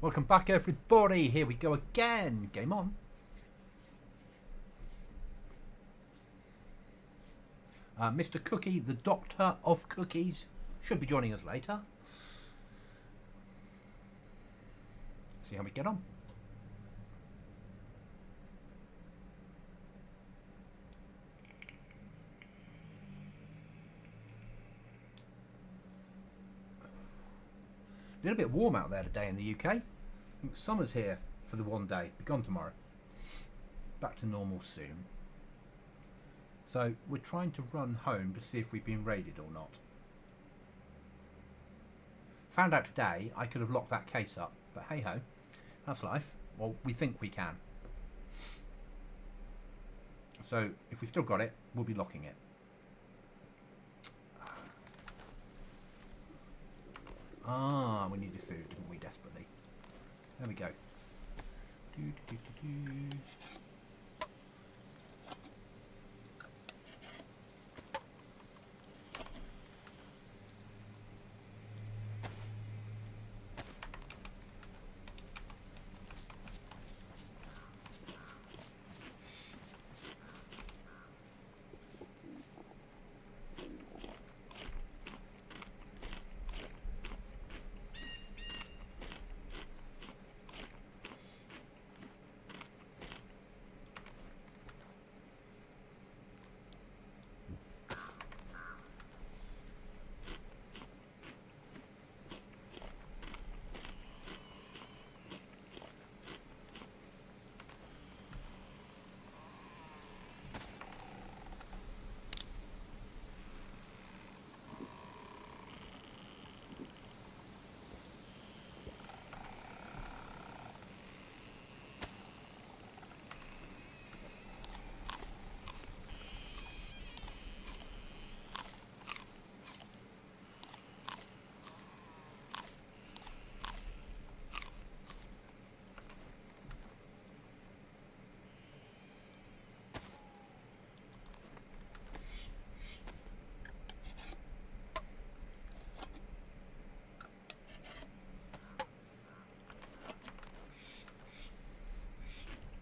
Welcome back, everybody. Here we go again. Game on. Mr. Cookie, the Doctor of Cookies, should be joining us later. See how we get on. A little bit warm out there today in the UK. I think summer's here for the one day. Be gone tomorrow. Back to normal soon. So we're trying to run home to see if we've been raided or not. Found out today I could have locked that case up, but hey ho, that's life. Well, we think we can. So if we've still got it, we'll be locking it. Ah, we needed food, didn't we, desperately? There we go.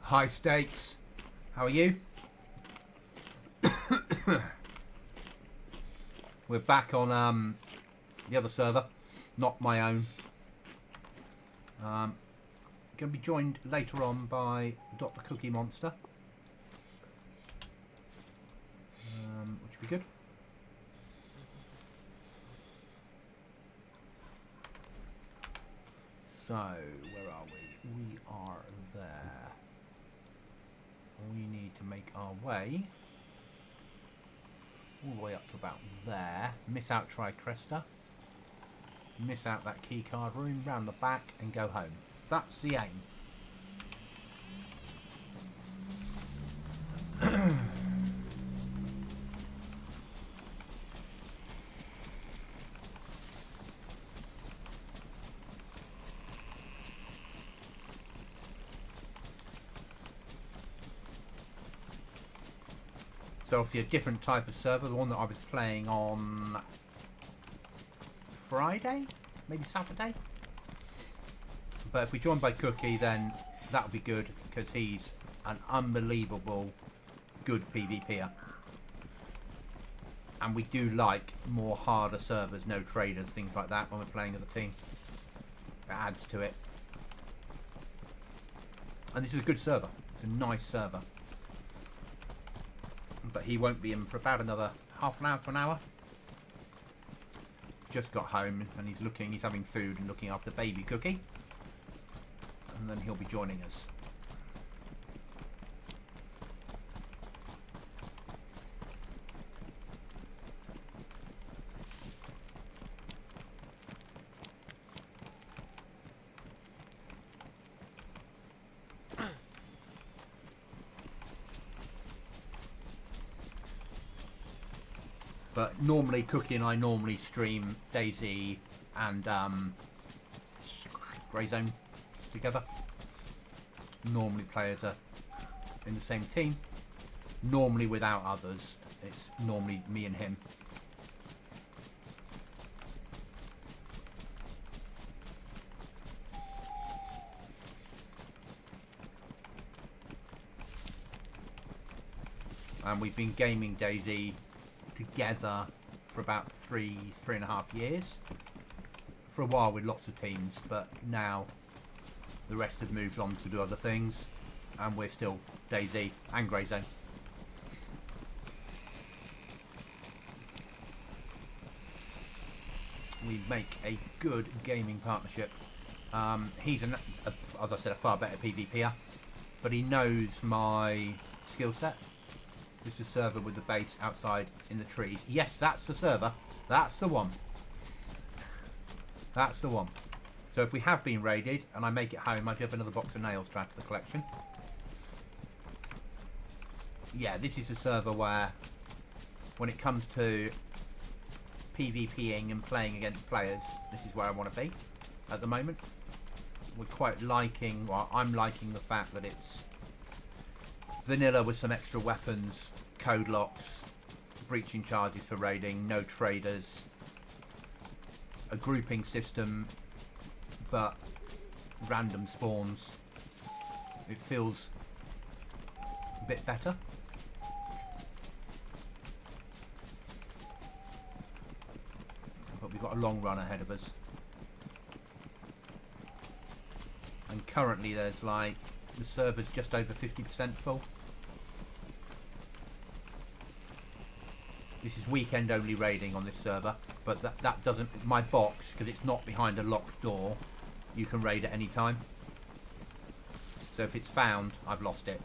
High stakes. How are you? We're back on the other server, not my own. Going to be joined later on by Dr. Cookie Monster, which will be good. So, where are we? We are there. We need to make our way all the way up to about there. Miss out Tricresta. Miss out that keycard room, round the back and go home. That's the aim. So obviously a different type of server, the one that I was playing on Friday, maybe Saturday. But if we join by Cookie, then that would be good, because he's an unbelievable good PvPer. And we do like more harder servers, no traders, things like that when we're playing as a team. It adds to it. And this is a good server. It's a nice server. But he won't be in for about another half an hour to an hour. Just got home and he's having food and looking after baby Cookie. And then he'll be joining us. But normally Cookie and I normally stream DayZ and Grey Zone together. Normally players are in the same team. Normally without others. It's normally me and him. and we've been gaming DayZ together for about 3.5 years. For a while with lots of teams, but now the rest have moved on to do other things, and we're still DayZ and Grey Zone. We make a good gaming partnership. He's, as I said, a far better PvPer, but he knows my skill set. This is a server with the base outside in the trees. Yes, that's the server. That's the one. That's the one. So if we have been raided and I make it home, I do have another box of nails to add to the collection. Yeah, this is a server where, when it comes to PvPing and playing against players, this is where I want to be at the moment. We're quite liking, well, I'm liking the fact that it's vanilla with some extra weapons, code locks, breaching charges for raiding, no traders, a grouping system, but random spawns. It feels a bit better. But we've got a long run ahead of us. And currently there's like, the server's just over 50% full. This is weekend only raiding on this server, but that doesn't, my box, because it's not behind a locked door, you can raid at any time. So if it's found, I've lost it.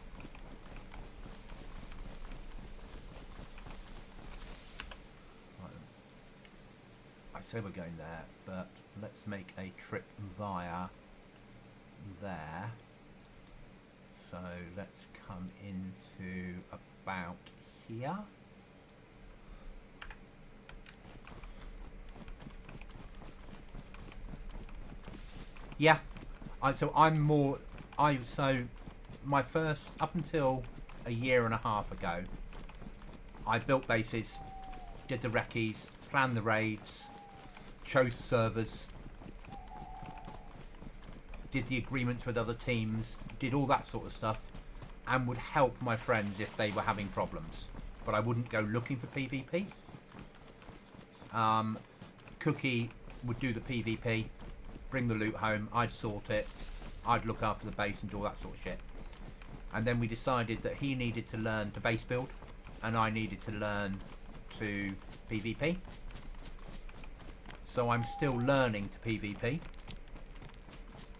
I say we're going there, but let's make a trip via there. So let's come into about here. Yeah, so my first, up until a year and a half ago, I built bases, did the recce's, planned the raids, chose the servers, did the agreements with other teams, did all that sort of stuff, and would help my friends if they were having problems. But I wouldn't go looking for PvP. Cookie would do the PvP, bring the loot home, I'd sort it, I'd look after the base and do all that sort of shit. And then we decided that he needed to learn to base build, and I needed to learn to PvP. So I'm still learning to PvP.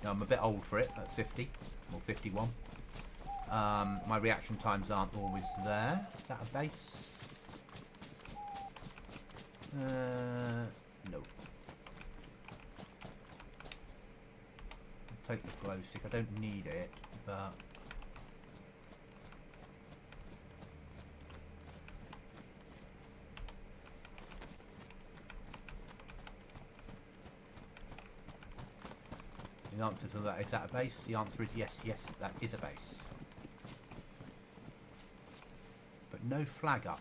I'm a bit old for it at 50 or 51. My reaction times aren't always there. Is that a base? No. I'll take the glow stick. I don't need it, but the answer to that, is that a base? The answer is yes, yes, that is a base. But no flag up.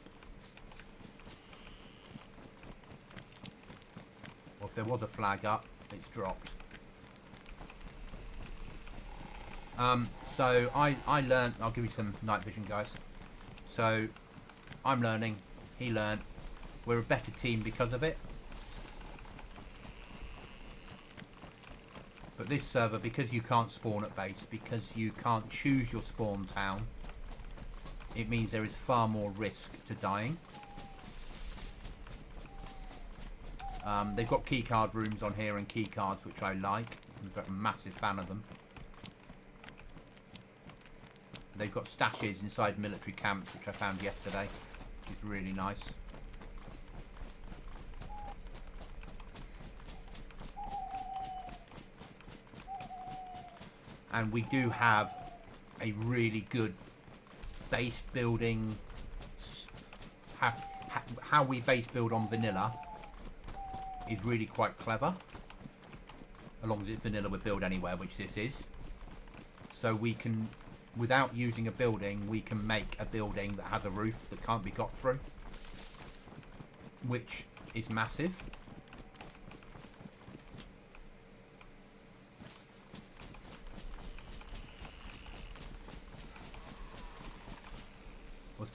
Or if there was a flag up, it's dropped. So I learned, I'll give you some night vision, guys. So I'm learning, he learned. We're a better team because of it. But this server, because you can't spawn at base, because you can't choose your spawn town, it means there is far more risk to dying. They've got keycard rooms on here and keycards, which I like. I'm a massive fan of them. They've got stashes inside military camps, which I found yesterday, which is really nice. And we do have a really good base building. How we base build on vanilla is really quite clever. As long as it's vanilla with build anywhere, which this is. So we can, without using a building, we can make a building that has a roof that can't be got through, which is massive.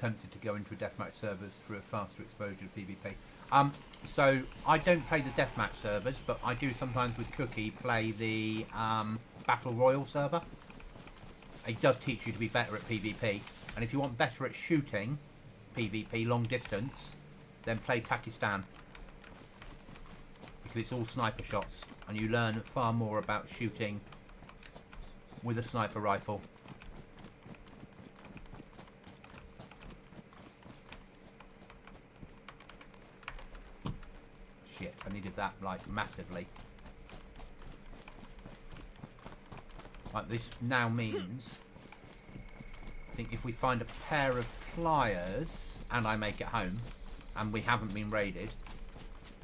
tempted to go into a deathmatch servers for a faster exposure to PvP. So I don't play the deathmatch servers, but I do sometimes with Cookie play the Battle Royale server. It does teach you to be better at PvP, and if you want better at shooting PvP long distance, then play Pakistan, because it's all sniper shots, and you learn far more about shooting with a sniper rifle. Shit, I needed that like massively. Like, this now means, I think if we find a pair of pliers and I make it home and we haven't been raided,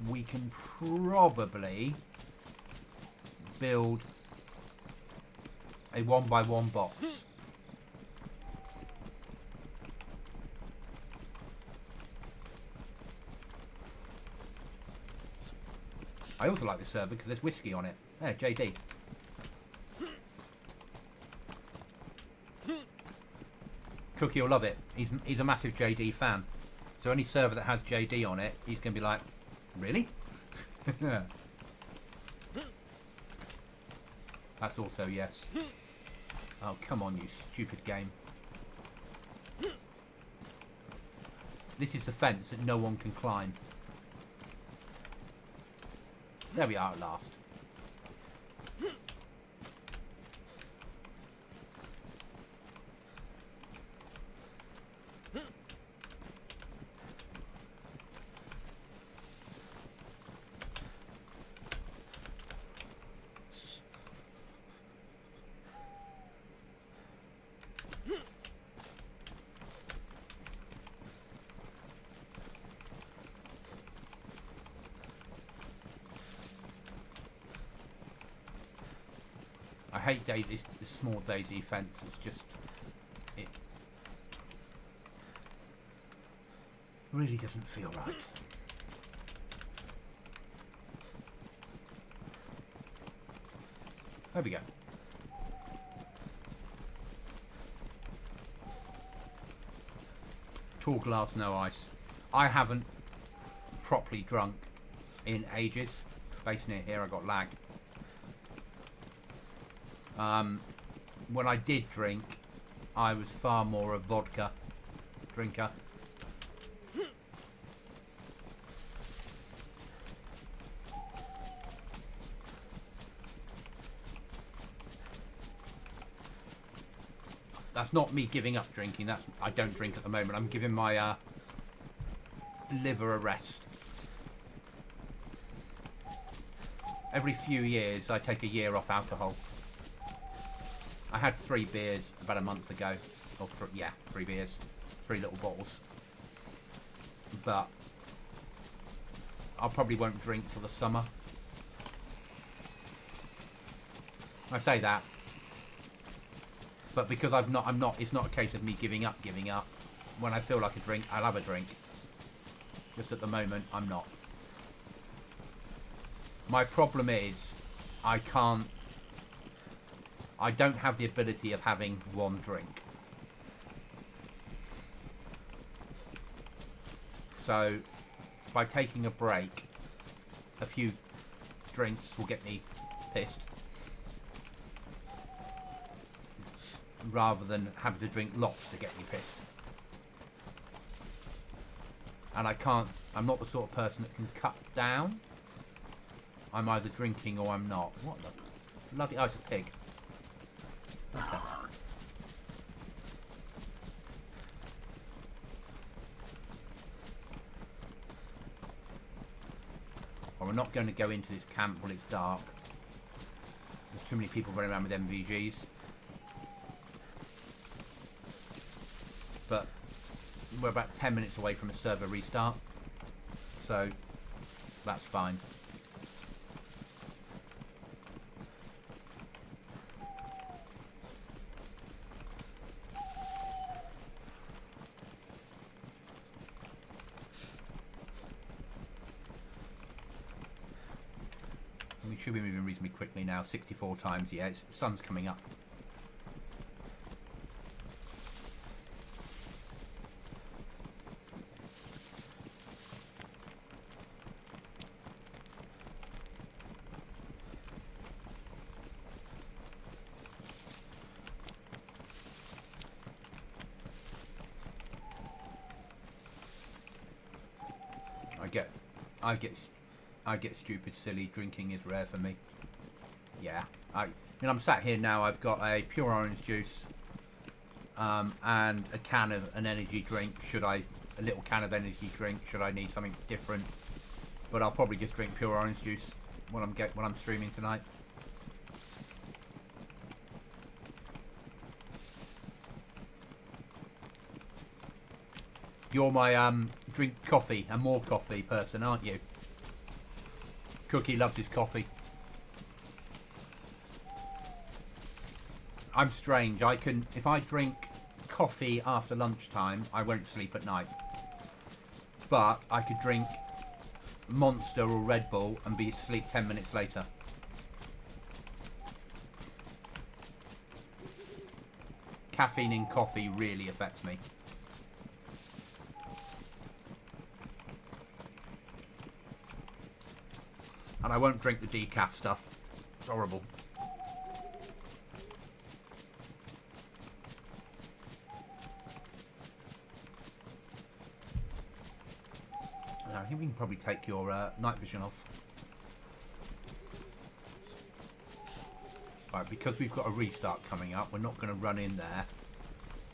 we can probably build a 1x1 box. I also like this server because there's whiskey on it. There, JD. Cookie will love it. He's a massive JD fan. So any server that has JD on it, he's going to be like, really? That's also yes. Oh, come on, you stupid game. This is the fence that no one can climb. There we are at last. I hate this small DayZ fence. It's just, it really doesn't feel right. There we go. Tall glass, no ice. I haven't properly drunk in ages. Base near here, I got lag. When I did drink, I was far more a vodka drinker. That's not me giving up drinking. I don't drink at the moment. I'm giving my liver a rest. Every few years, I take a year off alcohol. I had 3 beers about a month ago. Or 3 beers. 3 little bottles. But I probably won't drink till the summer. I say that. But because it's not a case of me giving up. When I feel like a drink, I'll have a drink. Just at the moment, I'm not. My problem is, I don't have the ability of having one drink. So, by taking a break, a few drinks will get me pissed. Rather than having to drink lots to get me pissed. And I'm not the sort of person that can cut down. I'm either drinking or I'm not. What the bloody... Oh, it's a pig. Okay. Well, we're not going to go into this camp while it's dark. There's too many people running around with MVGs. But we're about 10 minutes away from a server restart. So, that's fine. We should be moving reasonably quickly now. 64 times, yeah, the sun's coming up. get stupid silly. Drinking is rare for me. Yeah, I'm sat here now. I've got a pure orange juice, and a can of an energy drink. A little can of energy drink? Should I need something different? But I'll probably just drink pure orange juice when I'm streaming tonight. You're my drink coffee and more coffee person, aren't you? Cookie loves his coffee. I'm strange. If I drink coffee after lunchtime, I won't sleep at night. But I could drink Monster or Red Bull and be asleep 10 minutes later. Caffeine in coffee really affects me. And I won't drink the decaf stuff. It's horrible. I think we can probably take your night vision off. Right, because we've got a restart coming up, we're not going to run in there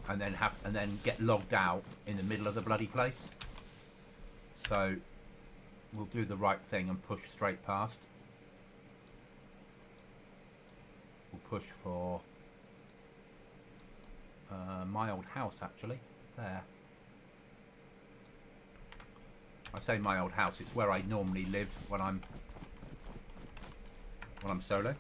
and then get logged out in the middle of the bloody place. So we'll do the right thing and push straight past. We'll push for my old house, actually. There. I say my old house, it's where I normally live when I'm solo.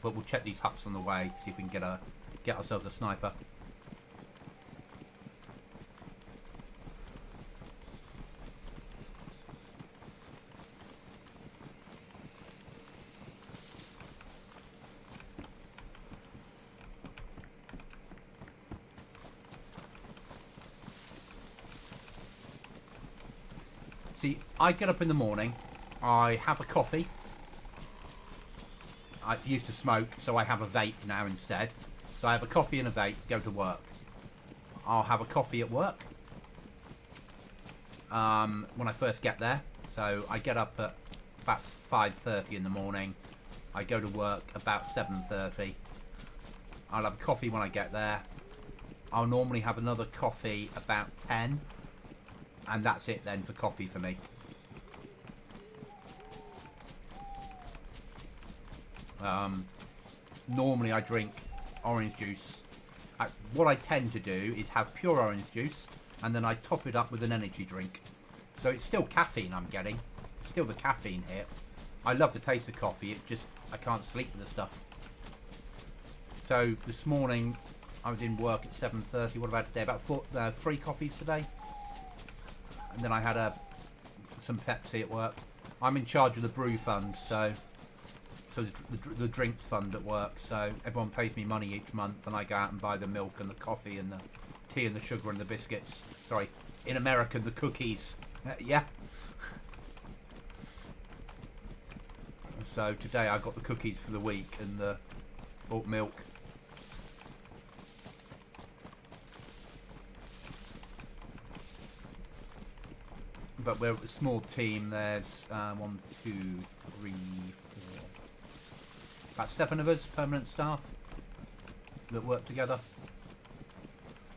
But we'll check these huts on the way, see if we can get ourselves a sniper. See, I get up in the morning, I have a coffee. I used to smoke, so I have a vape now instead. So I have a coffee and a vape, go to work. I'll have a coffee at work when I first get there. So I get up at about 5:30 in the morning. I go to work about 7:30. I'll have a coffee when I get there. I'll normally have another coffee about 10. And that's it then for coffee for me. Normally I drink orange juice. What I tend to do is have pure orange juice and then I top it up with an energy drink. So it's still caffeine I'm getting. Still the caffeine hit. I love the taste of coffee. It just, I can't sleep with the stuff. So this morning I was in work at 7:30. What about today? About 3 coffees today. And then I had some Pepsi at work. I'm in charge of the brew fund, so the drinks fund at work. So everyone pays me money each month, and I go out and buy the milk and the coffee and the tea and the sugar and the biscuits. Sorry, in America, the cookies. Yeah. So today I got the cookies for the week and bought milk. But we're a small team. There's 1, 2, 3, 4, about 7 of us, permanent staff, that work together.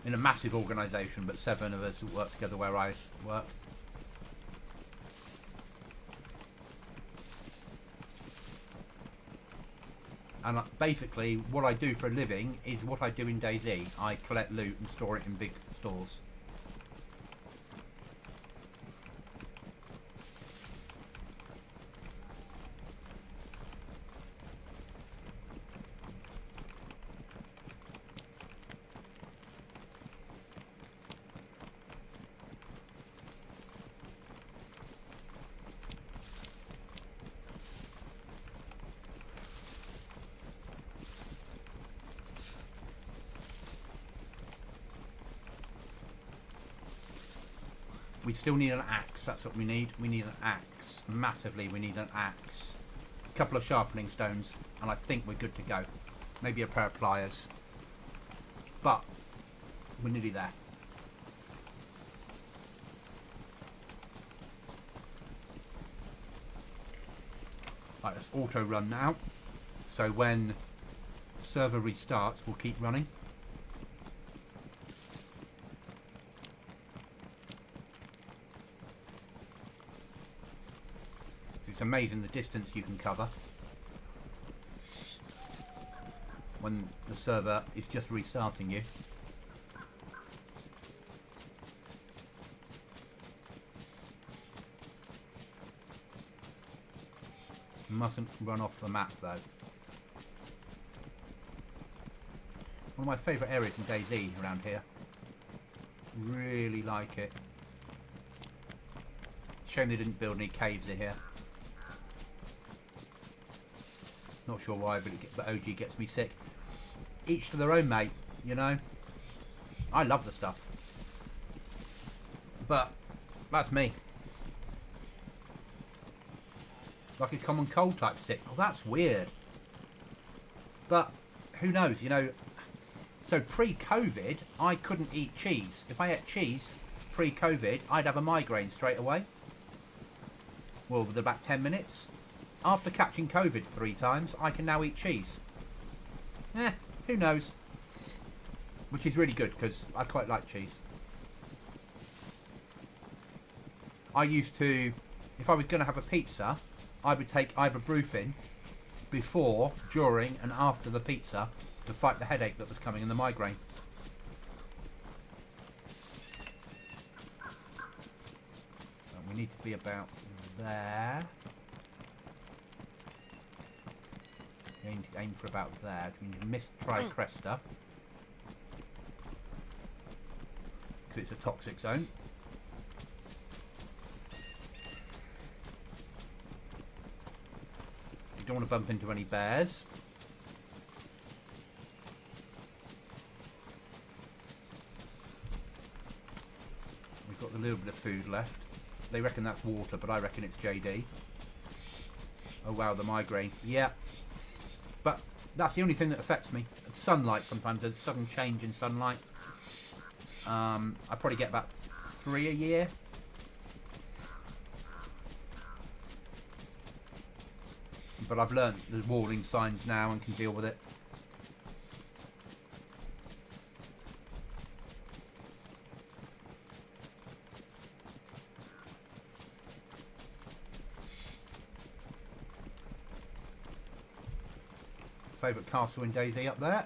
In a massive organisation, but 7 of us that work together where I work. And basically, what I do for a living is what I do in DayZ. I collect loot and store it in big stores. We still need an axe, that's what we need. We need an axe. Massively, we need an axe. A couple of sharpening stones, and I think we're good to go. maybe a pair of pliers. But we're nearly there. Right, let's auto run now. So when the server restarts, we'll keep running. It's amazing the distance you can cover when the server is just restarting you. Mustn't run off the map though. One of my favourite areas in DayZ around here. Really like it. Shame they didn't build any caves in here. Not sure why, but OG gets me sick. Each to their own, mate, you know. I love the stuff. But that's me. Like a common cold type sick. Oh, that's weird. But who knows, you know. So pre-COVID, I couldn't eat cheese. If I ate cheese pre-COVID, I'd have a migraine straight away. Well, within about 10 minutes. After catching COVID 3 times, I can now eat cheese. Who knows? Which is really good, because I quite like cheese. I used to, if I was going to have a pizza, I would take ibuprofen before, during and after the pizza to fight the headache that was coming and the migraine. And we need to be about there. Aim for about there. We missed Tricresta because it's a toxic zone. You don't want to bump into any bears. We've got a little bit of food left. They reckon that's water, but I reckon it's JD. Oh wow, the migraine. Yeah. But that's the only thing that affects me. Sunlight sometimes, a sudden change in sunlight. I probably get about 3 a year. But I've learned the warning signs now and can deal with it. Favourite castle in DayZ up there.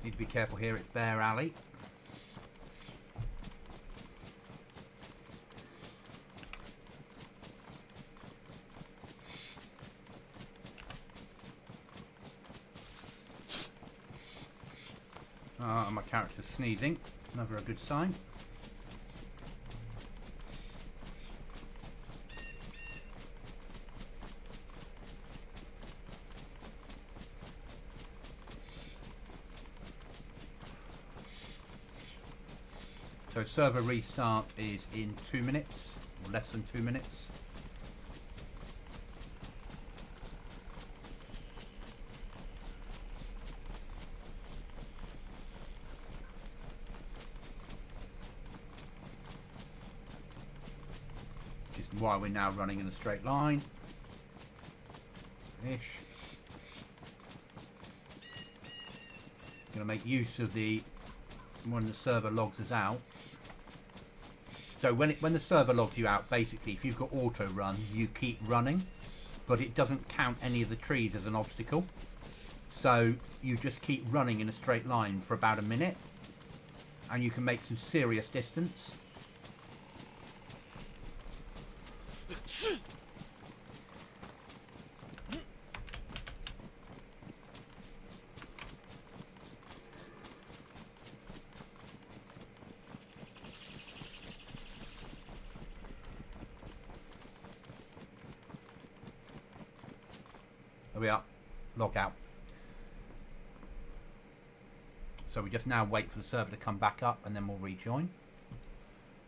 Need to be careful here, it's Bear Alley. My character's sneezing, never a good sign. So server restart is in 2 minutes, or less than 2 minutes. Which is why we're now running in a straight line. Ish. Gonna make use of the when the server logs us out. So when the server logs you out, basically, if you've got auto run, you keep running, but it doesn't count any of the trees as an obstacle. So you just keep running in a straight line for about a minute, and you can make some serious distance. There we are, log out. So we just now wait for the server to come back up and then we'll rejoin.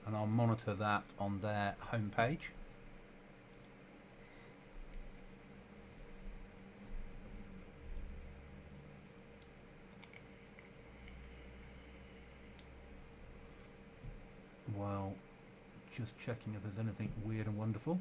And I'll monitor that on their homepage. Well, just checking if there's anything weird and wonderful.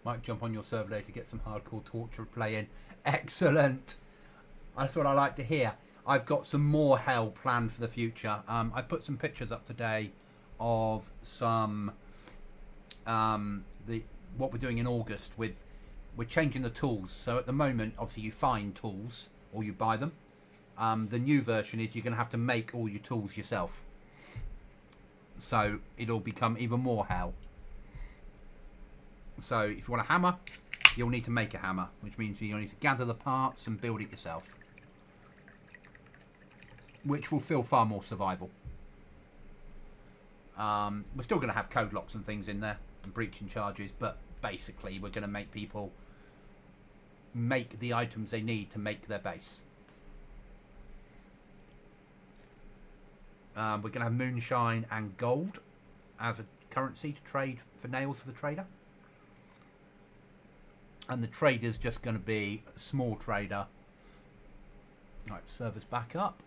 Might jump on your server later to get some hardcore torture playing. Excellent. That's what I like to hear. I've got some more hell planned for the future. I put some pictures up today of some what we're doing in August with. We're changing the tools. So at the moment, obviously, you find tools or you buy them. The new version is you're going to have to make all your tools yourself. So it'll become even more hell. So if you want a hammer, you'll need to make a hammer, which means you'll need to gather the parts and build it yourself, which will feel far more survival. We're still going to have code locks and things in there and breaching charges, but basically we're going to make people make the items they need to make their base. We're going to have moonshine and gold as a currency to trade for nails for the trader. And the trader's just going to be a small trader. Right, server's back up.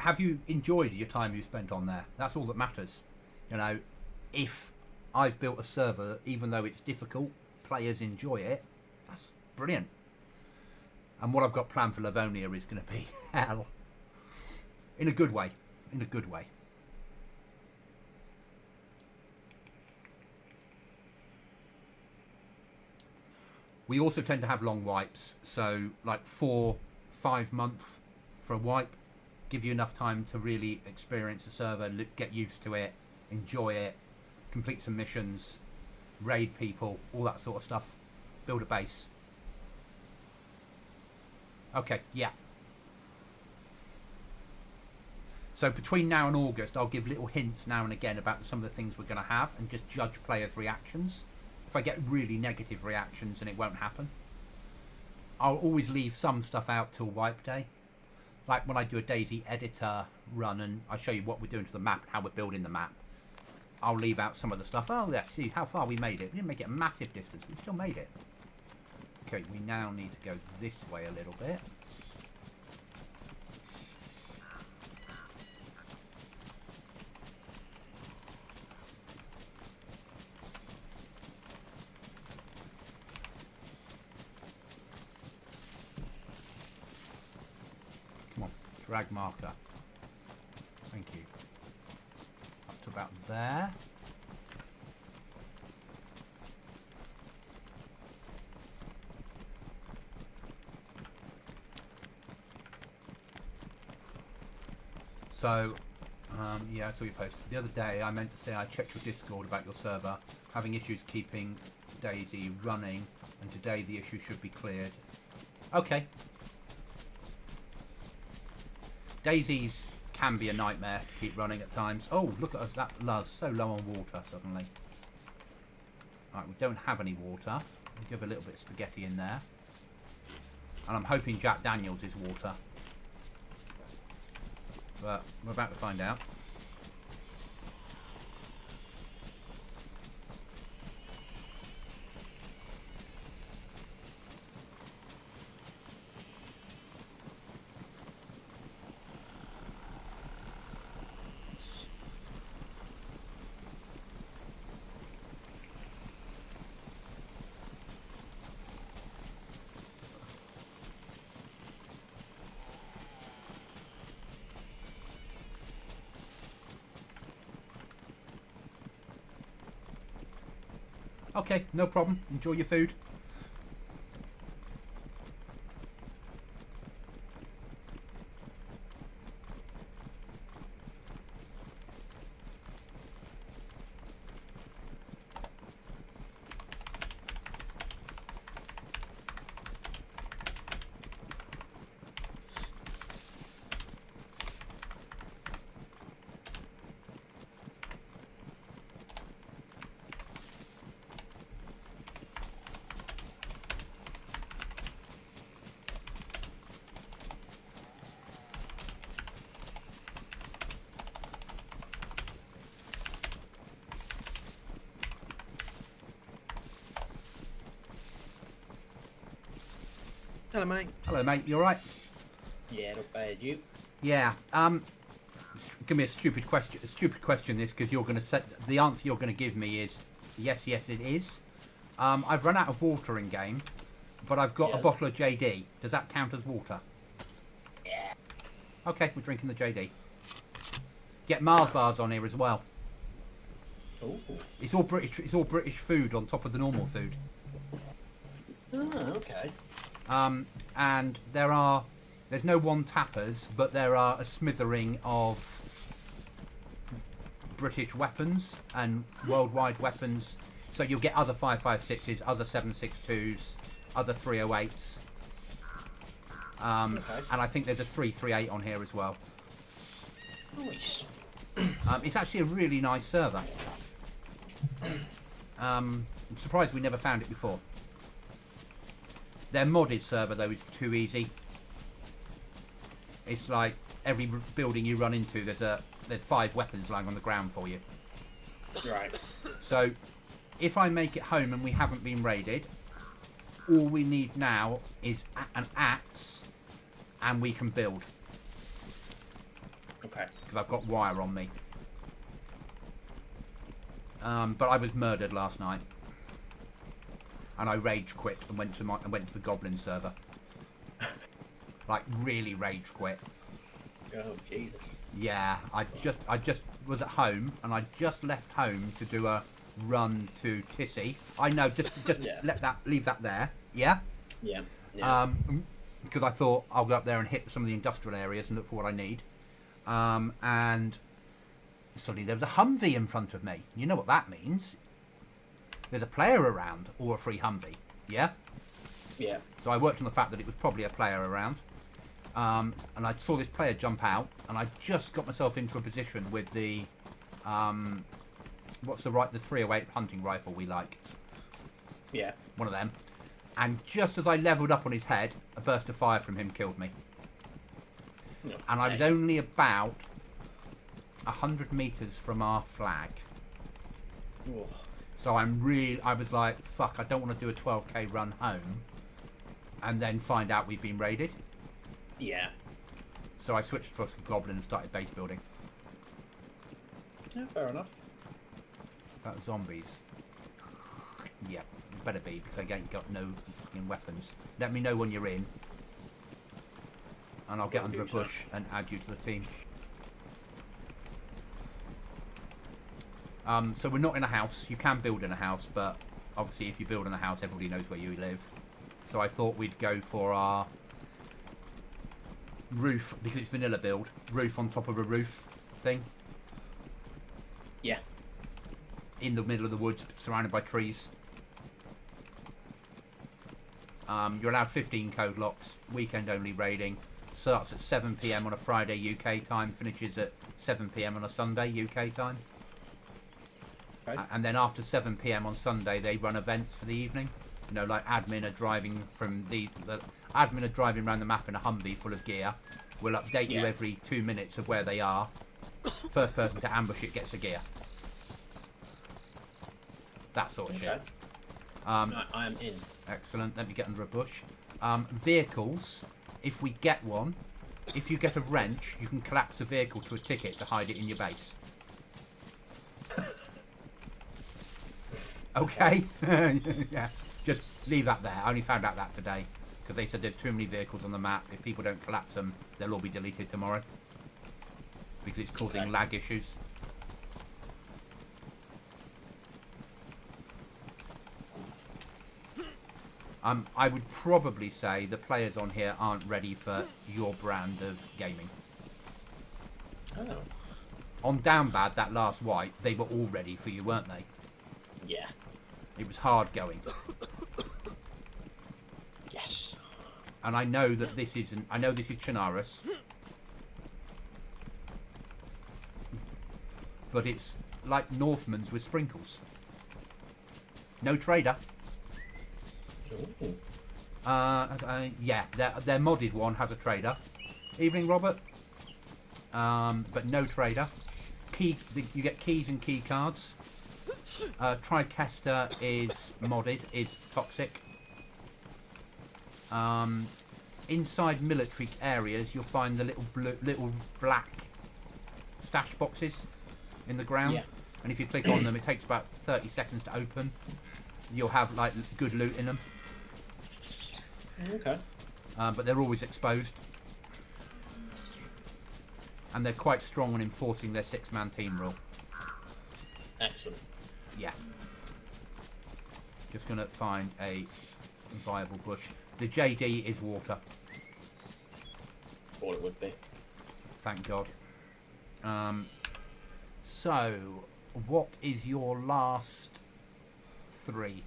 Have you enjoyed your time you spent on there? That's all that matters. You know, if I've built a server, even though it's difficult, players enjoy it, that's brilliant. And what I've got planned for Livonia is going to be hell. In a good way. In a good way. We also tend to have long wipes. So like 4-5 months for a wipe. Give you enough time to really experience the server, get used to it, enjoy it, complete some missions, raid people, all that sort of stuff. Build a base. Okay, yeah. So between now and August, I'll give little hints now and again about some of the things we're going to have and just judge players' reactions. If I get really negative reactions, then it won't happen. I'll always leave some stuff out till wipe day. Like when I do a DayZ editor run and I show you what we're doing to the map and how we're building the map. I'll leave out some of the stuff. Oh, let's see how far we made it. We didn't make it a massive distance, but we still made it. Okay, we now need to go this way a little bit. Come on, drag marker. Thank you. Up to about there. So, yeah, I saw your post. The other day I meant to say I checked your Discord about your server, having issues keeping DayZ running, and today the issue should be cleared. Okay. DayZ's can be a nightmare to keep running at times. Oh, look at us, that Luz, so low on water suddenly. Right, we don't have any water. We'll give a little bit of spaghetti in there. And I'm hoping Jack Daniels is water. But we're about to find out. Okay, no problem. Enjoy your food. Hello, mate. Hello, mate. You all right? Yeah, not bad. You? Yeah. Give me a stupid question. A stupid question. This because you're going to set the answer you're going to give me is yes, yes, it is. I've run out of water in game, but I've got a bottle of JD. Does that count as water? Yeah. Okay, we're drinking the JD. Get Mars bars on here as well. Oh. It's all British. It's all British food on top of the normal food. Oh, okay. And there's no one tappers, but there are a smithering of British weapons and worldwide weapons. So you'll get other 5.56s, other 7.62s, other 308s. Okay. And I think there's a 338 on here as well. Nice. It's actually a really nice server. I'm surprised we never found it before. Their modded server though is too easy. It's like every building you run into, there's 5 weapons lying on the ground for you. Right. So, if I make it home and we haven't been raided, all we need now is an axe, and we can build. Okay. Because I've got wire on me. But I was murdered last night. And I rage quit and went to the Goblin server. Like really rage quit. Oh Jesus. Yeah, I just was at home and I just left home to do a run to Tissy. I know, just Yeah. leave that there. Yeah. Yeah. Because I thought I'll go up there and hit some of the industrial areas and look for what I need. And suddenly there was a Humvee in front of me. You know what that means? There's a player around or a free Humvee. Yeah? Yeah. So I worked on the fact that it was probably a player around. And I saw this player jump out and I just got myself into a position with the the 308 hunting rifle we like. Yeah. One of them. And just as I levelled up on his head, a burst of fire from him killed me. Okay. And I was only about 100 metres from our flag. Oh. So I was like, fuck, I don't want to do a 12k run home and then find out we've been raided. Yeah. So I switched across to Goblin and started base building. Yeah, fair enough. About zombies. Yeah, better be because I ain't got no fucking weapons. Let me know when you're in. And I'll get under a bush and add you to the team. So we're not in a house. You can build in a house, but obviously if you build in a house, everybody knows where you live. So I thought we'd go for our roof, because it's vanilla build, roof on top of a roof thing. Yeah. In the middle of the woods, surrounded by trees. You're allowed 15 code locks, weekend only raiding. Starts at 7 PM on a Friday UK time, finishes at 7 PM on a Sunday UK time. Right. And then after 7 PM on Sunday, they run events for the evening. You know, like admin are driving around the map in a Humvee full of gear. We'll update you every 2 minutes of where they are. First person to ambush it gets a gear. That sort of shit. I am in. Excellent. Let me get under a bush. Vehicles. If we get one, if you get a wrench, you can collapse the vehicle to a ticket to hide it in your base. Okay. Yeah. Just leave that there. I only found out that today because they said there's too many vehicles on the map. If people don't collapse them, they'll all be deleted tomorrow because it's causing lag issues. I would probably say the players on here aren't ready for your brand of gaming. Oh. On Down Bad, that last wipe, they were all ready for you, weren't they? Yeah. It was hard going. Yes. And I know that this isn't. I know this is Chinaris, but it's like Northman's with sprinkles. No trader. Ooh. Yeah, their modded one has a trader. Evening, Robert. But no trader. You get keys and key cards. Tricaster is modded, is toxic. Inside military areas, you'll find the little black stash boxes in the ground. Yeah. And if you click on them, it takes about 30 seconds to open. You'll have like good loot in them. Okay. But they're always exposed. And they're quite strong on enforcing their 6-man team rule. Excellent. Yeah. Just going to find a viable bush. The JD is water. All it would be. Thank God. So, what is your last 3?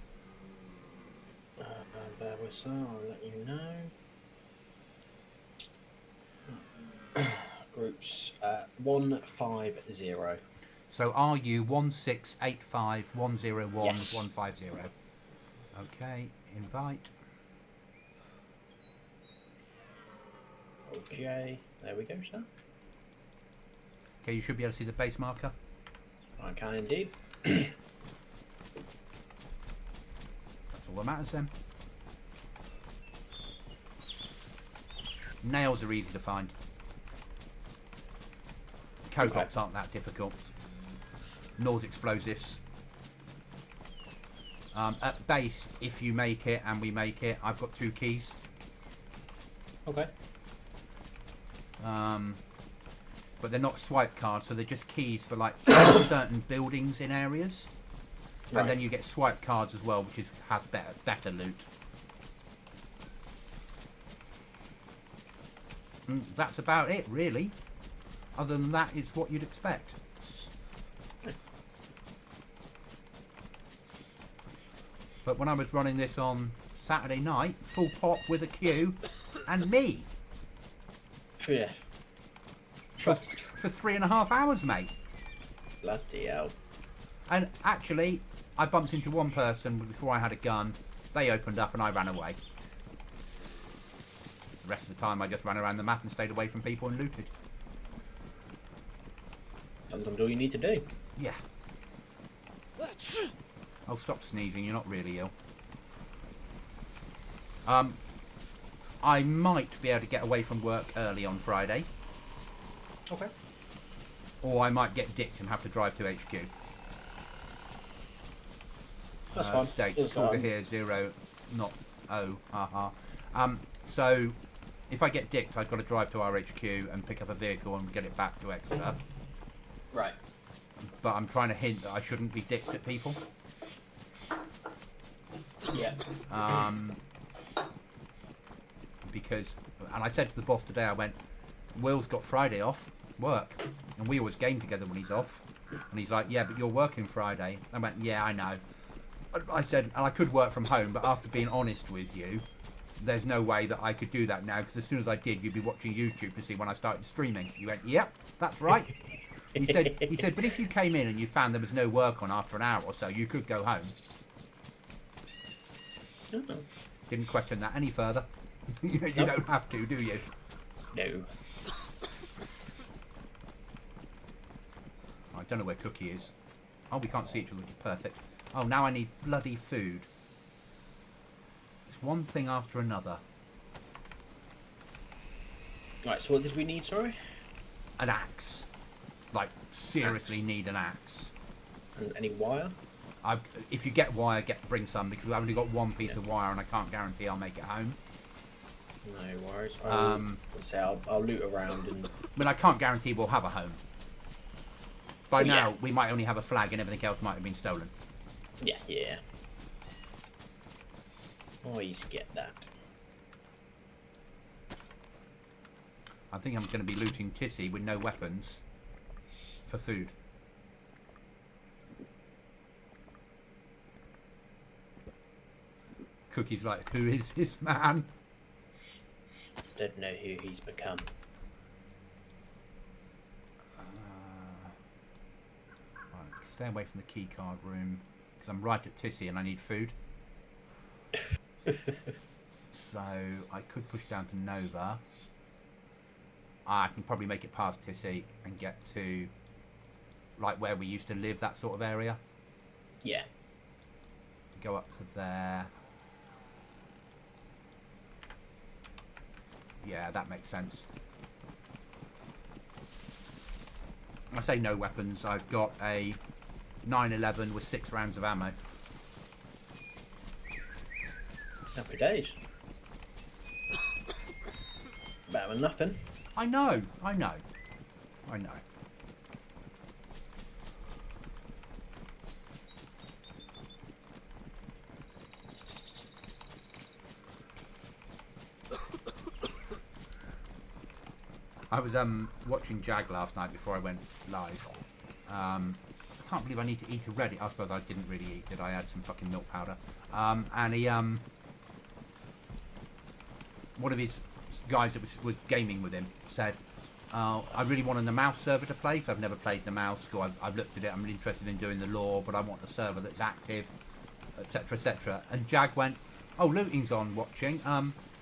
Bear with us, I'll let you know. Groups 150. So are you 1685101 Yes. 150? Okay, invite. Okay, there we go, sir. Okay, you should be able to see the base marker. I can indeed. That's all that matters then. Nails are easy to find. Cocots aren't that difficult. Nor explosives. At base, if you make it and we make it, I've got 2 keys. Okay. But they're not swipe cards, so they're just keys for like certain buildings in areas. Right. And then you get swipe cards as well, which has better loot. And that's about it, really. Other than that, it's what you'd expect. But when I was running this on Saturday night, full pop with a queue, and me Yeah. for 3.5 hours, mate. Bloody hell. And actually, I bumped into one person before I had a gun. They opened up and I ran away. The rest of the time, I just ran around the map and stayed away from people and looted. Sometimes all you need to do. Yeah. Oh, stop sneezing. You're not really ill. I might be able to get away from work early on Friday. Okay. Or I might get dicked and have to drive to HQ. That's fine. Stage. That's Call to fine. here 0, not O. Haha. So, if I get dicked, I've got to drive to our HQ and pick up a vehicle and get it back to Exeter. Right. But I'm trying to hint that I shouldn't be dicked at people. Yeah. Because, and I said to the boss today, I went, Will's got Friday off work, and we always game together when he's off. And he's like, yeah, but you're working Friday. I went, yeah, I know. I said, and I could work from home, but after being honest with you, there's no way that I could do that now, because as soon as I did, you'd be watching YouTube to see when I started streaming. You went, yep, that's right. He said, but if you came in and you found there was no work on after an hour or so, you could go home. Didn't question that any further. You don't have to, do you? No. I don't know where Cookie is. Oh, we can't see each other, which is perfect. Oh, now I need bloody food. It's one thing after another. Right, so what did we need, sorry? An axe. Like, seriously need an axe. And any wire? If you get wire, bring some, because we've only got one piece of wire and I can't guarantee I'll make it home. No worries. I'll loot around and... I mean, I can't guarantee we'll have a home. By now, we might only have a flag and everything else might have been stolen. Yeah. Always get that. I think I'm going to be looting Tissy with no weapons for food. Cookie's like, who is this man? Don't know who he's become. Right, stay away from the key card room, because I'm right at Tissy and I need food. So I could push down to Nova. I can probably make it past Tissy and get to like where we used to live, that sort of area. Yeah. Go up to there. Yeah, that makes sense. I say no weapons. I've got a 911 with 6 rounds of ammo. Happy days. Better than nothing. I know. I was watching Jag last night before I went live. I can't believe I need to eat already. I suppose I didn't really eat, did I? I had some fucking milk powder. And he one of his guys that was gaming with him said, I really want the mouse server to play, so I've never played the mouse, or I've looked at it, I'm really interested in doing the lore, but I want a server that's active, etc, etc. And Jag went, oh, Looting's on watching,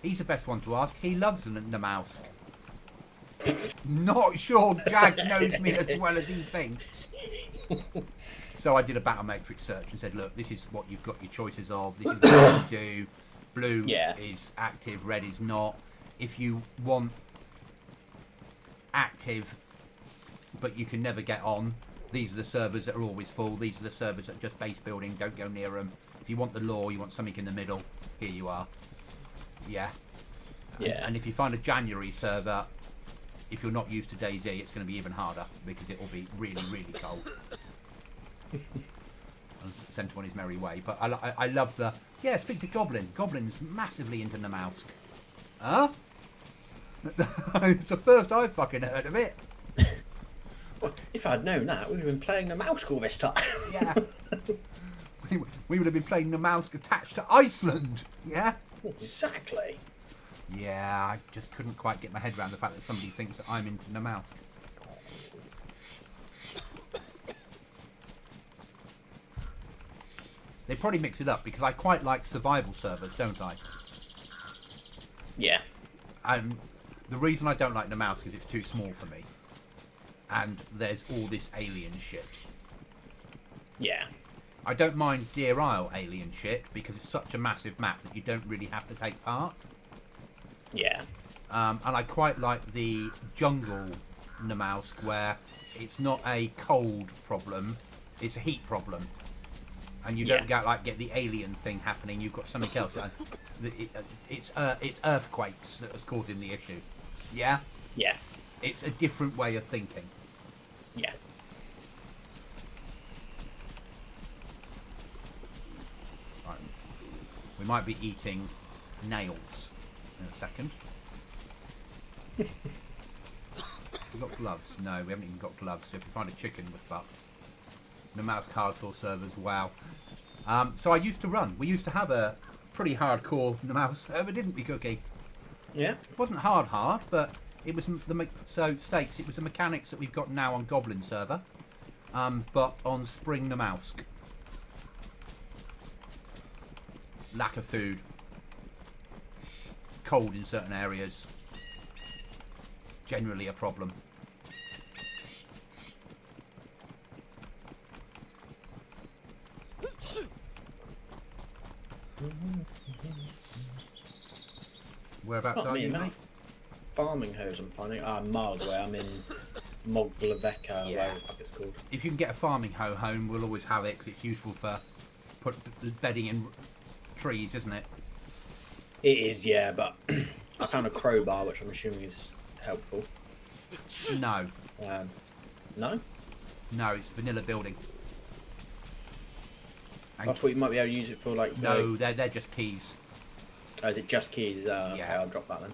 he's the best one to ask, he loves the mouse. Not sure Jag knows me as well as he thinks. So I did a battle matrix search and said, look, this is what you've got your choices of, this is what you do. Blue is active, red is not. If you want active, but you can never get on, these are the servers that are always full. These are the servers that are just base building, don't go near them. If you want the lore, you want something in the middle, here you are. Yeah. And if you find a January server, if you're not used to DayZ, it's going to be even harder, because it will be really, really cold. Sent him on his merry way, but I love the speak to Goblin. Goblin's massively into the mouse. Huh? It's the first I've fucking heard of it. Well, if I'd known that, we would have been playing the mouse all this time. Yeah. We would have been playing the mouse attached to Iceland. Yeah. Exactly. Yeah, I just couldn't quite get my head around the fact that somebody thinks that I'm into the mouse. They probably mix it up, because I quite like survival servers, don't I? Yeah. And the reason I don't like the mouse is it's too small for me. And there's all this alien shit. Yeah. I don't mind Deer Isle alien shit, because it's such a massive map that you don't really have to take part. Yeah. And I quite like the jungle Namalsk, where it's not a cold problem, it's a heat problem. And you don't get the alien thing happening. You've got something else. It's earthquakes that's causing the issue. Yeah. Yeah. It's a different way of thinking. Yeah. Right. We might be eating nails in a second. We got gloves? No, we haven't even got gloves. So if we find a chicken, we're fucked. The mouse cardsaw servers, wow. So I used to run. We used to have a pretty hardcore mouse server, didn't we, Cookie? Yeah. It wasn't hard, but it was Stakes. It was the mechanics that we've got now on Goblin server, but on Spring the Mouse. Lack of food, cold in certain areas, generally a problem. Whereabouts Not are me, you, mate. mate? Farming hose, I'm finding. I'm miles away. I'm in Moglaveca, Yeah. whatever the fuck it's called. If you can get a farming hoe home, we'll always have it because it's useful for bedding in trees, isn't it? It is, yeah, but I found a crowbar, which I'm assuming is helpful. No, No? no, it's vanilla building. I thought you might be able to use it for like... No, they're just keys. Oh, is it just keys? Okay, Yeah. I'll drop that then.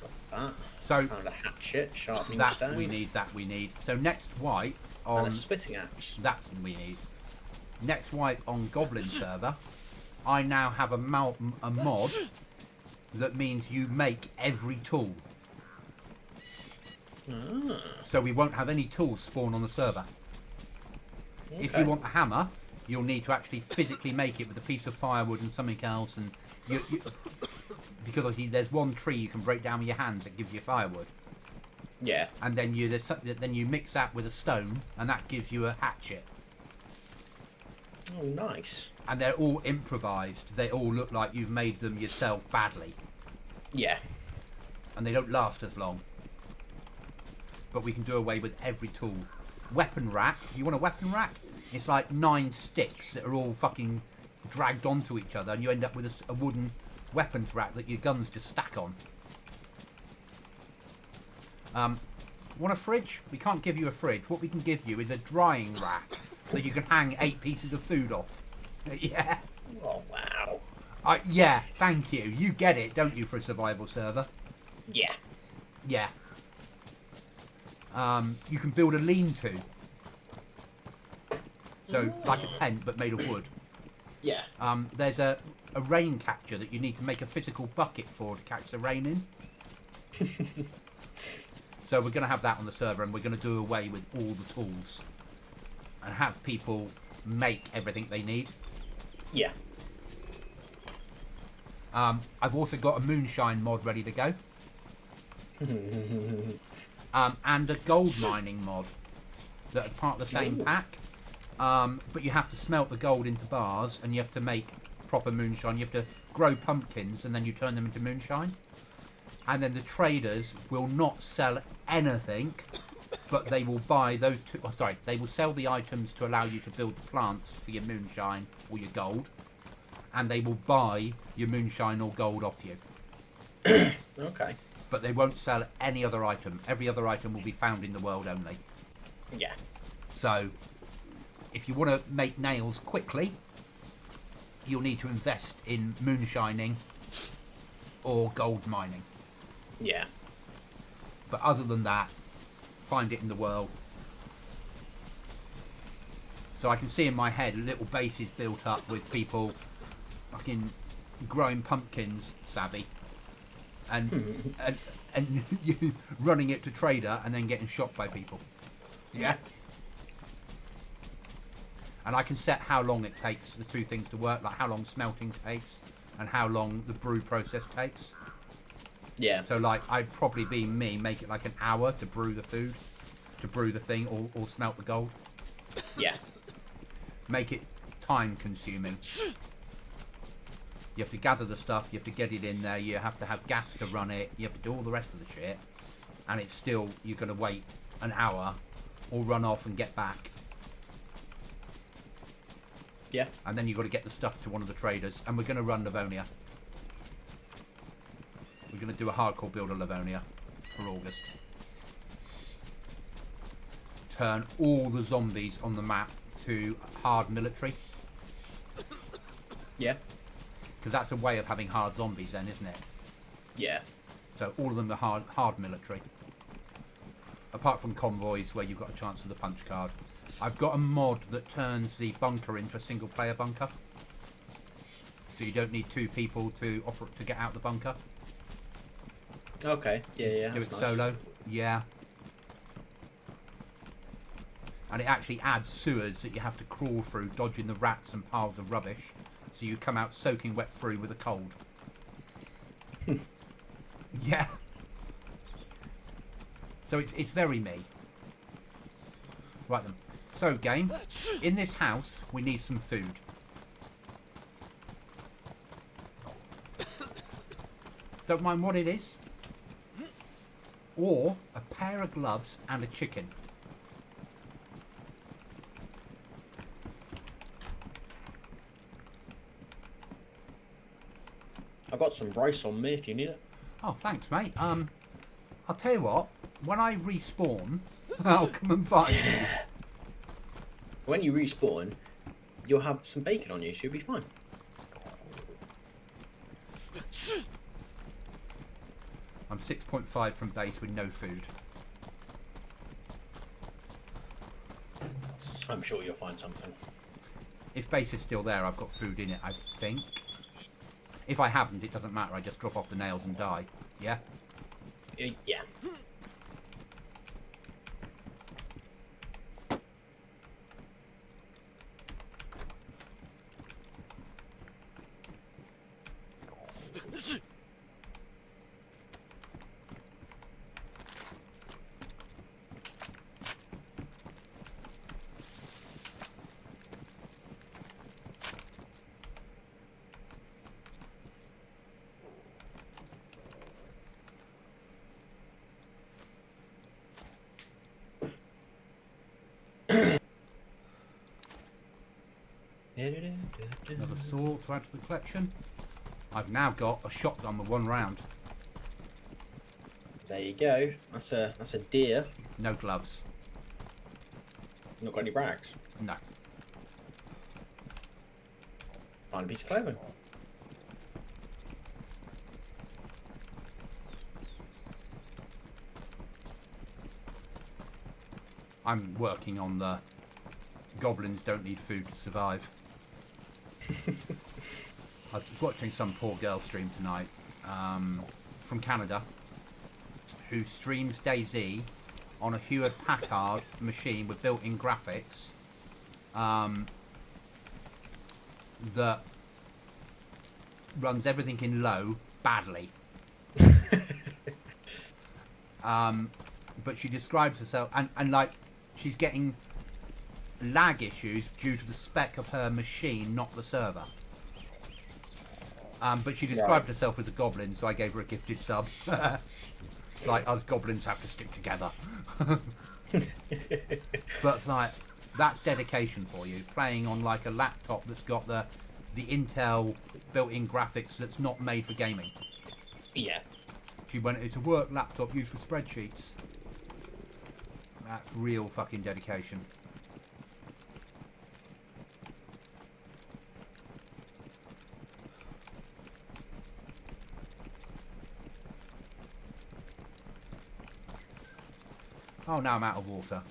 Drop that. So Found a hatchet, sharpening that stone. we need. So next wipe And on a splitting axe. that's we need. Next wipe on Goblin server, I now have a mod that means you make every tool. Ah, So we won't have any tools spawn on the server. okay. If you want a hammer, you'll need to actually physically make it with a piece of firewood and something else, and because obviously there's one tree you can break down with your hands that gives you firewood, Yeah. and then you mix that with a stone, and that gives you a hatchet. Oh, nice. And they're all improvised. They all look like you've made them yourself badly, Yeah. and they don't last as long. But we can do away with every tool. Weapon rack. You want a weapon rack? It's like 9 sticks that are all fucking dragged onto each other, and you end up with a wooden weapons rack that your guns just stack on. Want a fridge? We can't give you a fridge. What we can give you is a drying rack that you can hang 8 pieces of food off. Yeah. Oh, wow. Yeah, thank you. You get it, don't you, for a survival server? Yeah. Yeah. You can build a lean-to. So, like a tent, but made of wood. Yeah. There's a rain catcher that you need to make a physical bucket for to catch the rain in. So we're going to have that on the server, and we're going to do away with all the tools. And have people make everything they need. Yeah. I've also got a moonshine mod ready to go. And a gold mining mod that are part of the same pack. But you have to smelt the gold into bars, and you have to make proper moonshine. You have to grow pumpkins, and then you turn them into moonshine. And then the traders will not sell anything, but they will buy those two. Oh, sorry, they will sell the items to allow you to build the plants for your moonshine or your gold, and they will buy your moonshine or gold off you. Okay. But they won't sell any other item. Every other item will be found in the world only. Yeah. So, if you want to make nails quickly, you'll need to invest in moonshining or gold mining. Yeah. But other than that, find it in the world. So I can see in my head little bases built up with people fucking growing pumpkins savvy. And and you running it to trader and then getting shot by people. Yeah. And I can set how long it takes the two things to work, like how long smelting takes and how long the brew process takes. Yeah. So like I'd probably be me, make it like an hour to brew the food, to brew the thing or smelt the gold. Yeah. Make it time consuming. You have to gather the stuff, you have to get it in there, you have to have gas to run it, you have to do all the rest of the shit, and it's still, you're going to wait an hour or run off and get back. Yeah. And then you've got to get the stuff to one of the traders, and we're going to run Livonia. We're going to do a hardcore build of Livonia for August. Turn all the zombies on the map to hard military. Yeah. Because that's a way of having hard zombies then, isn't it? Yeah. So all of them are hard military. Apart from convoys where you've got a chance of the punch card. I've got a mod that turns the bunker into a single player bunker. So you don't need 2 people to get out the bunker. Okay, yeah. Do it nice. solo. Yeah. And it actually adds sewers that you have to crawl through, dodging the rats and piles of rubbish. So you come out soaking wet through with a cold. Yeah. So it's very me. Right then. So game, in this house we need some food. Don't mind what it is. Or a pair of gloves and a chicken. I've got some rice on me if you need it. Oh, thanks, mate. I'll tell you what. When I respawn, I'll come and find you. When you respawn, you'll have some bacon on you, so you'll be fine. I'm 6.5 from base with no food. I'm sure you'll find something. If base is still there, I've got food in it, I think. If I haven't, it doesn't matter. I just drop off the nails and die. Yeah? Yeah. Another sword to add to the collection. I've now got a shotgun with 1 round. There you go. That's a deer. No gloves. Not got any rags. No. Find a piece of clothing. I'm working on the goblins don't need food to survive. I was watching some poor girl stream tonight from Canada who streams DayZ on a Hewlett Packard machine with built-in graphics that runs everything in low badly. But she describes herself and like she's getting lag issues due to the spec of her machine, not the server. But she described herself as a goblin, so I gave her a gifted sub. Like, us goblins have to stick together. But it's like, that's dedication for you. Playing on like a laptop that's got the Intel built-in graphics that's not made for gaming. Yeah. She went, it's a work laptop used for spreadsheets. That's real fucking dedication. Oh, now I'm out of water.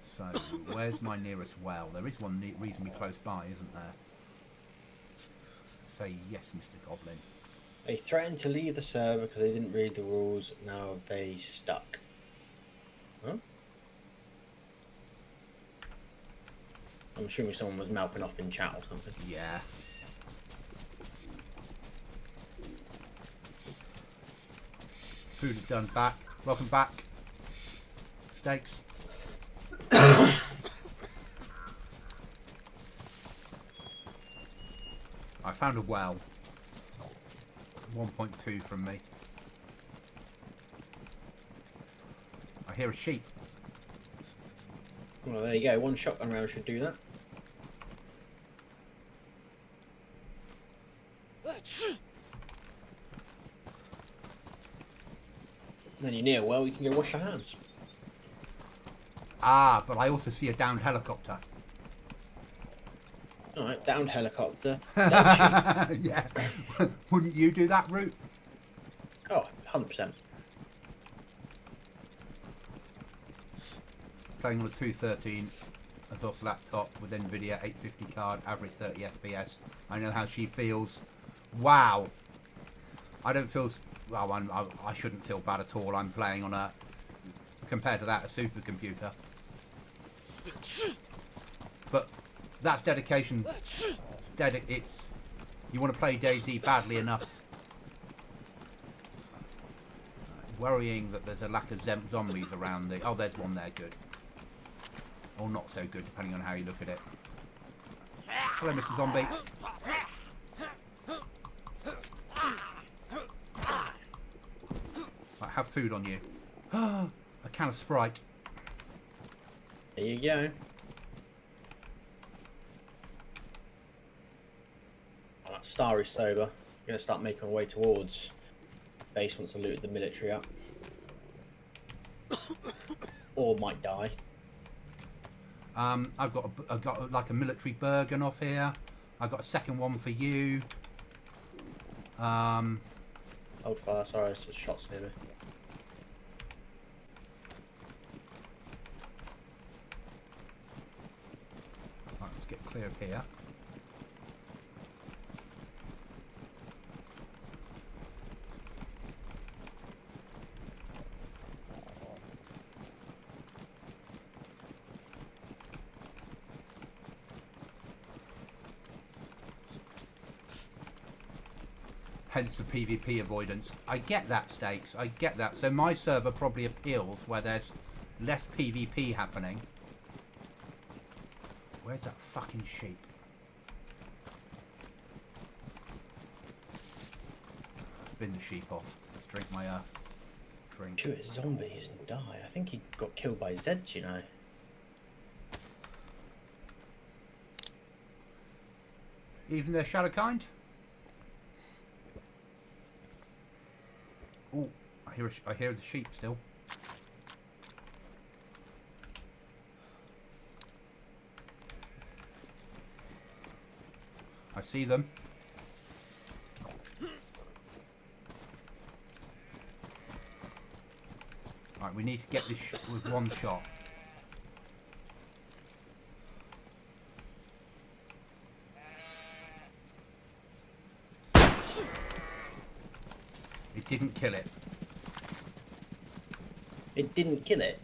So, where's my nearest well? There is one reasonably close by, isn't there? Say yes, Mr. Goblin. They threatened to leave the server because they didn't read the rules. Now they stuck. Huh? I'm assuming someone was mouthing off in chat or something. Yeah. Food is done back. Welcome back. Steaks. I found a well. 1.2 from me. I hear a sheep. Well, there you go. One shotgun round should do that. Then you're near well, you can go wash your hands. Ah, but I also see a downed helicopter. Alright, downed helicopter. Dead sheep. Yeah. Wouldn't you do that route? 100%. Playing on a 213 Asus laptop with NVIDIA 850 card, average 30 FPS. I know how she feels. Wow. I don't feel... Well, I shouldn't feel bad at all. I'm playing on a... Compared to that, a supercomputer. But that's dedication. It's... You want to play DayZ badly enough. Worrying that there's a lack of zombies around the... Oh, there's one there. Good. Or not so good, depending on how you look at it. Hello, Mr. Zombie. Right, have food on you. A can of Sprite. There you go. Right, Star is sober. We're going to start making our way towards base once I looted the military up. Or might die. I've got like a military Bergen off here. I've got a second one for you. Hold fire, sorry, there's shots near me. Right, let's get clear of here. Hence the PvP avoidance. I get that, Stakes. I get that. So my server probably appeals where there's less PvP happening. Where's that fucking sheep? Bin the sheep off. Let's drink my drink. Shoot at zombies and die. I think he got killed by Zeds, you know. Even their shadow kind? Oh, I hear the sheep still. I see them. Right, we need to get this with one shot. It didn't kill it. It didn't kill it?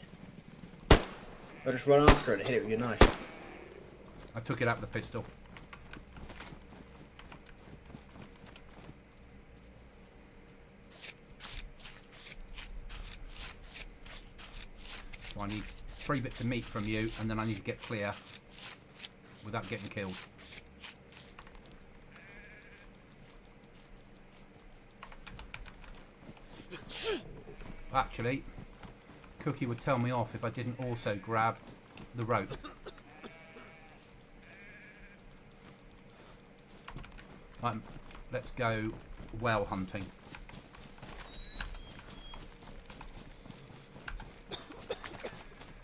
I just run after it and hit it with your knife. I took it out with the pistol. So I need 3 bits of meat from you, and then I need to get clear without getting killed. Actually, Cookie would tell me off if I didn't also grab the rope. Right, let's go whale hunting.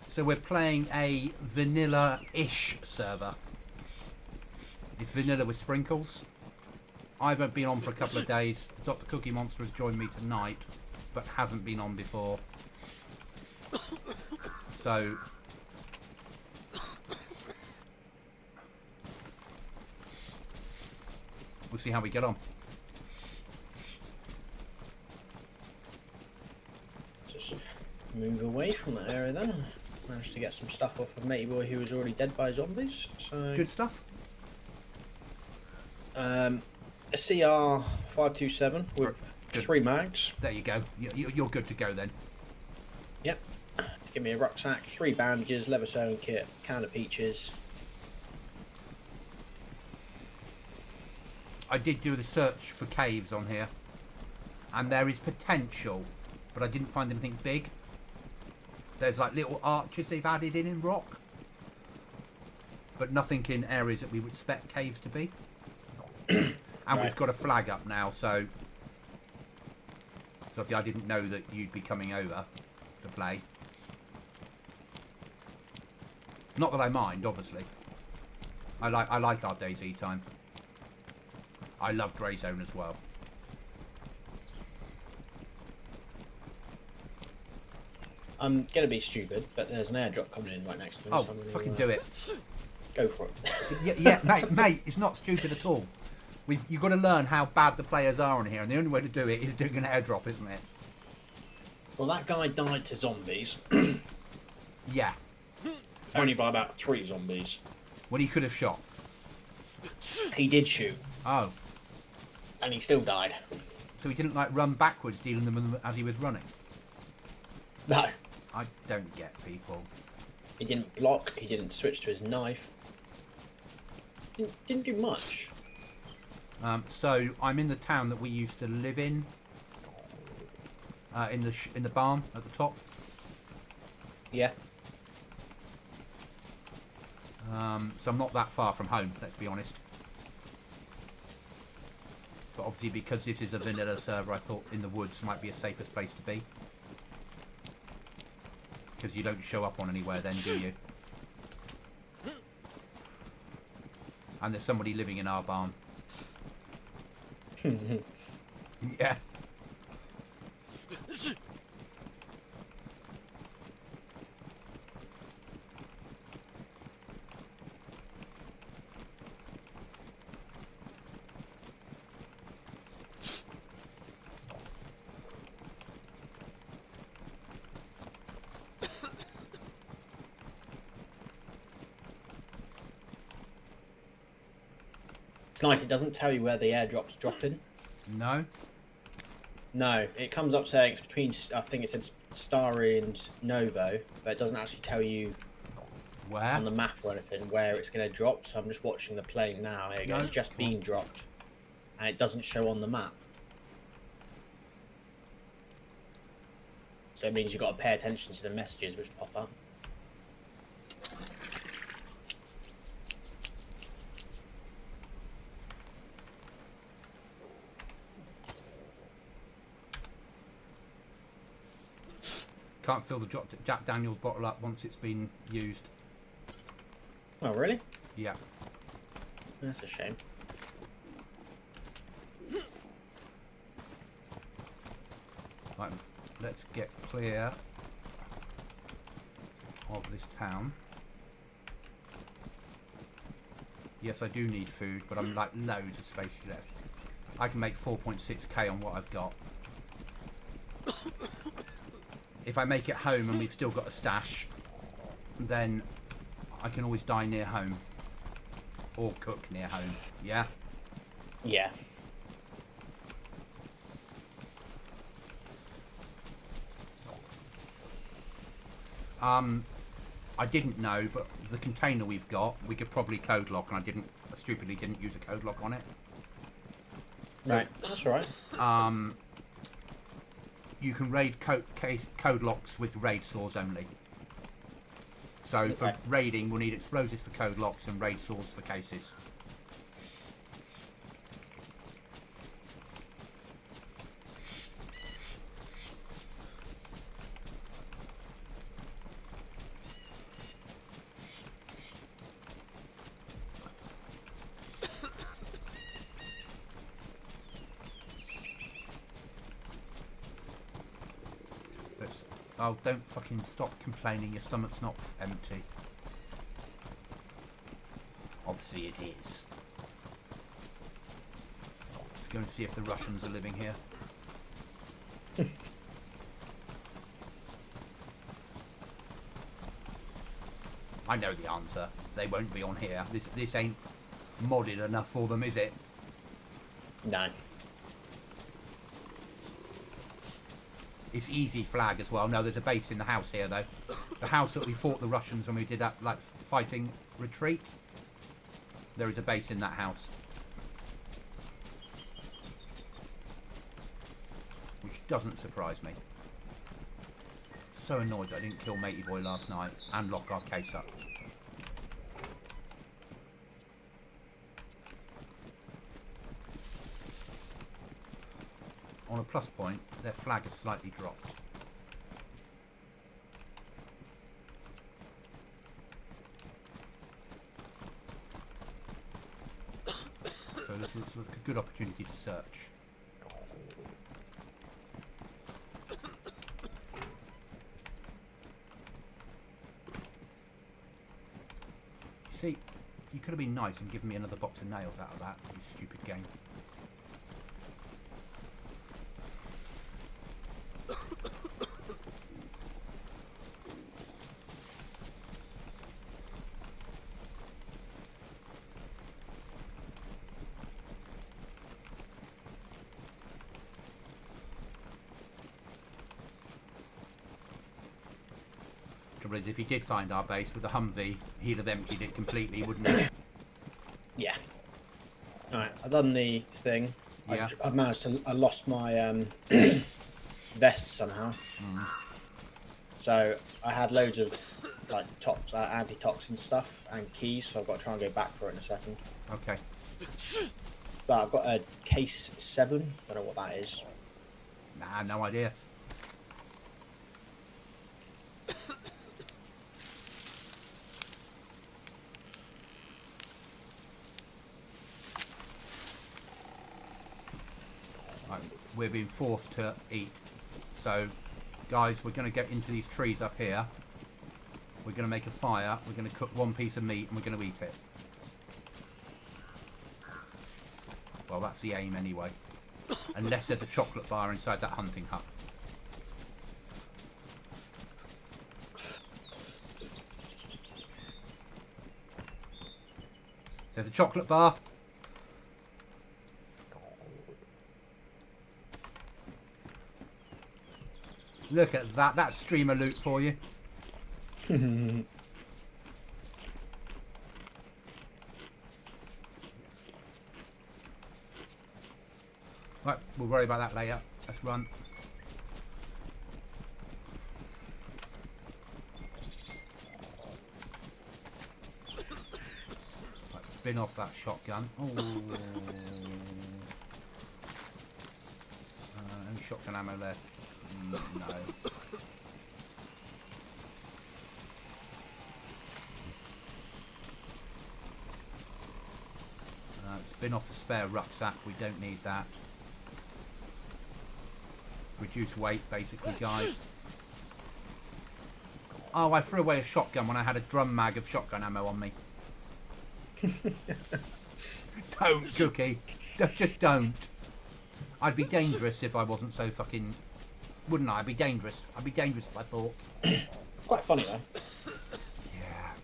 So we're playing a vanilla-ish server. It's vanilla with sprinkles. I haven't been on for a couple of days. Dr. Cookie Monster has joined me tonight, but hasn't been on before. So we'll see how we get on. Just move away from that area then. Managed to get some stuff off of Matey Boy who was already dead by zombies. So Good stuff. a CR 527 with Good. 3 mags. There you go. You're good to go then. Yep. Give me a rucksack, 3 bandages, leather sewing kit, can of peaches. I did do the search for caves on here, and there is potential, but I didn't find anything big. There's like little arches they've added in rock, but nothing in areas that we would expect caves to be. And Right. We've got a flag up now, so I didn't know that you'd be coming over to play. Not that I mind, obviously. I like our DayZ time. I love Grey Zone as well. I'm gonna be stupid, but there's an airdrop coming in right next to me. Oh, so I'm gonna, fucking do it. Go for it. Yeah, mate, it's not stupid at all. You've got to learn how bad the players are on here, and the only way to do it is doing an airdrop, isn't it? Well, that guy died to zombies. Yeah. Only by about 3 zombies. When he could have shot. He did shoot, Oh. and he still died. So he didn't like run backwards, dealing them as he was running. No. I don't get people. He didn't block, he didn't switch to his knife. Didn't do much. So I'm in the town that we used to live in the barn at the top. Yeah. So I'm not that far from home, let's be honest. But obviously because this is a vanilla server, I thought in the woods might be a safest place to be. Because you don't show up on anywhere then, do you? And there's somebody living in our barn. Yeah. It's nice, it doesn't tell you where the airdrop's dropping. No? No, it comes up saying it's between, I think it said Starry and Novo, but it doesn't actually tell you Where? on the map or anything where it's going to drop. So I'm just watching the plane now. Here you go. No, It's just come on. been dropped, and it doesn't show on the map. So it means you've got to pay attention to the messages which pop up. Can't fill the Jack Daniels bottle up once it's been used. Oh, really? Yeah. That's a shame. Right, let's get clear of this town. Yes, I do need food, but I'm like loads of space left. I can make 4.6k on what I've got. If I make it home and we've still got a stash, then I can always die near home. Or cook near home, yeah? Yeah. I didn't know, but the container we've got, we could probably code lock, and I stupidly didn't use a code lock on it. Right, that's all right. You can raid code locks with raid saws only. So Okay. for raiding, we'll need explosives for code locks and raid saws for cases. Oh, don't fucking stop complaining. Your stomach's not empty. Obviously it is. Let's go and see if the Russians are living here. I know the answer. They won't be on here. This ain't modded enough for them, is it? No. It's easy flag as well. No, there's a base in the house here, though. The house that we fought the Russians when we did that, like, fighting retreat. There is a base in that house. Which doesn't surprise me. So annoyed that I didn't kill Matey Boy last night and lock our case up. On a plus point, their flag has slightly dropped. So this looks like a good opportunity to search. See, you could have been nice and given me another box of nails out of that, you stupid game. Trouble is, if he did find our base with a Humvee, he'd have emptied it completely, wouldn't he? Yeah. Alright, I've done the thing. Yeah. I've managed to... I lost my vest somehow. Mm. So I had loads of like anti-toxin stuff and keys, so I've got to try and go back for it in a second. Okay. But I've got a case 7. Don't know what that is. Nah, no idea. Right, we're being forced to eat. So, guys, we're going to get into these trees up here. We're going to make a fire. We're going to cook one piece of meat and we're going to eat it. Well, that's the aim anyway. Unless there's a chocolate bar inside that hunting hut. There's a chocolate bar. Look at that. That's streamer loot for you. Right, we'll worry about that later. Let's run. Right, spin off that shotgun. Oh. Any shotgun ammo left? No. Spin off the spare rucksack. We don't need that. Reduce weight, basically, guys. Oh, I threw away a shotgun when I had a drum mag of shotgun ammo on me. Don't, Cookie. Just don't. I'd be dangerous if I wasn't so fucking... Wouldn't I? I'd be dangerous. I'd be dangerous if I thought. Quite funny, though. Yeah.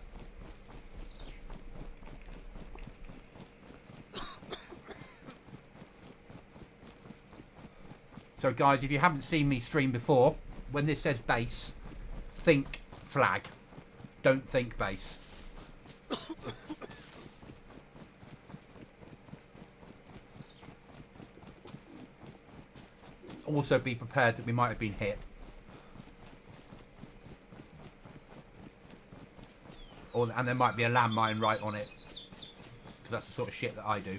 So guys, if you haven't seen me stream before, when this says base, think flag. Don't think base. Also be prepared that we might have been hit. And there might be a landmine right on it. Because that's the sort of shit that I do.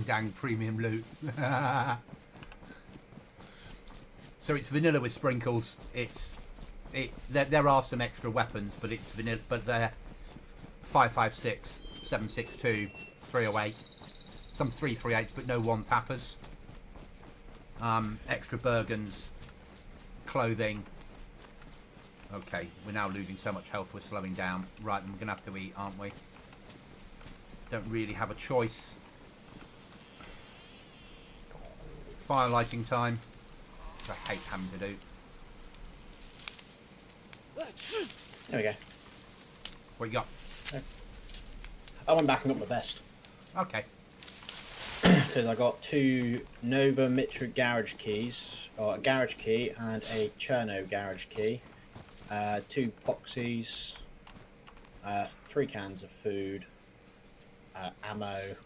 Dang premium loot. So it's vanilla with sprinkles. There are some extra weapons, but it's vanilla. But they're 5.56, 7.62, 308, some 3.38s, but no one tappers. Extra Bergens, clothing. Okay, we're now losing so much health. We're slowing down. Right, then we're gonna have to eat, aren't we? Don't really have a choice. Fire lighting time, which I hate having to do. There we go. What you got? I went back and got my vest. Okay. Because I got 2 Nova Mitra garage keys, or a garage key and a Cherno garage key, 2 boxies, 3 cans of food, ammo,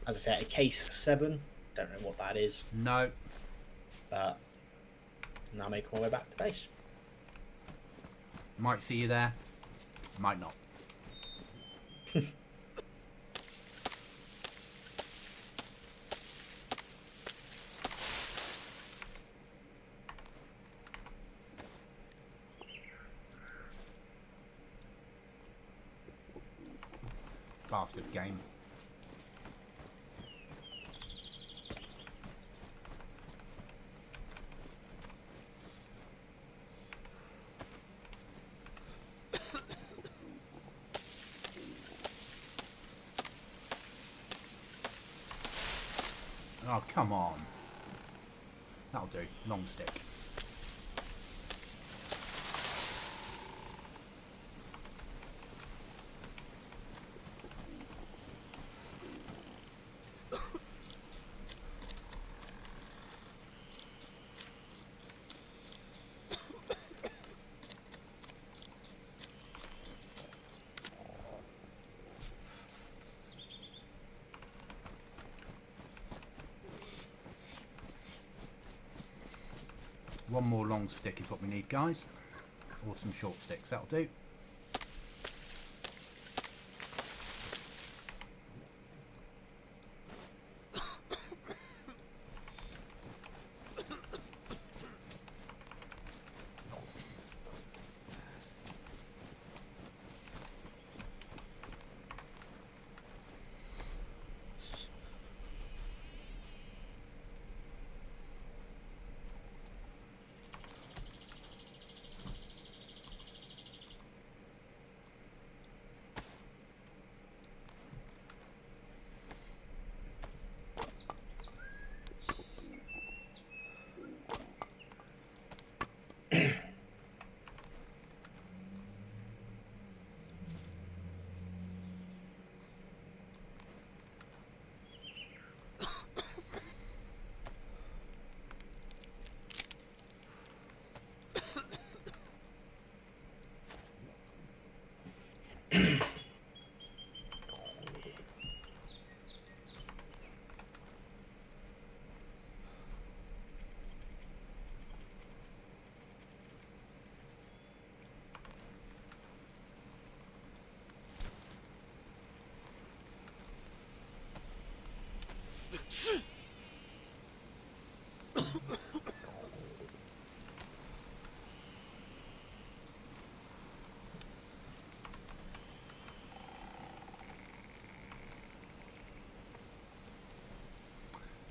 as I said, a case 7. Don't know what that is. No. But now make my way back to base. Might see you there. Might not. bastard game. Oh, come on. That'll do. Long stick. One more long stick is what we need, guys. Or some short sticks, that'll do.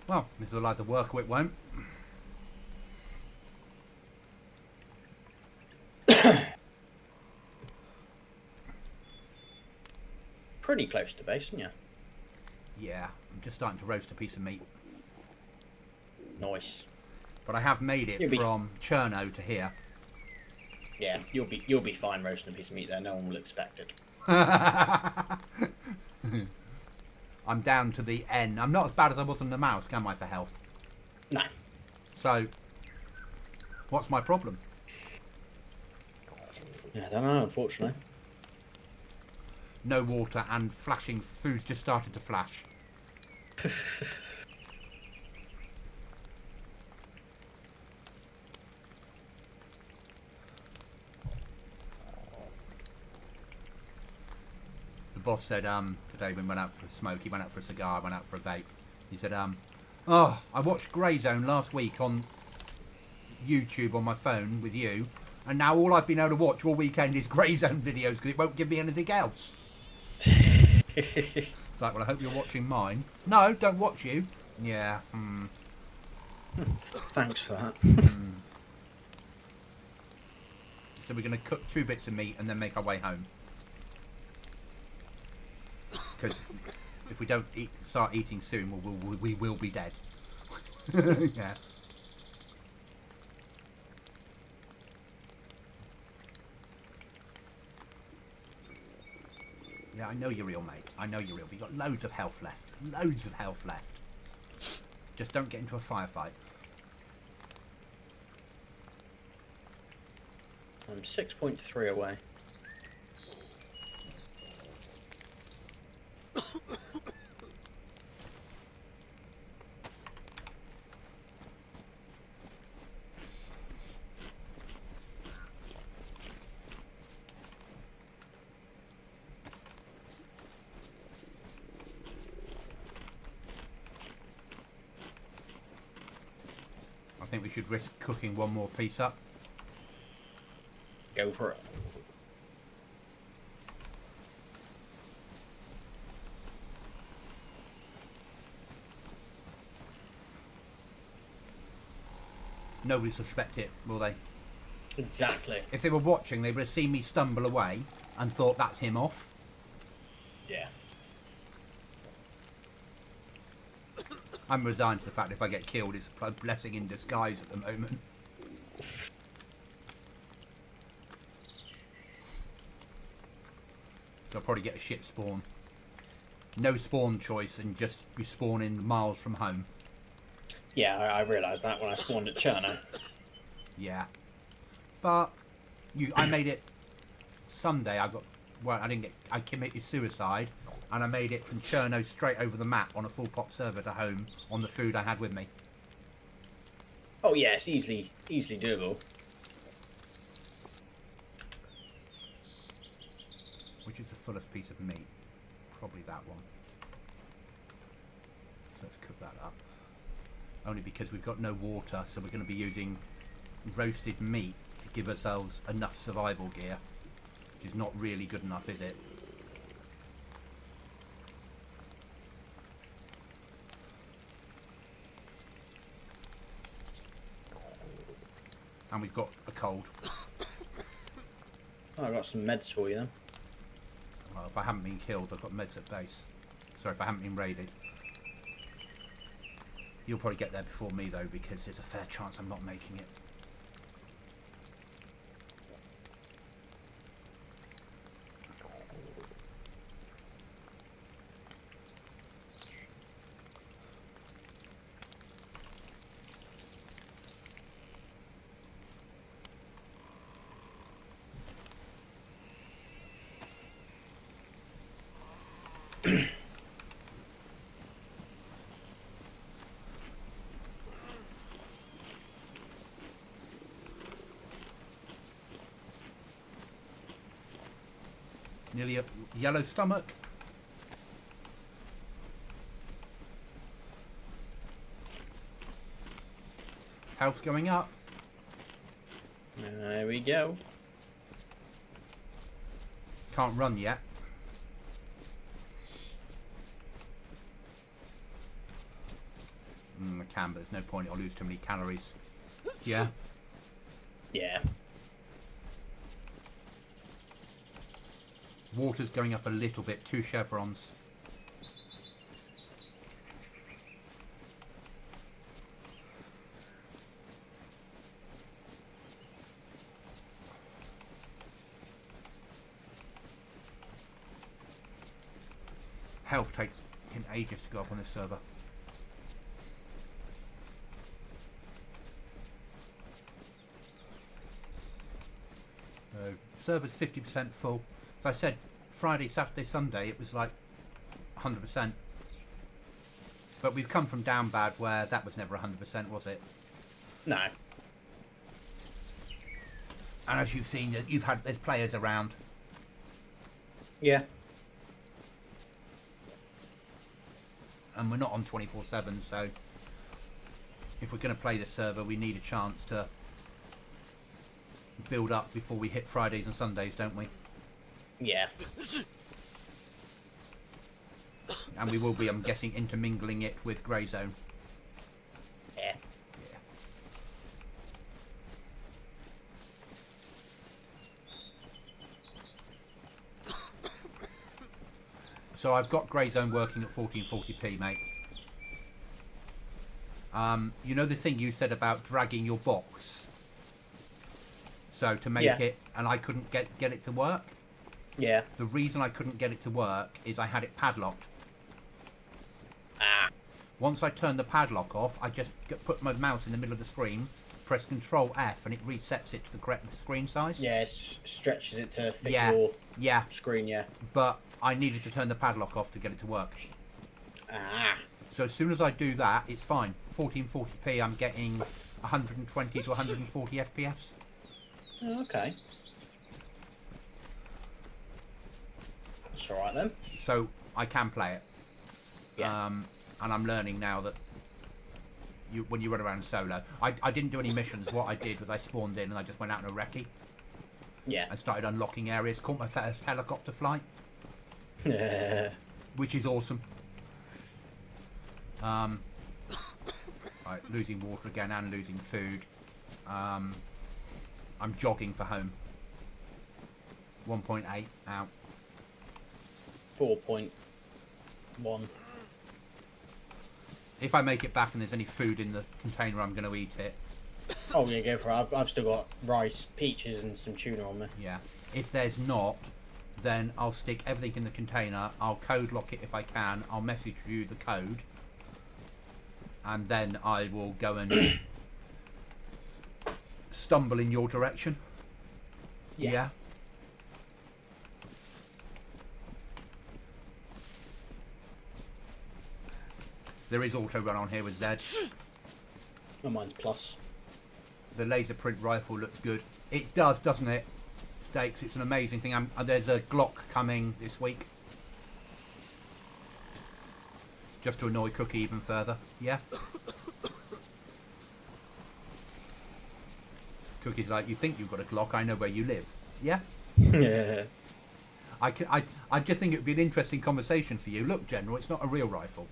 Well, this will either work or it won't. Pretty close to base, aren't you? Yeah, I'm just starting to roast a piece of meat. Nice. But I have made it from Cherno to here. Yeah, you'll be fine roasting a piece of meat there. No one will expect it. I'm down to the N. I'm not as bad as I was on the mouse, am I, for health? No. So, what's my problem? Yeah, I don't know, unfortunately. No water and flashing food just started to flash. The boss said, today when we went out for a smoke, he went out for a cigar, went out for a vape. He said, oh, I watched Grey Zone last week on YouTube on my phone with you, and now all I've been able to watch all weekend is Grey Zone videos because it won't give me anything else. It's like, well, I hope you're watching mine. No, don't watch you. Yeah. Thanks for that. So we're going to cook 2 bits of meat and then make our way home. Because if we don't start eating soon, we will be dead. Yeah. Yeah, I know you're real, mate. I know you're real. But you've got loads of health left. Loads of health left. Just don't get into a firefight. I'm 6.3 away. I think we should risk cooking one more piece up. Go for it. nobody suspect it, will they? Exactly. If they were watching, they would have seen me stumble away and thought that's him off. Yeah. I'm resigned to the fact if I get killed, it's a blessing in disguise at the moment. So I'll probably get a shit spawn. No spawn choice and just be spawning miles from home. Yeah, I realised that when I spawned at Cherno. Yeah. But I made it Sunday. I committed suicide and I made it from Cherno straight over the map on a full pop server to home on the food I had with me. Oh yeah, it's easily doable. Which is the fullest piece of meat? Probably that one. So let's cook that up. Only because we've got no water, so we're going to be using roasted meat to give ourselves enough survival gear. Which is not really good enough, is it? And we've got a cold. Oh, I've got some meds for you then. Well, if I haven't been killed, I've got meds at base. Sorry, if I haven't been raided. You'll probably get there before me, though, because there's a fair chance I'm not making it. Nearly a yellow stomach. Health's going up. There we go. Can't run yet. I can, but there's no point. I'll lose too many calories. Yeah. Yeah. Water's going up a little bit. 2 chevrons. Health takes ages to go up on this server. Server's 50% full. As I said, Friday, Saturday, Sunday, it was like 100%. But we've come from down bad where that was never 100%, was it? No. And as you've seen, there's players around. Yeah. And we're not on 24/7, so if we're going to play this server, we need a chance to build up before we hit Fridays and Sundays, don't we? Yeah. And we will be, I'm guessing, intermingling it with Grey Zone. Yeah. Yeah. So I've got Grey Zone working at 1440p, mate. You know the thing you said about dragging your box? So to make it, and I couldn't get it to work? Yeah. The reason I couldn't get it to work is I had it padlocked. Ah. Once I turned the padlock off, I just put my mouse in the middle of the screen, press Control F, and it resets it to the correct screen size. Yeah, it stretches it to fit your screen, yeah. But I needed to turn the padlock off to get it to work. Ah. So as soon as I do that, it's fine. 1440p, I'm getting 120 to 140 FPS. Oh, okay. That's alright then. So I can play it. Yeah. And I'm learning now that when you run around solo, I didn't do any missions. What I did was I spawned in and I just went out in a recce. Yeah. And started unlocking areas. Caught my first helicopter flight. Yeah. Which is awesome. Right, losing water again and losing food. I'm jogging for home. 1.8 out. 4.1. If I make it back and there's any food in the container, I'm going to eat it. Oh yeah, go for it. I've still got rice, peaches, and some tuna on there. Yeah. If there's not, then I'll stick everything in the container. I'll code lock it if I can. I'll message you the code. And then I will go and stumble in your direction. Yeah. There is auto run on here with Zed. Oh, mine's plus. The laser print rifle looks good. It does, doesn't it? Stakes, it's an amazing thing. There's a Glock coming this week. Just to annoy Cookie even further. Yeah? Cookie's like, you think you've got a Glock, I know where you live. Yeah? Yeah. I just think it would be an interesting conversation for you. Look, General, it's not a real rifle.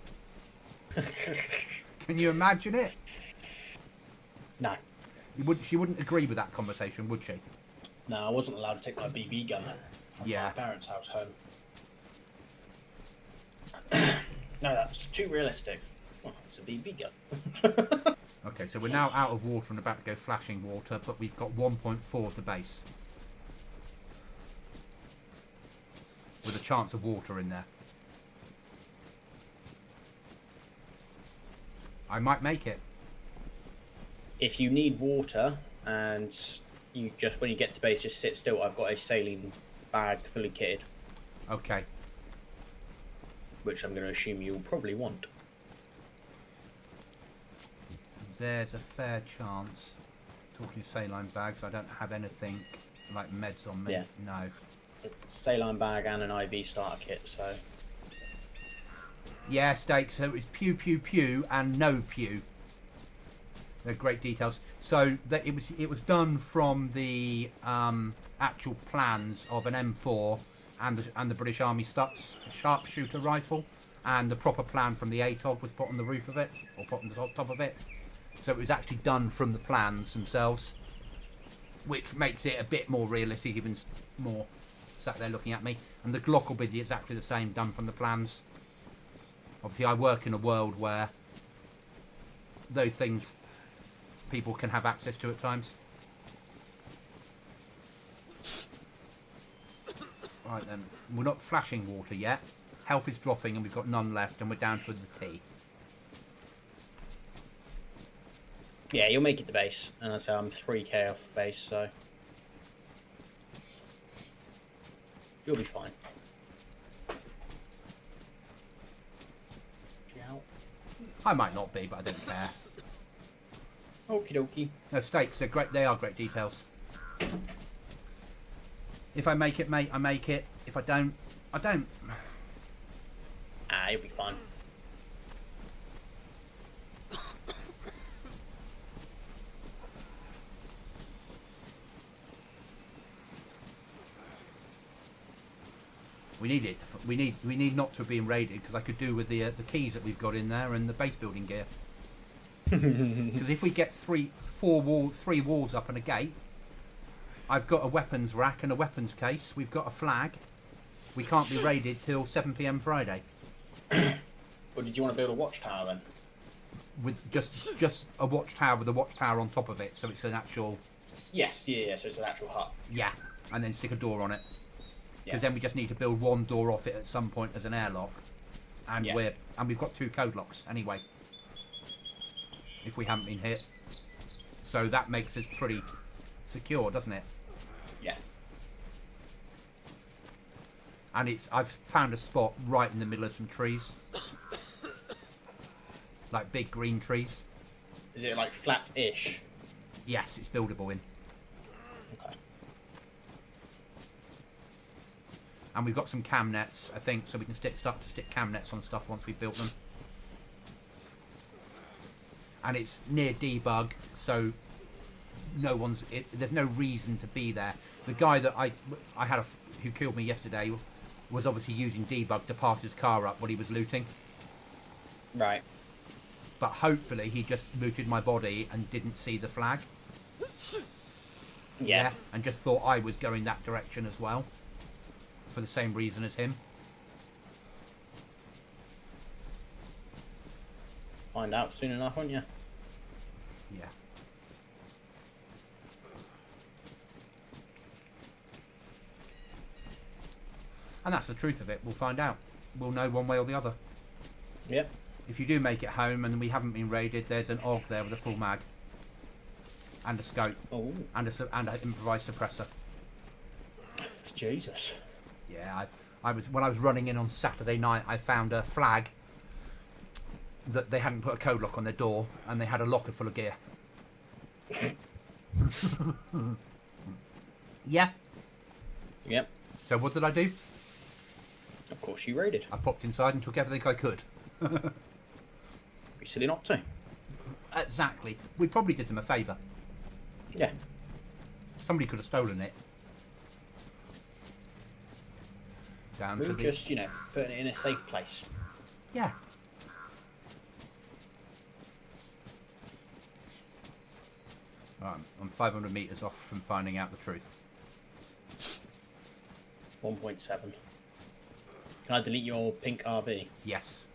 Can you imagine it? No. She wouldn't agree with that conversation, would she? No, I wasn't allowed to take my BB gun from Yeah. my parents' house home. No, that's too realistic. Well, it's a BB gun. Okay, so we're now out of water and about to go flashing water, but we've got 1.4 at the base. With a chance of water in there. I might make it. If you need water and you just, when you get to base, just sit still, I've got a saline bag fully kitted, Okay. which I'm going to assume you'll probably want. There's a fair chance. Talking saline bags, I don't have anything like meds on me. Yeah. No. Saline bag and an IV starter kit, so... Yeah, Stakes, so it's pew pew pew and no pew. They're great details. So that it was done from the actual plans of an M4 and the British Army sharpshooter rifle, and the proper plan from the ATOG was put on the roof of it, or put on the top of it. So it was actually done from the plans themselves, which makes it a bit more realistic, even more. Sat there looking at me, and the Glock will be exactly the same, done from the plans. Obviously, I work in a world where those things people can have access to at times. Right then, we're not flashing water yet. Health is dropping and we've got none left, and we're down to the T. Yeah, you'll make it to base. And I say I'm 3k off base, so... You'll be fine. I might not be, but I don't care. Okie dokie. No, Stakes, they're great. They are great details. If I make it, mate, I make it. If I don't, I don't. Ah, you'll be fine. We need it. We need not to have been raided, because I could do with the keys that we've got in there and the base building gear. Because if we get three walls up and a gate, I've got a weapons rack and a weapons case. We've got a flag. We can't be raided till 7 PM Friday. Or did you want to build a watchtower then? With just a watchtower with a watchtower on top of it, so it's an actual. Yes, yeah. So it's an actual hut. Yeah, and then stick a door on it. Because Yeah. then we just need to build one door off it at some point as an airlock, and Yeah. we've got 2 code locks anyway. If we haven't been hit, so that makes us pretty secure, doesn't it? Yeah. And I've found a spot right in the middle of some trees, like big green trees. Is it like flat-ish? Yes, it's buildable in. Okay. And we've got some cam nets, I think, so we can start to stick cam nets on stuff once we've built them. And it's near debug, so there's no reason to be there. The guy that I had who killed me yesterday was obviously using debug to park his car up while he was looting. Right. But hopefully he just looted my body and didn't see the flag. Yeah. And just thought I was going that direction as well. For the same reason as him. Find out soon enough, won't you? Yeah. And that's the truth of it. We'll find out. We'll know one way or the other. Yep. If you do make it home and we haven't been raided, there's an AUG there with a full mag. And a scope. Oh. And an improvised suppressor. Jesus. Yeah, when I was running in on Saturday night, I found a flag that they hadn't put a code lock on their door, and they had a locker full of gear. Yeah. Yep. So what did I do? Of course you raided. I popped inside and took everything I could. Be silly not to. Exactly. We probably did them a favour. Yeah. Somebody could have stolen it. Down We'll to the... just, putting it in a safe place. Yeah. Right, I'm 500 metres off from finding out the truth. 1.7. Can I delete your pink RV? Yes.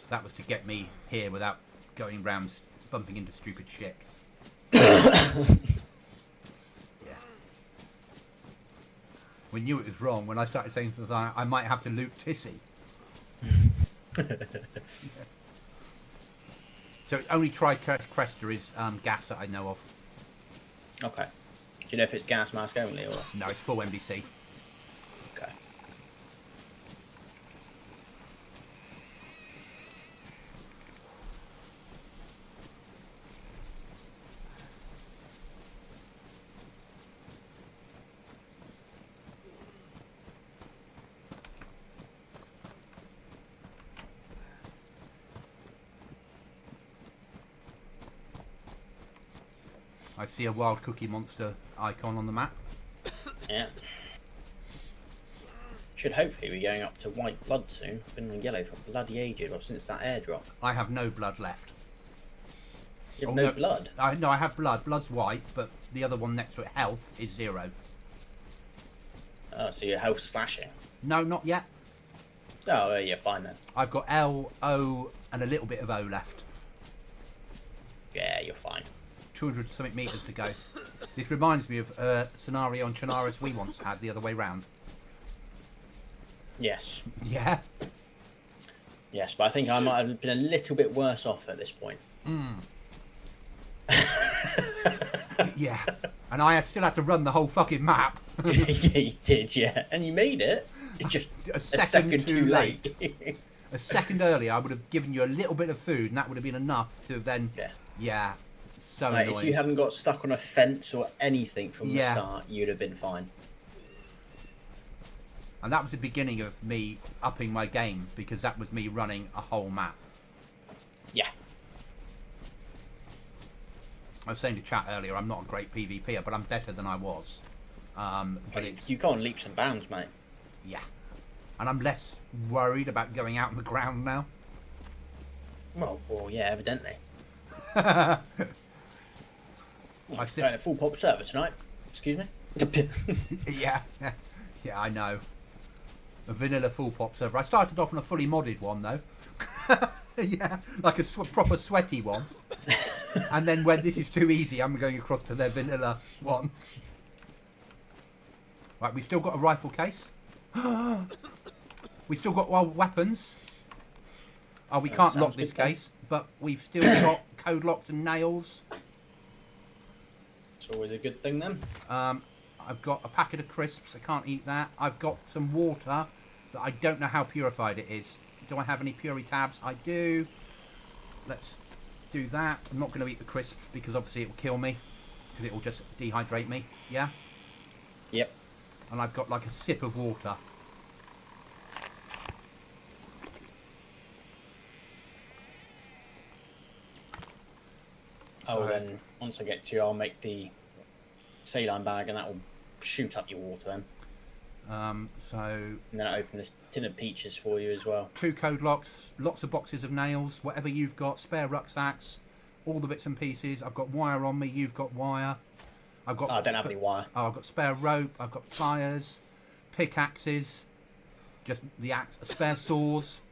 That was to get me here without going round bumping into stupid shit. Yeah. We knew it was wrong when I started saying things like, I might have to loot Tissy. Yeah. So only Cresta is gas that I know of. Okay. Do you know if it's gas mask only or? No, it's full NBC. Okay. I see a wild cookie monster icon on the map. Yeah. Should hopefully be going up to white blood soon. Been on yellow for bloody ages, or since that airdrop. I have no blood left. You have no blood? No, I have blood. Blood's white, but the other one next to it, health, is 0. Oh, so your health's flashing? No, not yet. Oh, yeah, fine then. I've got L, O, and a little bit of O left. Yeah, you're fine. 200 something metres to go. This reminds me of a scenario on Chernarus we once had the other way round. Yes. Yeah? Yes, but I think I might have been a little bit worse off at this point. Yeah. And I still had to run the whole fucking map. Yeah, you did, yeah. And you made it. Just a second too late. late. A second earlier, I would have given you a little bit of food, and that would have been enough to then... Yeah. Yeah. So Like, annoying. if you hadn't got stuck on a fence or anything from Yeah. the start, you'd have been fine. And that was the beginning of me upping my game, because that was me running a whole map. Yeah. I was saying to chat earlier, I'm not a great PvPer, but I'm better than I was. But it's... You go on leaps and bounds, mate. Yeah. And I'm less worried about going out on the ground now. Well, yeah, evidently. I Playing sit... a full pop server tonight. Excuse me? Yeah. Yeah, I know. A vanilla full pop server. I started off on a fully modded one, though. Yeah, like a proper sweaty one. And then when this is too easy, I'm going across to their vanilla one. Right, we've still got a rifle case. We've still got weapons. Oh, we can't lock this case, but we've still got code locks and nails. It's always a good thing then. I've got a packet of crisps. I can't eat that. I've got some water that I don't know how purified it is. Do I have any Puri tabs? I do. Let's do that. I'm not going to eat the crisps because obviously it will kill me. Because it will just dehydrate me. Yeah? Yep. And I've got like a sip of water. Oh, then once I get to you, I'll make the saline bag and that will shoot up your water then. So And then I open this tin of peaches for you as well. 2 code locks, lots of boxes of nails, whatever you've got, spare rucksacks, all the bits and pieces. I've got wire on me, you've got wire. I've got. Oh, I don't have any wire. Oh, I've got spare rope. I've got pliers, pickaxes, just the axe, spare saws,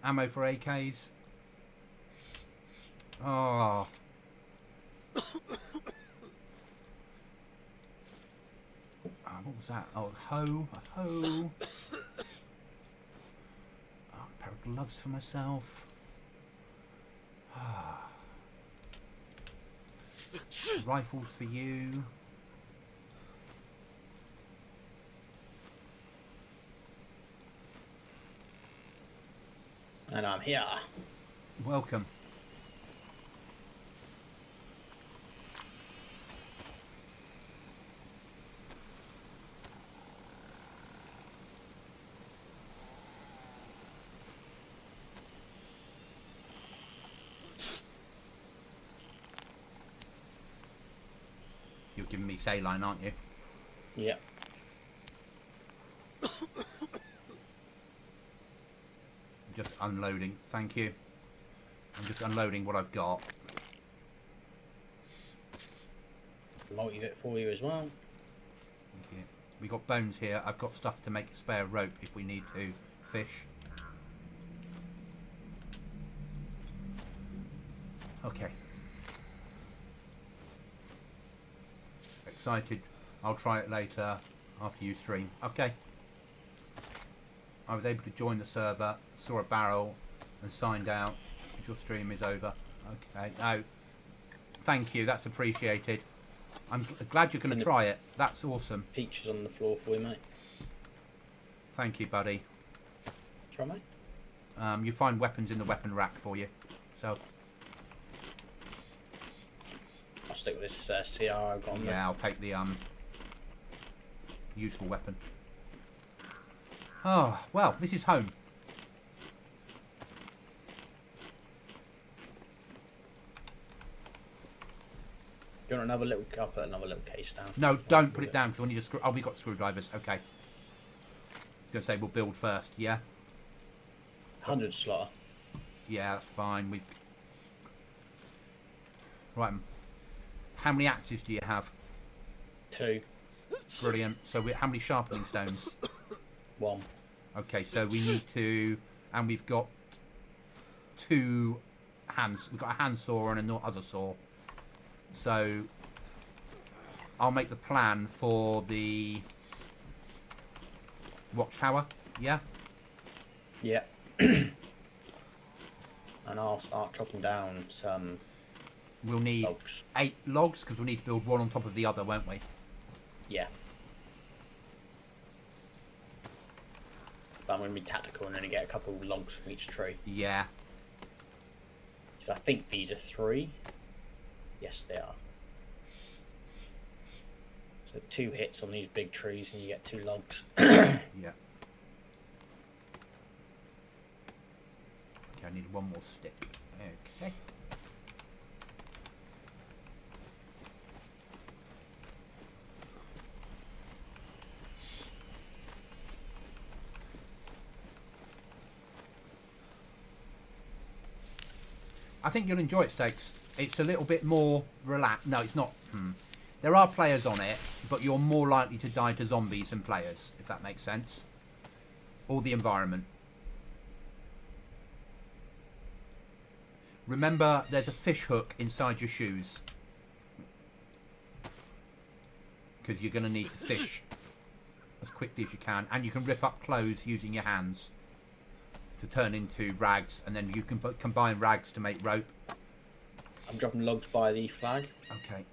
ammo for AKs. Oh. What was that? Oh, a hoe. Oh, a pair of gloves for myself. Rifles for you. And I'm here. Welcome. You're giving me saline, aren't you? Yep. Just unloading. Thank you. I'm just unloading what I've got. Multi-bit for you as well. Thank you. We got bones here. I've got stuff to make a spare rope if we need to fish. Okay. Excited. I'll try it later after you stream. Okay. I was able to join the server, saw a barrel and signed out. If your stream is over. Okay. Oh, thank you. That's appreciated. I'm glad you're going to try it. That's awesome. Peaches on the floor for you, mate. Thank you, buddy. Try, mate. You find weapons in the weapon rack for you. So. I'll stick with this CR I've got on there. Yeah, I'll take the useful weapon. Oh, well, this is home. Do you want another little? I'll put another little case down. No, don't put it down because we need a screw. Oh, we got screwdrivers. Okay. Gonna say we'll build first. Yeah. 100 slaughter. Yeah, that's fine. We've. Right. How many axes do you have? 2. Brilliant. So how many sharpening stones? 1. Okay, so we need to, and we've got 2 hands. We've got a handsaw and another saw. So I'll make the plan for the watchtower. Yeah. Yeah. And I'll start chopping down some. We'll need logs. 8 logs because we'll need to build one on top of the other, won't we? Yeah. But I'm going to be tactical and only get a couple of logs from each tree. Yeah. So I think these are 3. Yes, they are. So 2 hits on these big trees and you get 2 logs. Yeah. Okay, I need one more stick. Okay. I think you'll enjoy it, Stakes. It's a little bit more relaxed. No, it's not. There are players on it, but you're more likely to die to zombies than players, if that makes sense. Or the environment. Remember, there's a fish hook inside your shoes. Because you're going to need to fish as quickly as you can. And you can rip up clothes using your hands to turn into rags, and then you can combine rags to make rope. I'm dropping logs by the flag. Okay.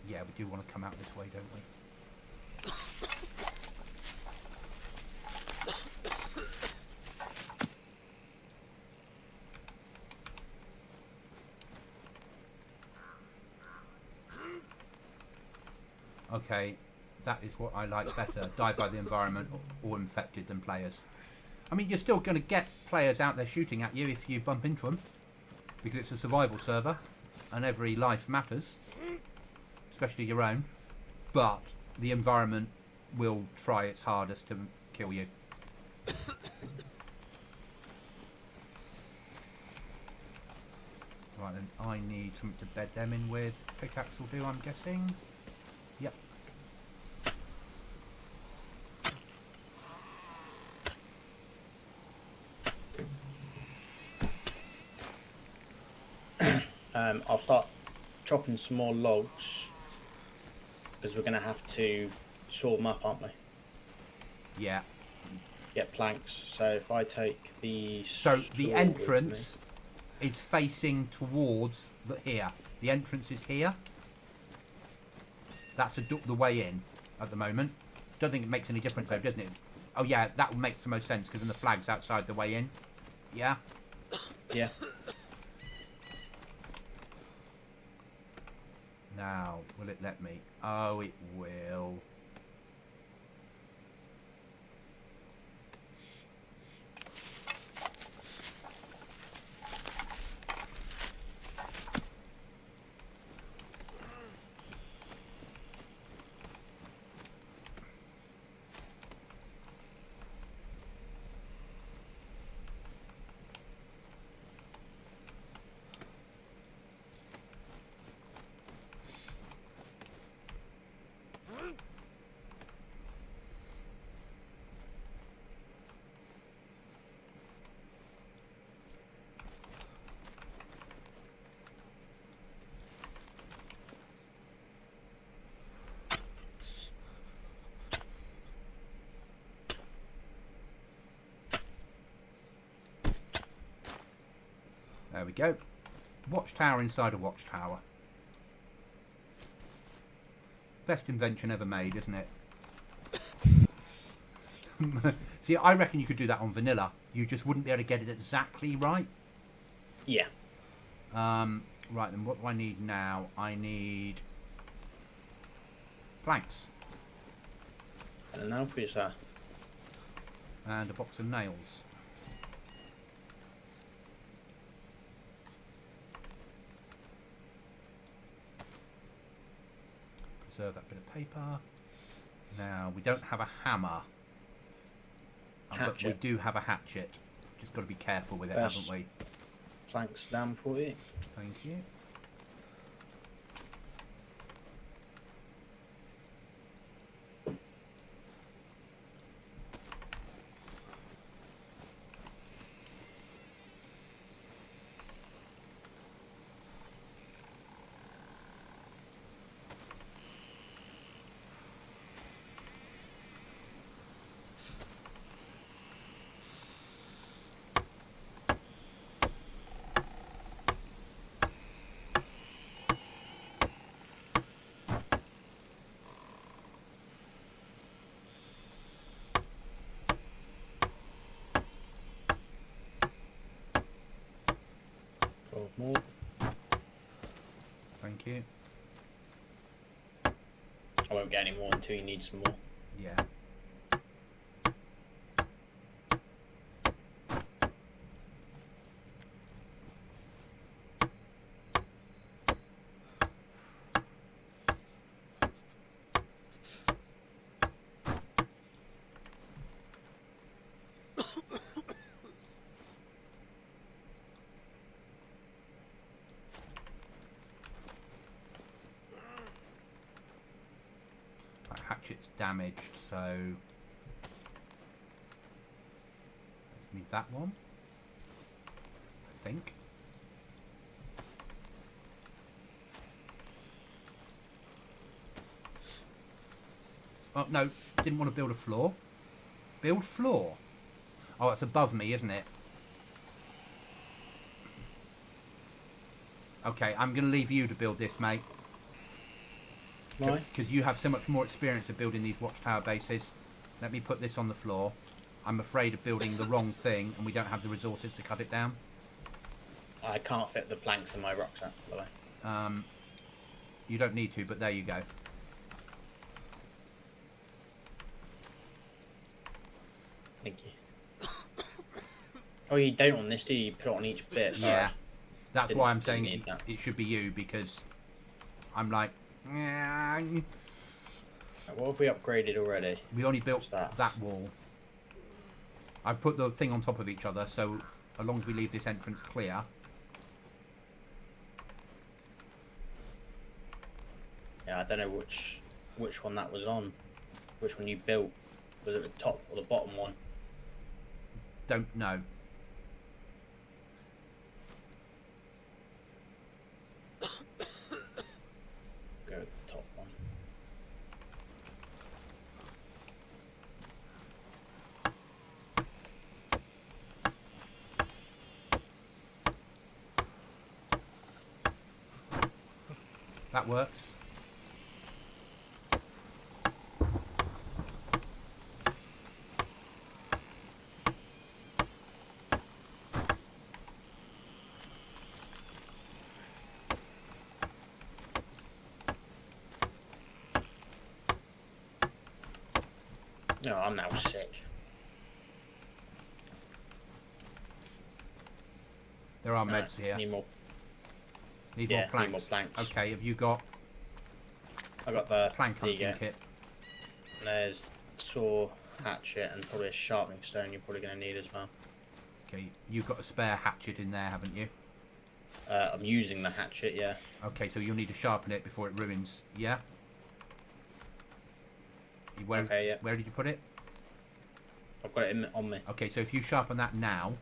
Yeah, we do want to come out this way, don't we? okay, that is what I like better. Die by the environment or infected than players. I mean, you're still going to get players out there shooting at you if you bump into them, because it's a survival server and every life matters, especially your own. But the environment will try its hardest to kill you. Right then, I need something to bed them in with. Pickaxe will do, I'm guessing. Yep. I'll start chopping some more logs because we're going to have to saw them up, aren't we? Yeah. Get planks. So if I take the So the entrance is facing towards here. The entrance is here. That's the way in at the moment. Don't think it makes any difference though, doesn't it? Oh yeah, that makes the most sense because then the flag's outside the way in. Yeah? Yeah. Now, will it let me? Oh, it will. There we go. Watchtower inside a watchtower. Best invention ever made, isn't it? See, I reckon you could do that on vanilla. You just wouldn't be able to get it exactly right. Yeah. Right then, what do I need now? I need planks. And now, please, sir. And a box of nails. Preserve that bit of paper. Now, we don't have a hammer. But we do have a hatchet. Just got to be careful with it, haven't we? Planks down for you. Thank you. More. Thank you. I won't get any more until you need some more. Yeah. Hatchet's damaged, so need that one, I think. Oh no, didn't want to build a floor. Build floor. Oh, it's above me, isn't it? Okay, I'm going to leave you to build this, mate. Why? Because you have so much more experience of building these watchtower bases. Let me put this on the floor. I'm afraid of building the wrong thing and we don't have the resources to cut it down. I can't fit the planks in my rucksack, by the way. You don't need to, but there you go. Oh, you don't on this, do you? You put it on each bit. Sorry. Yeah. That's why I'm saying need that. it should be you, because I'm like, yeah. What have we upgraded already? We only built that wall. I put the thing on top of each other, so as long as we leave this entrance clear. Yeah, I don't know which one that was on. Which one you built? Was it the top or the bottom one? Don't know. Go with the top one. That works. No, I'm now sick. There are meds here. Need more. Need Yeah, more planks. need more planks. Okay, have you got I got the plank hunting kit? There's saw, hatchet, and probably a sharpening stone. You're probably going to need as well. Okay, you've got a spare hatchet in there, haven't you? I'm using the hatchet. Yeah. Okay, so you'll need to sharpen it before it ruins. Yeah. Where did you put it? I've got it on me. Okay, so if you sharpen that now,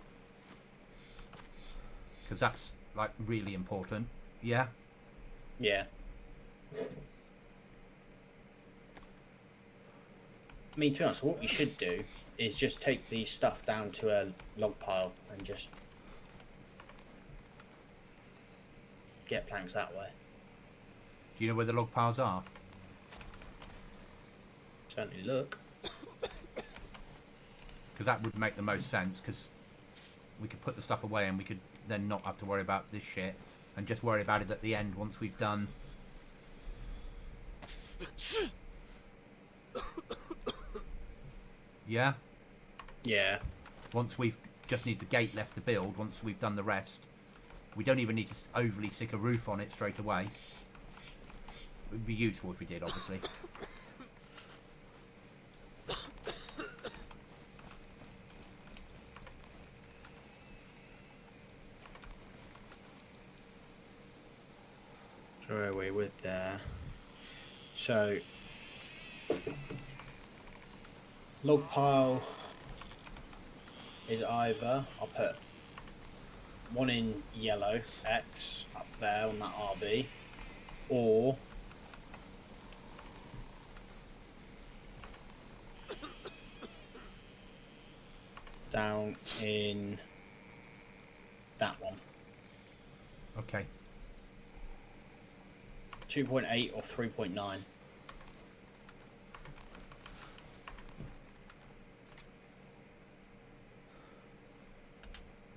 because that's like really important. Yeah. Yeah. I mean, to be honest, what we should do is just take the stuff down to a log pile and just get planks that way. Do you know where the log piles are? Certainly look. Because that would make the most sense, because we could put the stuff away and we could then not have to worry about this shit and just worry about it at the end once we've done. Yeah? Yeah. Once we've just need the gate left to build, once we've done the rest. We don't even need to overly stick a roof on it straight away. It would be useful if we did, obviously. Where are we with there? So, log pile is either, I'll put one in yellow, X, up there on that RB, or down in that one. Okay. 2.8 or 3.9.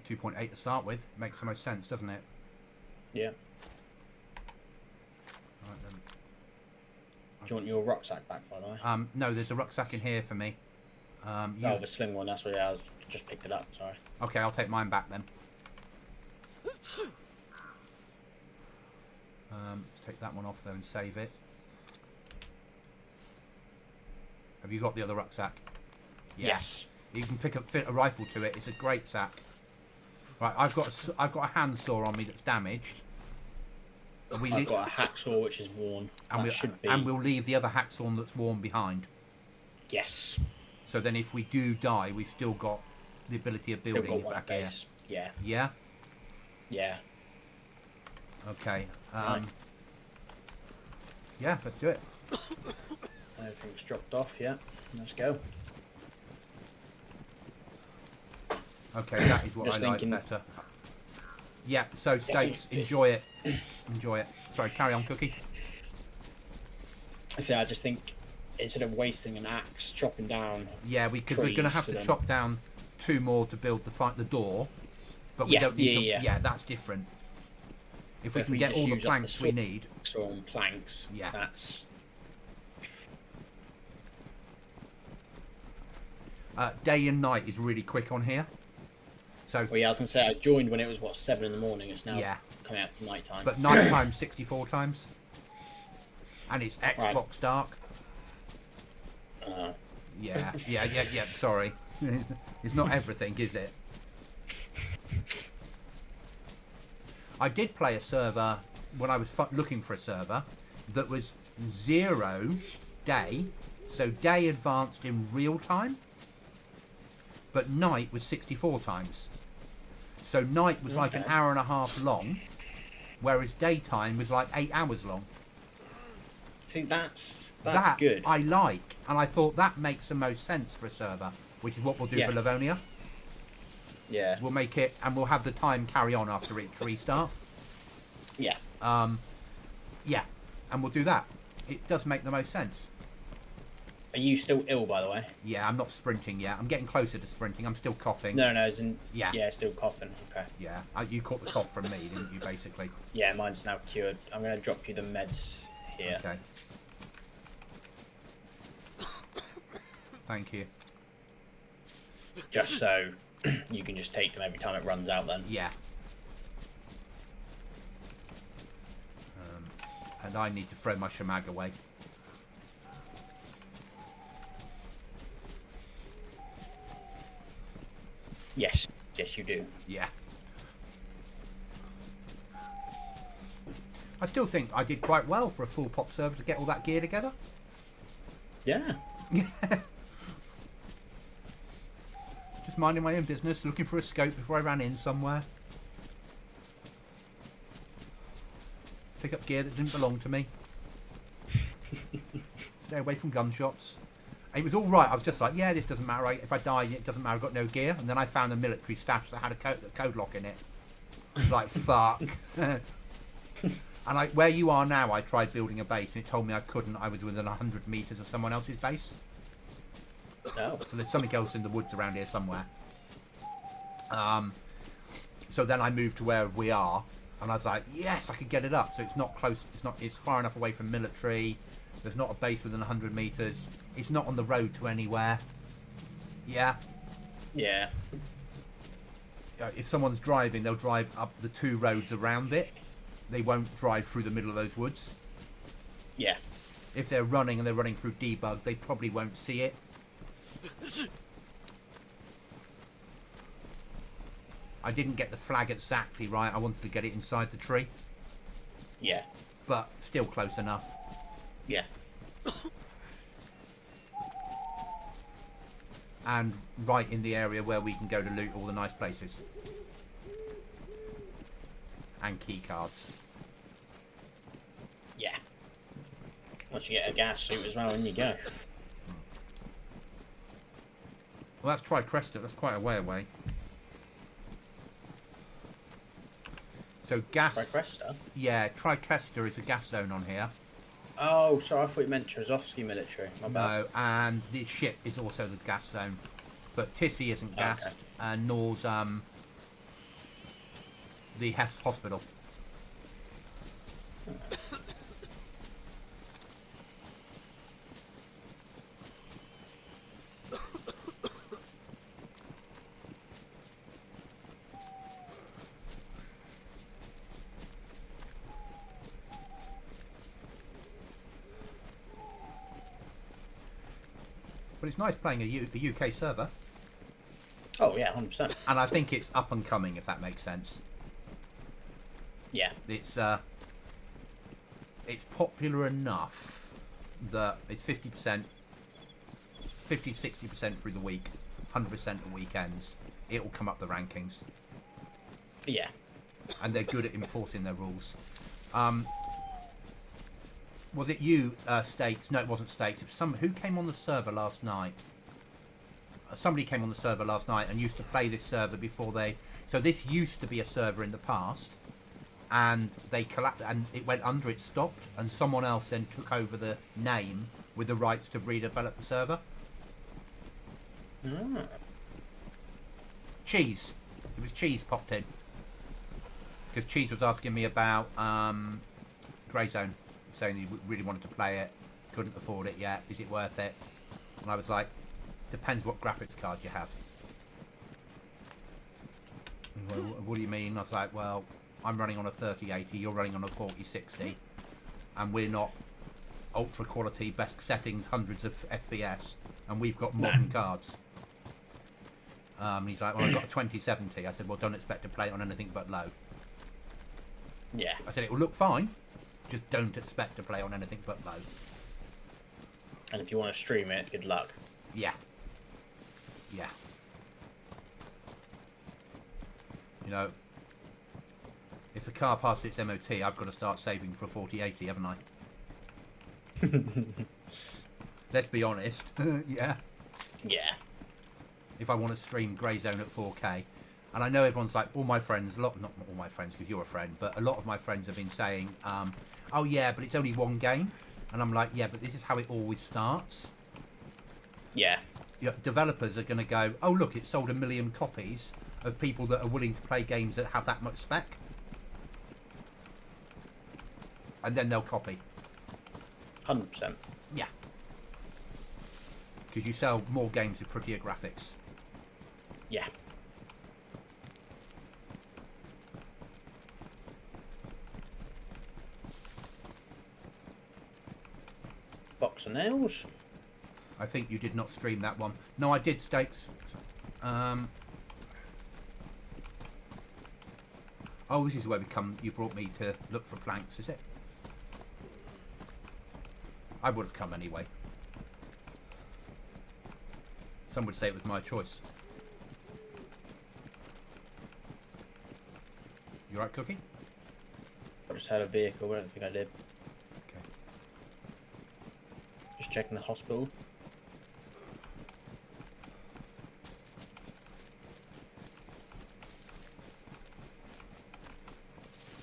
2.8 to start with. Makes the most sense, doesn't it? Yeah. Right, then. Do you want your rucksack back, by the way? No, there's a rucksack in here for me. Oh, the sling one. That's where I was just picked it up. Sorry. Okay, I'll take mine back then. Let's take that one off there and save it. Have you got the other rucksack? Yes. You can fit a rifle to it. It's a great sack. Right, I've got a handsaw on me that's damaged. I've got a hacksaw which is worn. And we'll leave the other hacksaw that's worn behind. Yes. So then, if we do die, we've still got the ability of building back here. Yeah. Yeah. Yeah. Okay. Right. Yeah, let's do it. Everything's dropped off. Yeah. Let's go. Okay, that is what Just I like thinking- better. Yeah. So, States, enjoy it. Enjoy it. Sorry, carry on, Cookie. I just think instead of wasting an axe chopping down. Yeah, because we're going to have to chop down 2 more to build the door, but we don't need to. Yeah, that's different. If we can get all the planks we need. On planks. Yeah. That's. Day and night is really quick on here. So Well, yeah, I was gonna say I joined when it was what 7 in the morning. It's now yeah, coming out to night time. but night time 64 times, and it's Xbox Right. dark. Uh, Yeah. Sorry, it's not everything, is it? I did play a server when I was looking for a server that was 0 day, so day advanced in real time, but night was 64 times. So night was like an Okay. hour and a half long, whereas daytime was like 8 hours long. See, that's That good. I like, and I thought that makes the most sense for a server, which is what we'll do Yeah. for Livonia. Yeah. We'll make it, and we'll have the time carry on after each restart. Yeah. Yeah, and we'll do that. It does make the most sense. Are you still ill, by the way? Yeah, I'm not sprinting yet. I'm getting closer to sprinting. I'm still coughing. No, as in Yeah. yeah, still coughing. Okay. Yeah, you caught the cough from me, didn't you, basically? Yeah, mine's now cured. I'm gonna drop you the meds here. Okay. Thank you. Just so you can just take them every time it runs out. Then. Yeah. And I need to throw my shamag away. Yes. Yes, you do. Yeah. I still think I did quite well for a full pop server to get all that gear together. Yeah. Just minding my own business, looking for a scope before I ran in somewhere. Pick up gear that didn't belong to me. Stay away from gunshots. And it was all right. I was just like, yeah, this doesn't matter. If I die, it doesn't matter. I've got no gear. And then I found a military stash that had a code lock in it. Like, fuck. And where you are now, I tried building a base and it told me I couldn't. I was within 100 meters of someone else's base. Oh. So there's something else in the woods around here somewhere. So then I moved to where we are, and I was like, yes, I could get it up. So it's not close. It's far enough away from military. There's not a base within 100 meters. It's not on the road to anywhere. Yeah. Yeah. If someone's driving, they'll drive up the 2 roads around it. They won't drive through the middle of those woods. Yeah. If they're running and they're running through debug, they probably won't see it. I didn't get the flag exactly right. I wanted to get it inside the tree, Yeah. but still close enough. Yeah. And right in the area where we can go to loot all the nice places. And key cards. Yeah. Once you get a gas suit as well, in you go. Well, that's Tricresta. That's quite a way away. So gas... Tricresta? Yeah, Tricresta is a gas zone on here. Oh, sorry, I thought you meant Trozovsky military. My bad. No, and the ship is also the gas zone. But Tissy isn't gassed, Okay. and nor's the Hess hospital. But it's nice playing a UK server, Oh, yeah, 100%. and I think it's up and coming, if that makes sense. Yeah. It's popular enough that it's 50%, 50-60% through the week, 100% at weekends. It'll come up the rankings, Yeah. and they're good at enforcing their rules. Was it you, States? No, it wasn't States. It was who came on the server last night? Somebody came on the server last night and used to play this server before they... So this used to be a server in the past, and they collapsed, and it went under, it stopped, and someone else then took over the name with the rights to redevelop the server. Ah. Cheese. It was Cheese popped in. Because Cheese was asking me about Grey Zone, saying he really wanted to play it, couldn't afford it yet, is it worth it? And I was like, depends what graphics card you have. Well, what do you mean? I was like, well, I'm running on a 3080, you're running on a 4060, and we're not ultra quality, best settings, hundreds of FPS, and we've got modern cards. He's like, well, I've got a 2070. I said, well, don't expect to play it on anything but low. Yeah. I said, it will look fine, just don't expect to play on anything but low. And if you want to stream it, good luck. Yeah. Yeah. You know, if the car passes its MOT, I've got to start saving for a 4080, haven't I? Let's be honest. Yeah. Yeah. If I want to stream Grey Zone at 4K, and I know everyone's like, all my friends, not all my friends because you're a friend, but a lot of my friends have been saying, oh yeah, but it's only one game. And I'm like, yeah, but this is how it always starts. Yeah. You know, developers are going to go, oh look, it sold 1 million copies of people that are willing to play games that have that much spec. And then they'll copy. 100%. Yeah. Because you sell more games with prettier graphics. Yeah. Box of nails. I think you did not stream that one. No, I did, Stakes. Oh, this is where you brought me to look for planks, is it? I would have come anyway. Some would say it was my choice. You right, Cookie? I just had a vehicle, I don't think I did. Okay. Just checking the hospital.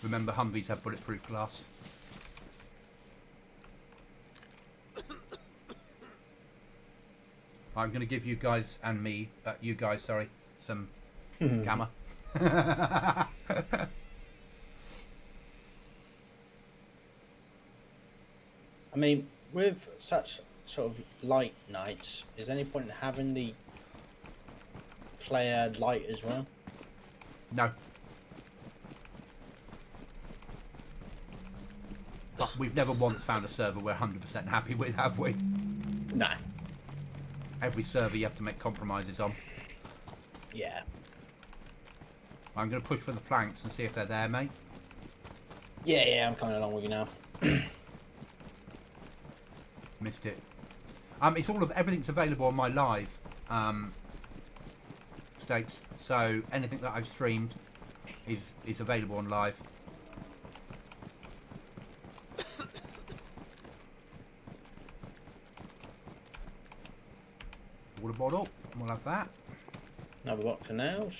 Remember, Humvees have bulletproof glass. I'm going to give you guys and me, some gamma. I mean, with such sort of light nights, is there any point in having the player light as well? No. We've never once found a server we're 100% happy with, have we? No. Every server you have to make compromises on. Yeah. I'm going to push for the planks and see if they're there, mate. Yeah, I'm coming along with you now. Missed it. It's everything's available on my live stakes. So anything that I've streamed is available on live. Water bottle. We'll have that. Another box of nails.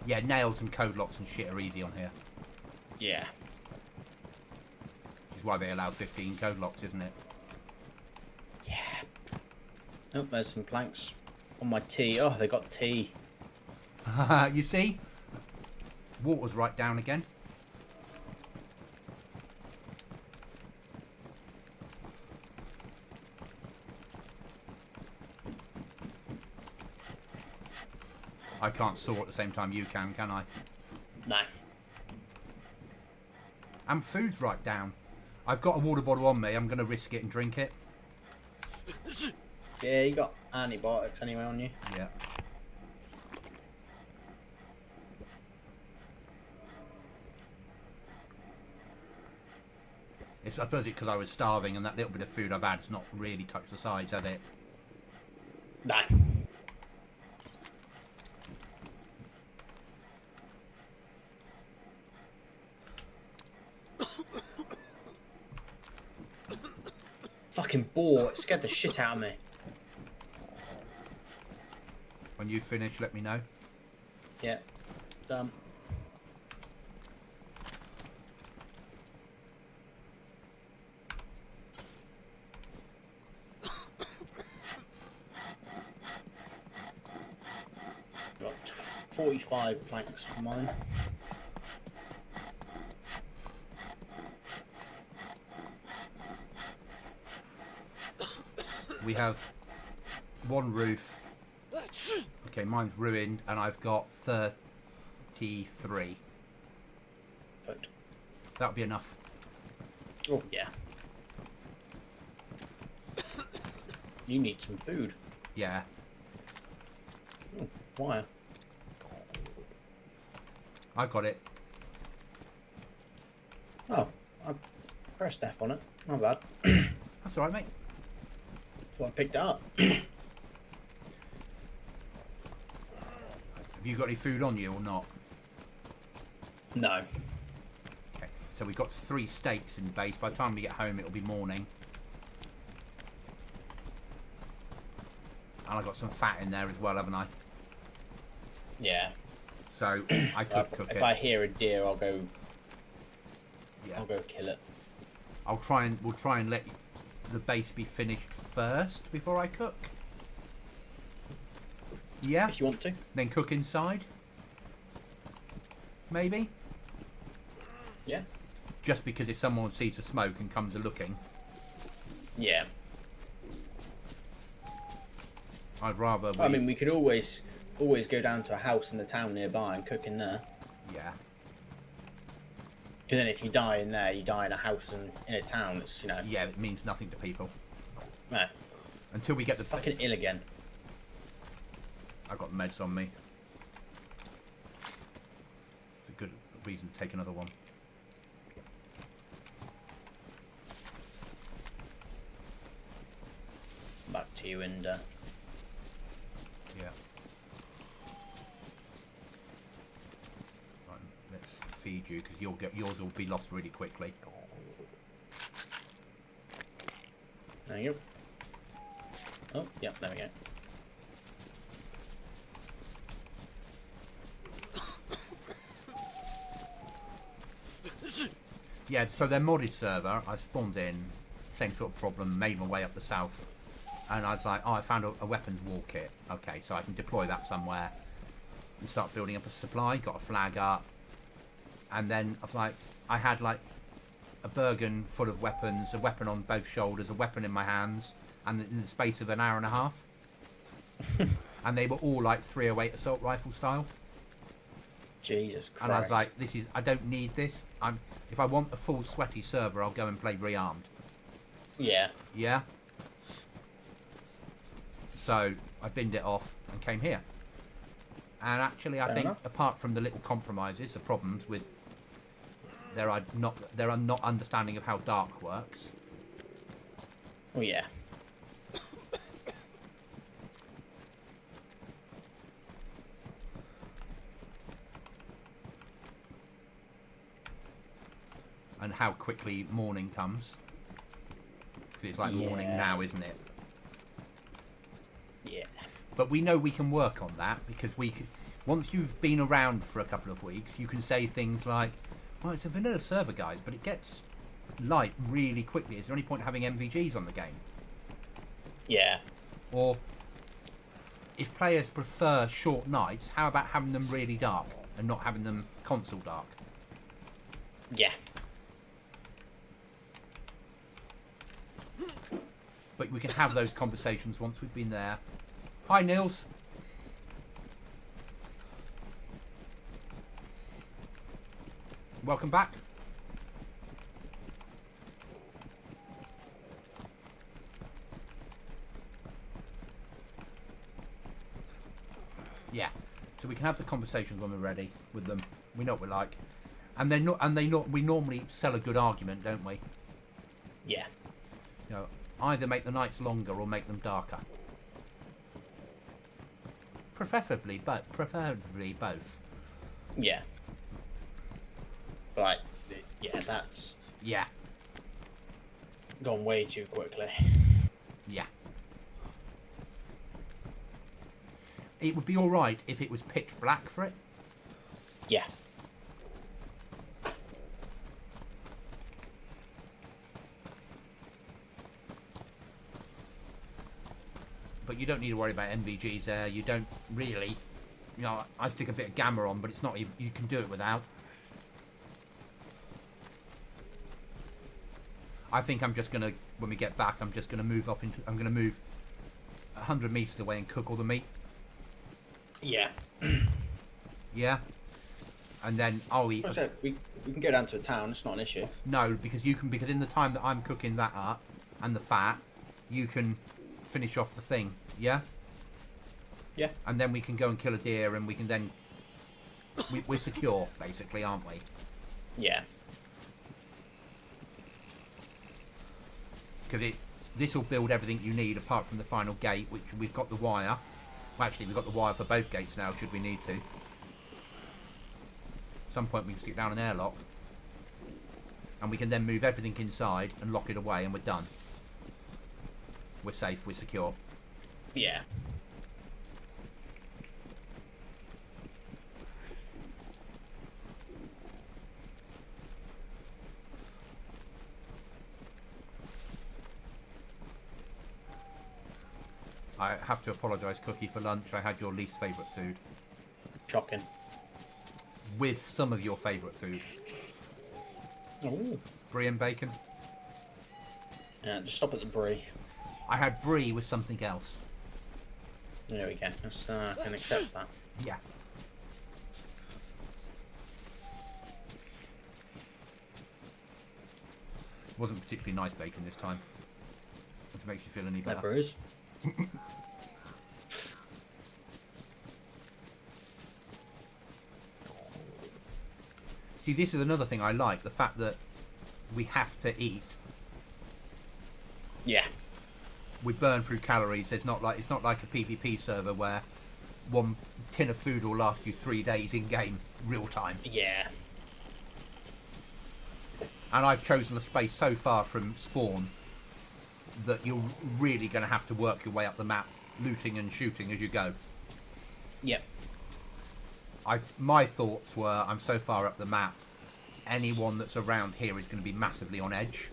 Yeah, nails and code locks and shit are easy on here. Yeah. Which is why they allow 15 code locks, isn't it? Yeah. Oh, there's some planks on my tea. Oh, they got tea. You see? Water's right down again. I can't saw at the same time you can I? No. And food's right down. I've got a water bottle on me. I'm going to risk it and drink it. Yeah, you got antibiotics anyway on you. Yeah. I suppose it's because I was starving and that little bit of food I've had's not really touched the sides, has it? No. Fucking boar, it scared the shit out of me. When you finish, let me know. Yeah. Done. Got 45 planks for mine. we have one roof. Okay, mine's ruined, and I've got 33. But, That'll be enough. oh, yeah. You need some food. Yeah. Oh, why? I got it. Oh, I pressed F on it. My bad. That's alright, mate. Thought I picked it up. Have you got any food on you or not? No. Okay. So we've got 3 steaks in the base. By the time we get home, it'll be morning. And I've got some fat in there as well, haven't I? Yeah. So I could cook it. If I hear a deer, I'll go. Yeah. I'll go kill it. We'll try and let the base be finished first before I cook. Yeah. If you want to. Then cook inside. Maybe. Yeah. Just because if someone sees the smoke and comes a looking. Yeah. I'd rather. I mean, we could always go down to a house in the town nearby and cook in there. Yeah. Because then if you die in there, you die in a house in a town. It's, you know. Yeah, it means nothing to people. No. Until we get the. Fucking ill again. I've got meds on me. It's a good reason to take another one. Back to you and. Yeah. Right, let's feed you because yours will be lost really quickly. There you go. Oh, yeah, there we go. Yeah, so their modded server, I spawned in, same sort of problem, made my way up the south, and I was like, oh, I found a weapons wall kit. Okay, so I can deploy that somewhere and start building up a supply, got a flag up, and then I was like, I had like a Bergen full of weapons, a weapon on both shoulders, a weapon in my hands, and in the space of an hour and a half. And they were all like 308 assault rifle style. Jesus Christ. And I was like, I don't need this. If I want a full sweaty server, I'll go and play rearmed. Yeah. Yeah? So, I binned it off and came here. And actually, I think, apart from the little compromises, the problems with their not understanding of how dark works. Oh, yeah. And how quickly morning comes. Because it's like morning now, isn't it? Yeah. But we know we can work on that because once you've been around for a couple of weeks, you can say things like, well, it's a vanilla server, guys, but it gets light really quickly. Is there any point having MVGs on the game? Yeah. Or if players prefer short nights, how about having them really dark and not having them console dark? Yeah. But we can have those conversations once we've been there. Hi, Nils. Welcome back. Yeah. So we can have the conversations when we're ready with them. We know what we're like. And we normally sell a good argument, don't we? Yeah. You know, either make the nights longer or make them darker. Preferably both. Yeah. But, yeah, that's Yeah. gone way too quickly. Yeah. It would be alright if it was pitch black for it. Yeah. But you don't need to worry about MVGs there. You don't really. You know, I stick a bit of gamma on, but it's not even. You can do it without. I think I'm just going to when we get back, I'm just going to move up into. I'm going to move 100 meters away and cook all the meat. Yeah. Yeah. And then I'll eat. We can go down to a town. It's not an issue. No, because you can. Because in the time that I'm cooking that up and the fat, you can finish off the thing. Yeah. Yeah. And then we can go and kill a deer, and we can then. We're secure, basically, aren't we? Yeah. Because this will build everything you need apart from the final gate, which we've got the wire. Well, actually, we've got the wire for both gates now, should we need to. At some point we can stick down an airlock. And we can then move everything inside and lock it away, and we're done. We're safe, we're secure. Yeah. I have to apologise, Cookie, for lunch. I had your least favourite food. Shocking. With some of your favourite food. Ooh. Brie and bacon. Yeah, just stop at the brie. I had brie with something else. There we go. Let's, I can accept that. Yeah. Wasn't particularly nice bacon this time. If it makes you feel any better. That bruise. See, this is another thing I like, the fact that we have to eat. Yeah. We burn through calories. It's not like a PvP server where one tin of food will last you 3 days in game, real time. Yeah. And I've chosen a space so far from spawn that you're really going to have to work your way up the map, looting and shooting as you go. Yep. My thoughts were, I'm so far up the map, anyone that's around here is going to be massively on edge,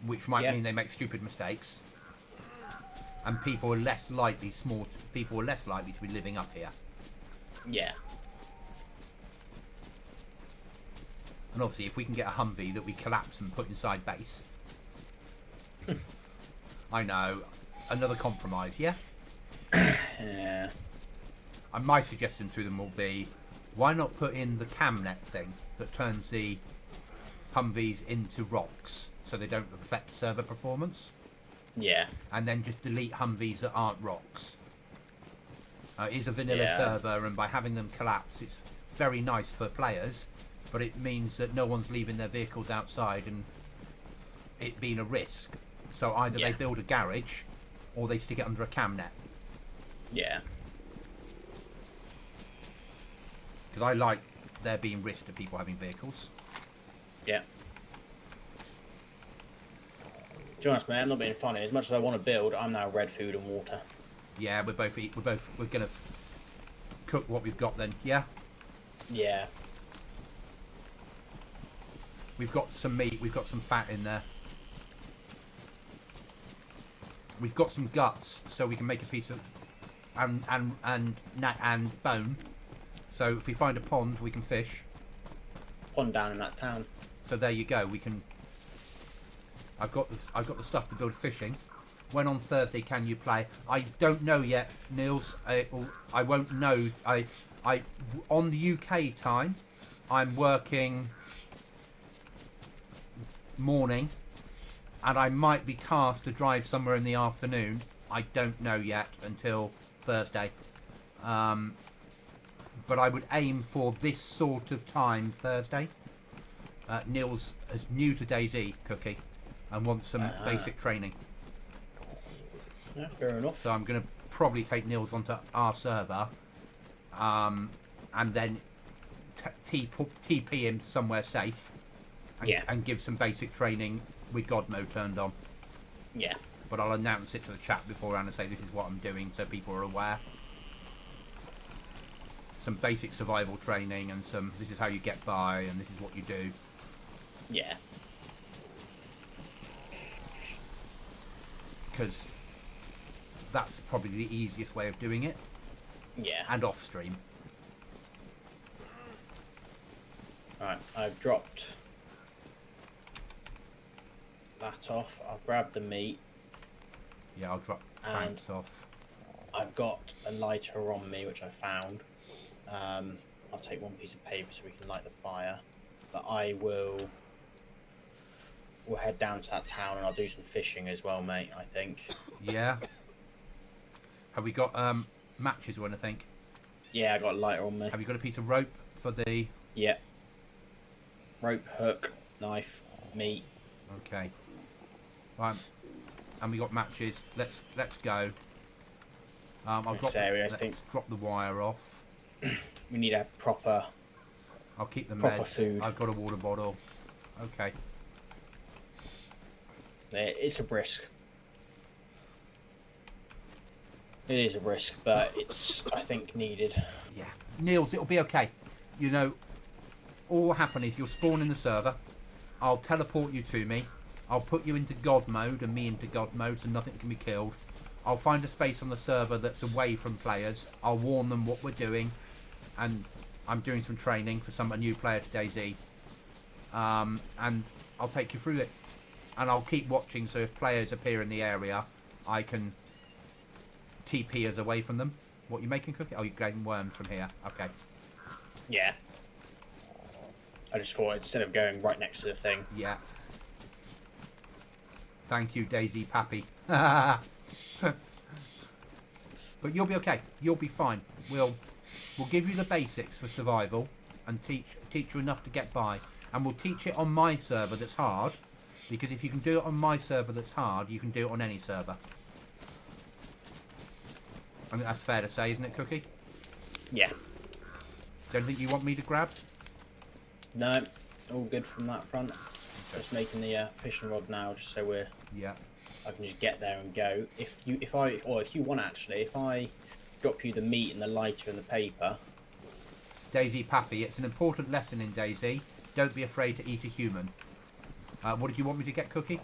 which might mean they make stupid mistakes, and people are less likely to be living up here. Yeah. And obviously, if we can get a Humvee that we collapse and put inside base, I know, another compromise, yeah. Yeah. And my suggestion to them will be, why not put in the camnet thing that turns the Humvees into rocks so they don't affect server performance? Yeah. And then just delete Humvees that aren't rocks. It is a vanilla server, and by having them collapse, it's very nice for players, but it means that no one's leaving their vehicles outside and it being a risk. So either they build a garage or they stick it under a camnet. Yeah. Because I like there being risk to people having vehicles. Yeah. To be honest, man, I'm not being funny. As much as I want to build, I'm now red food and water. Yeah, we're gonna cook what we've got then. Yeah. Yeah. We've got some meat. We've got some fat in there. We've got some guts, so we can make a piece of and bone. So if we find a pond, we can fish. Pond down in that town. So there you go. We can. I've got the stuff to build fishing. When on Thursday can you play? I don't know yet, Niels. I won't know. I on the UK time, I'm working morning, and I might be tasked to drive somewhere in the afternoon. I don't know yet until Thursday. But I would aim for this sort of time Thursday. Niels is new to DayZ, Cookie, and wants some basic training. Yeah, fair enough. So I'm going to probably take Niels onto our server, and then TP him somewhere safe, and give some basic training with God mode turned on. Yeah. But I'll announce it to the chat beforehand and say this is what I'm doing so people are aware. Some basic survival training and some this is how you get by and this is what you do. Yeah. Because that's probably the easiest way of doing it. Yeah. And off stream. Alright, I've dropped that off. I'll grab the meat. Yeah, I'll drop planks off. I've got a lighter on me, which I found. I'll take one piece of paper so we can light the fire. But we'll head down to that town and I'll do some fishing as well, mate, I think. Yeah. Have we got matches or anything? Yeah, I got a lighter on me. Have you got a piece of rope for the... Yeah. Rope, hook, knife, meat. Okay. Right. And we got matches. Let's go. I'll drop the wire off. We need to have proper... I'll keep the proper meds. Food. I've got a water bottle. Okay. It's a risk. It is a risk, but it's, I think, needed. Yeah. Niels, it'll be okay. You know, all will happen is you'll spawn in the server. I'll teleport you to me. I'll put you into God mode and me into God mode so nothing can be killed. I'll find a space on the server that's away from players. I'll warn them what we're doing. And I'm doing some training for a new player to DayZ. And I'll take you through it. And I'll keep watching so if players appear in the area, I can TP us away from them. What, you making cookie? Oh, you're getting worms from here. Okay. Yeah. I just thought instead of going right next to the thing. Yeah. Thank you, DayZ Pappy. But you'll be okay. You'll be fine. We'll give you the basics for survival and teach you enough to get by. And we'll teach it on my server that's hard. Because if you can do it on my server that's hard, you can do it on any server. I think that's fair to say, isn't it, Cookie? Yeah. Is there anything you want me to grab? No, all good from that front. Okay. Just making the fishing rod now, just so we're. Yeah. I can just get there and go. If you want actually, if I drop you the meat and the lighter and the paper. DayZ Pappy, it's an important lesson in DayZ. Don't be afraid to eat a human. What did you want me to get, Cookie?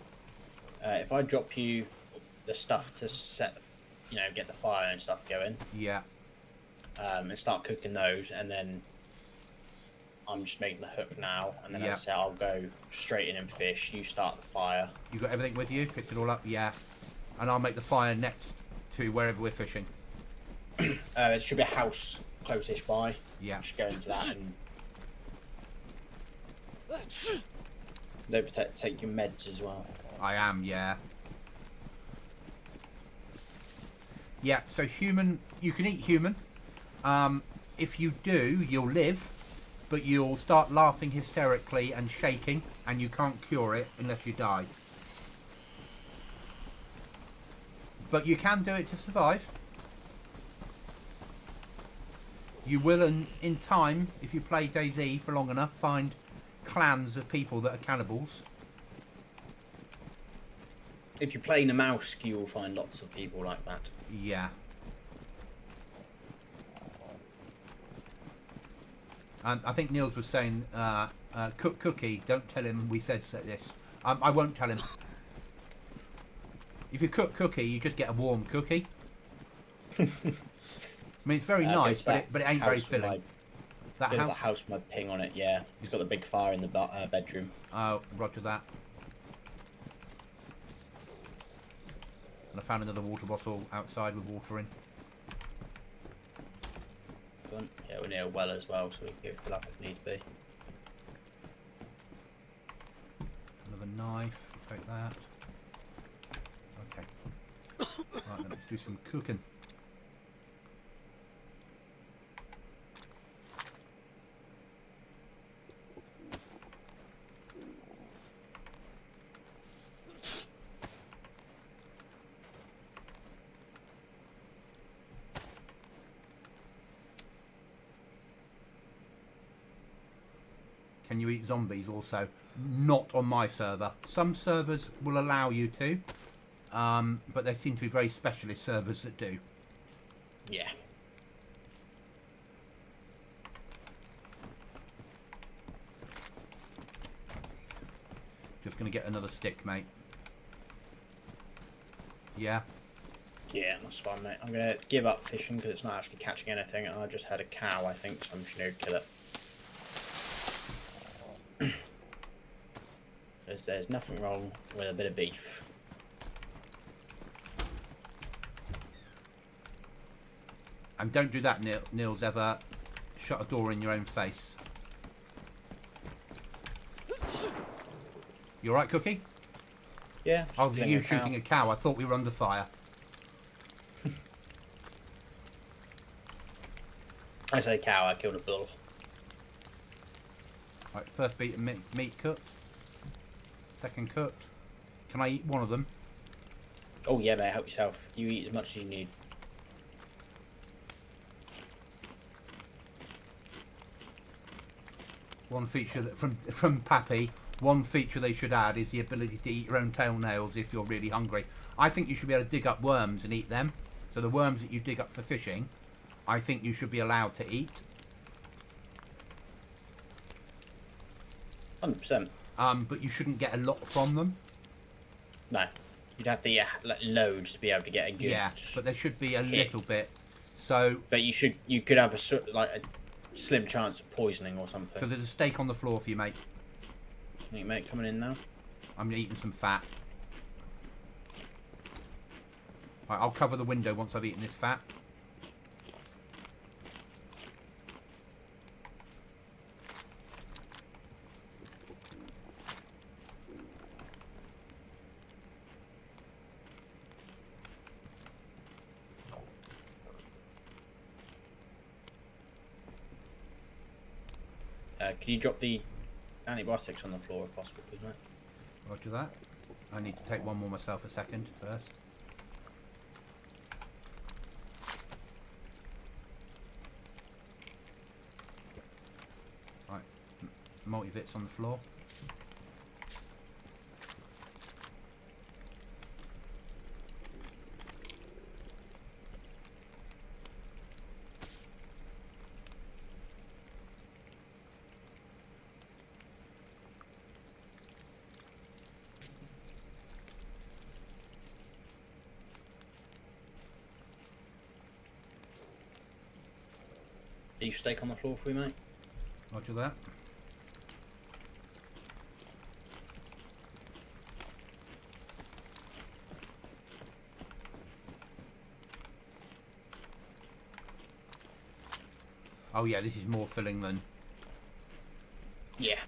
If I drop you the stuff to set, get the fire and stuff going. Yeah. And start cooking those, and then I'm just making the hook now, and then as I say, I'll go straight in and fish. You start the fire. You got everything with you? Picked it all up? Yeah. And I'll make the fire next to wherever we're fishing. There should be a house close-ish by. Yeah. Just go into that and don't forget to take your meds as well. I am, yeah. Yeah, so human, you can eat human. If you do, you'll live, but you'll start laughing hysterically and shaking, and you can't cure it unless you die. But you can do it to survive. You will, in time, if you play DayZ for long enough, find clans of people that are cannibals. If you're playing a mouse, you will find lots of people like that. Yeah. And I think Niels was saying, cook Cookie, don't tell him we said this. I won't tell him. If you cook Cookie, you just get a warm cookie. I mean, it's very nice, but it ain't very filling. That house? The house with my ping on it, yeah. It's got the big fire in the bedroom. Oh, roger that. And I found another water bottle outside with water in. Yeah, we're near a well as well, so we can go fill up if need be. Another knife, take that. Okay. Right, then let's do some cooking. Can you eat zombies also? Not on my server. Some servers will allow you to, but there seem to be very specialist servers that do. Yeah. Just going to get another stick, mate. Yeah? Yeah, that's fine, mate. I'm going to give up fishing because it's not actually catching anything, and I just had a cow, I think, so I'm just going to kill it. because there's nothing wrong with a bit of beef. And don't do that, Neil's ever shut a door in your own face. You alright, Cookie? Yeah. Oh, you shooting a cow. I thought we were under fire. I say cow, I killed a bull. Right, first beat of meat cooked. Second cooked. Can I eat one of them? Oh yeah, mate, help yourself. You eat as much as you need. One feature that from Pappy, one feature they should add is the ability to eat your own toenails if you're really hungry. I think you should be able to dig up worms and eat them. So the worms that you dig up for fishing, I think you should be allowed to eat. 100%. But you shouldn't get a lot from them. No. You'd have to eat like, loads to be able to get a good... Yeah, but there should be a hit. little bit. So... But you could have a slim chance of poisoning or something. So there's a steak on the floor for you, mate. Thank you, mate. Coming in now. I'm eating some fat. Right, I'll cover the window once I've eaten this fat. Can you drop the antibiotics on the floor if possible, please, mate? Roger that. I need to take one more myself a second first. Right, multivits on the floor. Beef steak on the floor for you, mate. Roger that. Oh yeah, this is more filling than... Yeah.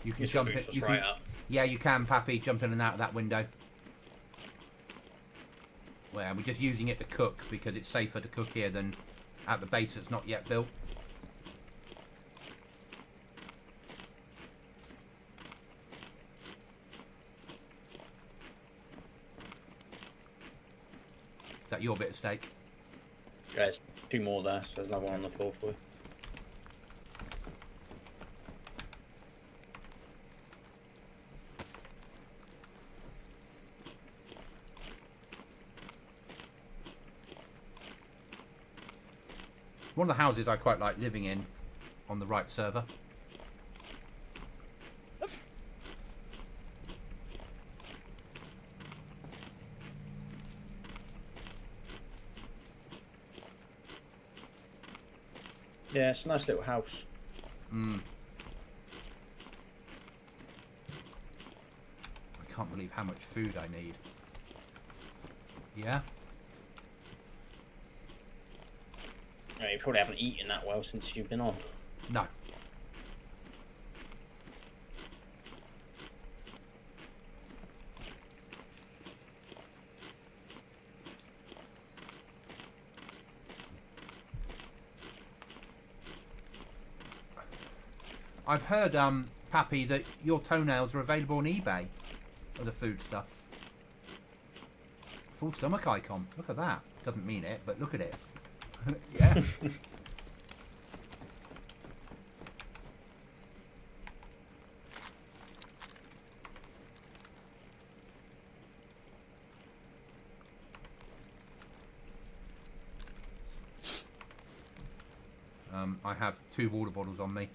You can This jump boosts it. us You right can, up. yeah, you can, Pappy, jump in and out of that window. Well, we're just using it to cook because it's safer to cook here than at the base that's not yet built. Is that your bit of steak? There's 2 more there, so there's another one on the floor for you. One of the houses I quite like living in on the right server. Yeah, it's a nice little house. I can't believe how much food I need. Yeah? Oh, you probably haven't eaten that well since you've been on. No. I've heard, Pappy, that your toenails are available on eBay as a food stuff. Full stomach icon. Look at that. Doesn't mean it, but look at it. Yeah. I have 2 water bottles on me.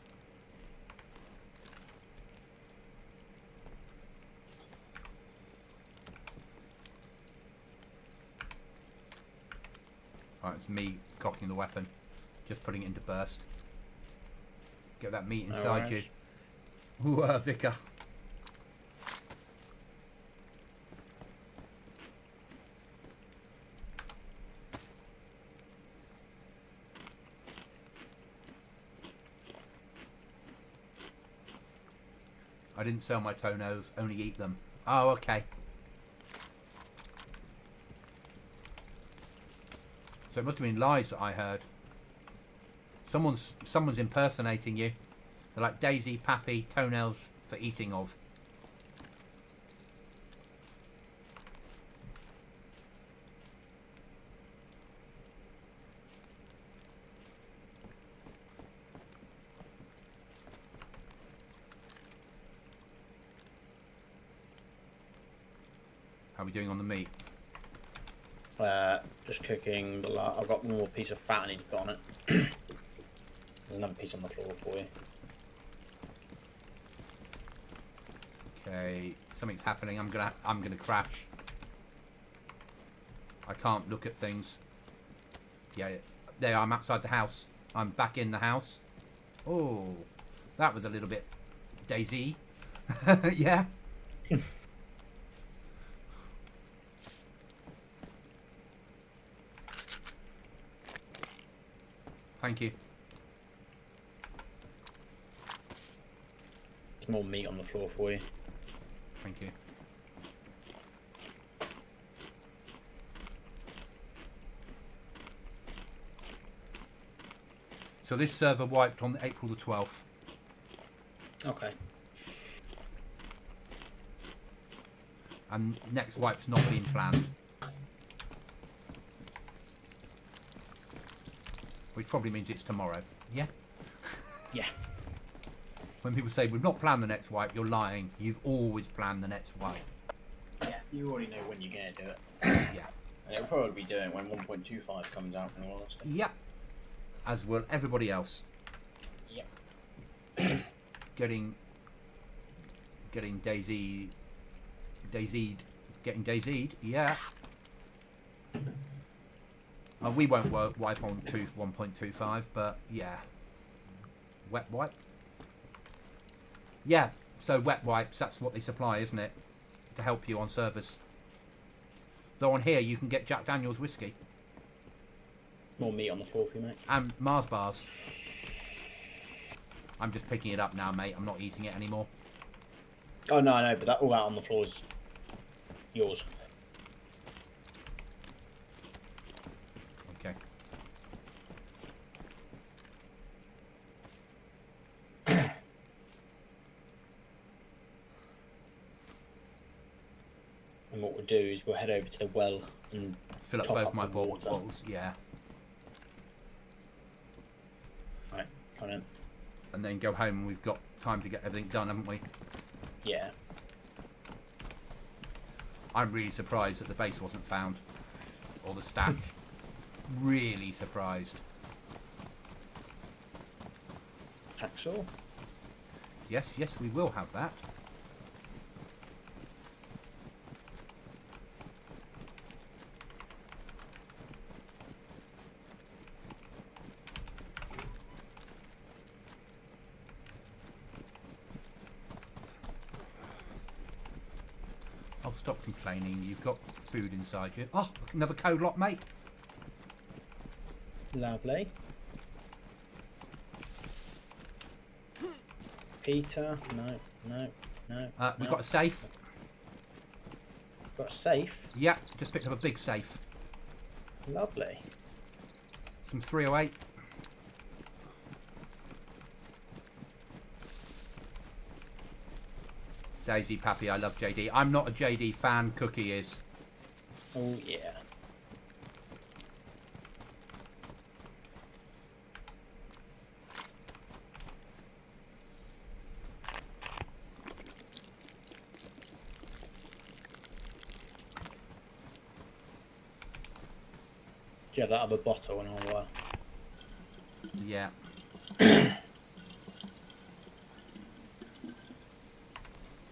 Right, it's me cocking the weapon, just putting it into burst. Get that meat inside you. Ooh, Vicar. I didn't sell my toenails, only eat them. Oh, okay. So it must have been lies that I heard. Someone's impersonating you. They're like, DayZ, Pappy, toenails for eating of. How are we doing on the meat? Just cooking. I've got one more piece of fat I need to put on it. There's another piece on the floor for you. Okay, something's happening. I'm gonna crash. I can't look at things. Yeah, there I'm outside the house. I'm back in the house. Oh, that was a little bit DayZ. Yeah. Thank you. There's more meat on the floor for you. Thank you. So this server wiped on April the 12th. Okay. And next wipe's not being planned. Which probably means it's tomorrow. Yeah? Yeah. When people say, we've not planned the next wipe, you're lying. You've always planned the next wipe. Yeah, you already know when you're going to do it. Yeah. And it'll probably be doing it when 1.25 comes out, in all honesty. Yep. As will everybody else. Yep. Getting DayZ'd. Getting DayZ'd, yeah. We won't wipe on 1.25, but yeah. Wet wipe? Yeah, so wet wipes, that's what they supply, isn't it? To help you on servers. Though on here you can get Jack Daniel's whiskey. More meat on the floor for you, mate. And Mars bars. I'm just picking it up now, mate. I'm not eating it anymore. Oh, no, I know, but that all out on the floor is yours. Okay. And what we'll do is we'll head over to the well and Fill up top both my with water. bottles, yeah. Right, come in. And then go home and we've got time to get everything done, haven't we? Yeah. I'm really surprised that the base wasn't found. Or the stash. Really surprised. Hacksaw? Yes, yes, we will have that. I'll stop complaining. You've got food inside you. Oh, another code lock, mate. Lovely. Peter? No. We've got a safe. Got a safe? Yeah, just picked up a big safe. Lovely. Some 308. DayZ Pappy, I love JD. I'm not a JD fan, Cookie is. Oh, yeah. Do you have that other bottle and all? Yeah.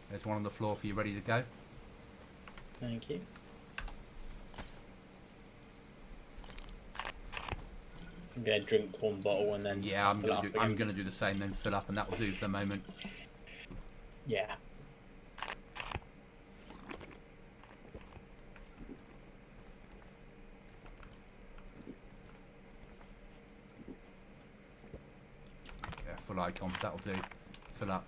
There's one on the floor for you, ready to go. Thank you. I'm gonna drink one bottle and then Yeah, I'm fill gonna up again. do the same, then fill up, and that will do for the moment. Yeah. Yeah, full icon, that'll do. Fill up.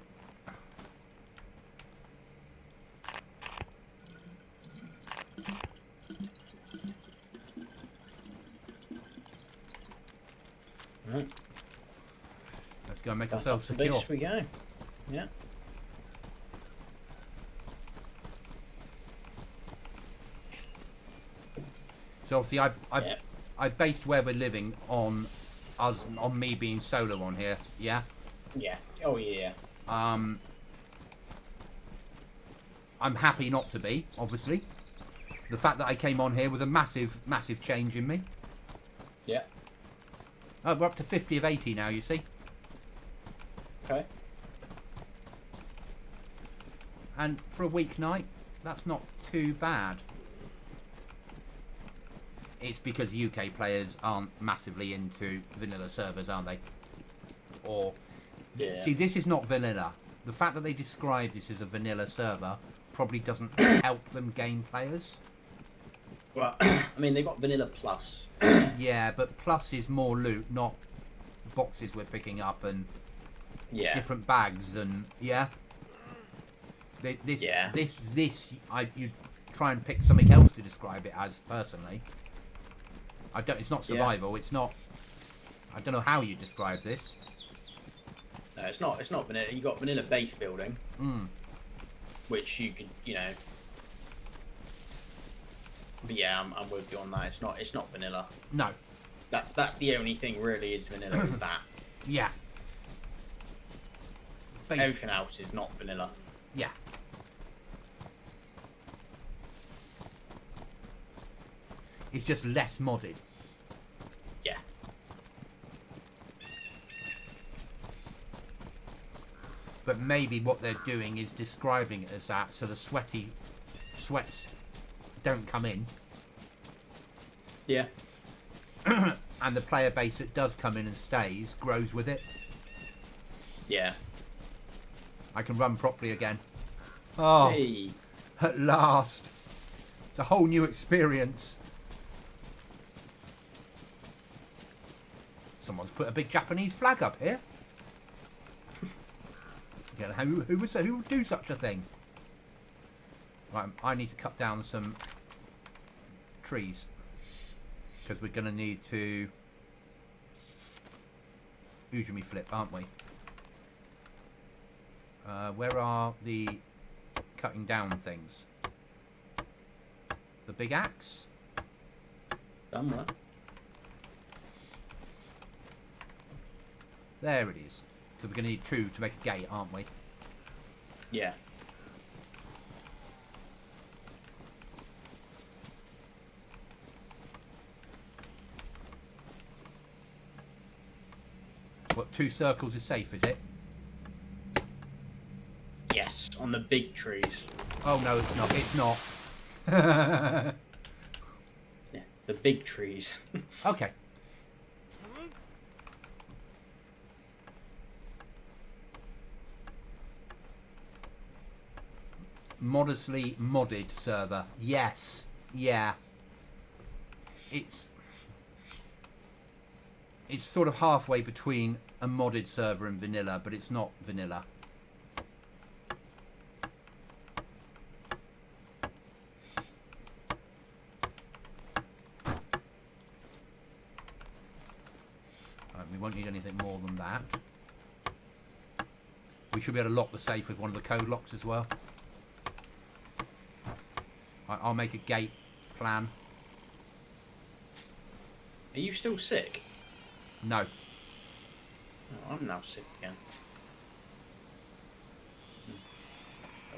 Let's go and make Back ourselves up to secure. base we go. Yeah. So obviously I based where we're living on me being solo on here. Yeah. Yeah. Oh yeah. I'm happy not to be, obviously. The fact that I came on here was a massive change in me. Yeah. Oh, we're up to 50 of 80 now, you see. Okay. And for a weeknight, that's not too bad. It's because UK players aren't massively into vanilla servers, aren't they? Or Yeah. see, this is not vanilla. The fact that they describe this as a vanilla server probably doesn't help them gain players. Well, I mean, they've got Vanilla Plus. Yeah, but plus is more loot, not boxes we're picking up and Yeah. different bags and yeah. You try and pick something else to describe it as personally. It's not survival. It's not. I don't know how you describe this. No, it's not. It's not vanilla. You got vanilla base building, which you could, But yeah, I'm with you on that. It's not vanilla. No. That's the only thing really is vanilla is that. Yeah. Everything else is not vanilla. Yeah. It's just less modded. Yeah. But maybe what they're doing is describing it as that, so the sweats don't come in. Yeah. And the player base that does come in and stays grows with it. Yeah. I can run properly again. Oh, Hey. at last. It's a whole new experience. Someone's put a big Japanese flag up here. Yeah, who would do such a thing? Right, I need to cut down some trees because we're going to need to Ujumi flip, aren't we? Where are the cutting down things? The big axe? Somewhere. There it is. So we're going to need 2 to make a gate, aren't we? Yeah. What, 2 circles is safe, is it? Yes, on the big trees. Oh no, it's not. It's not. Yeah, the big trees. Okay. Modestly modded server. Yes. Yeah. It's sort of halfway between a modded server and vanilla, but it's not vanilla. We won't need anything more than that. We should be able to lock the safe with one of the code locks as well. I'll make a gate plan. Are you still sick? No. Oh, I'm now sick again. Oh,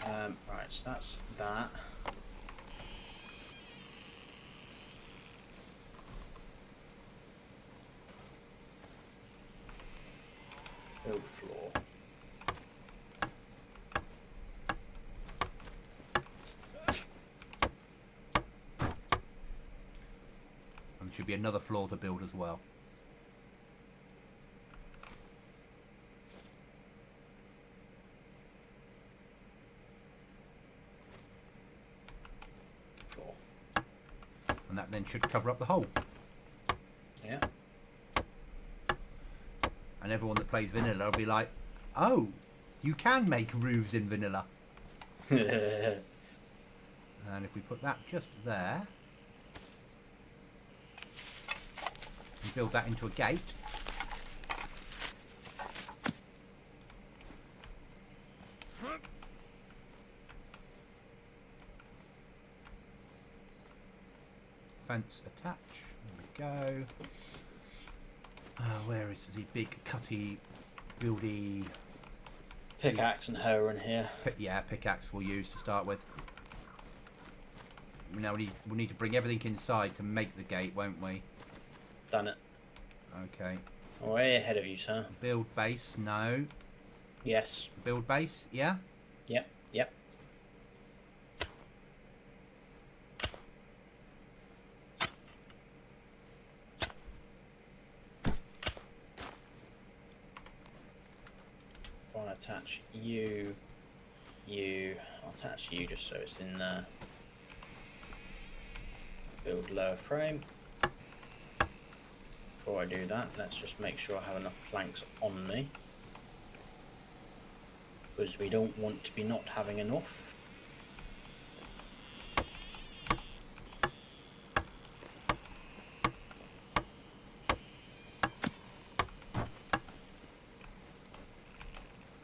well. Right, so that's that. Build floor. And there should be another floor to build as well. Floor. And that then should cover up the hole. Yeah. And everyone that plays vanilla will be like, oh, you can make roofs in vanilla. And if we put that just there, and build that into a gate, fence attach. There we go. Where is the big cutty, buildy? Pickaxe and hoe in here. Pickaxe we'll use to start with. Now we'll need to bring everything inside to make the gate, won't we? Done it. Okay. Way ahead of you, sir. Build base, no. Yes. Build base, yeah? Yep. If I attach you, I'll attach you just so it's in there. Build lower frame. Before I do that, let's just make sure I have enough planks on me, because we don't want to be not having enough.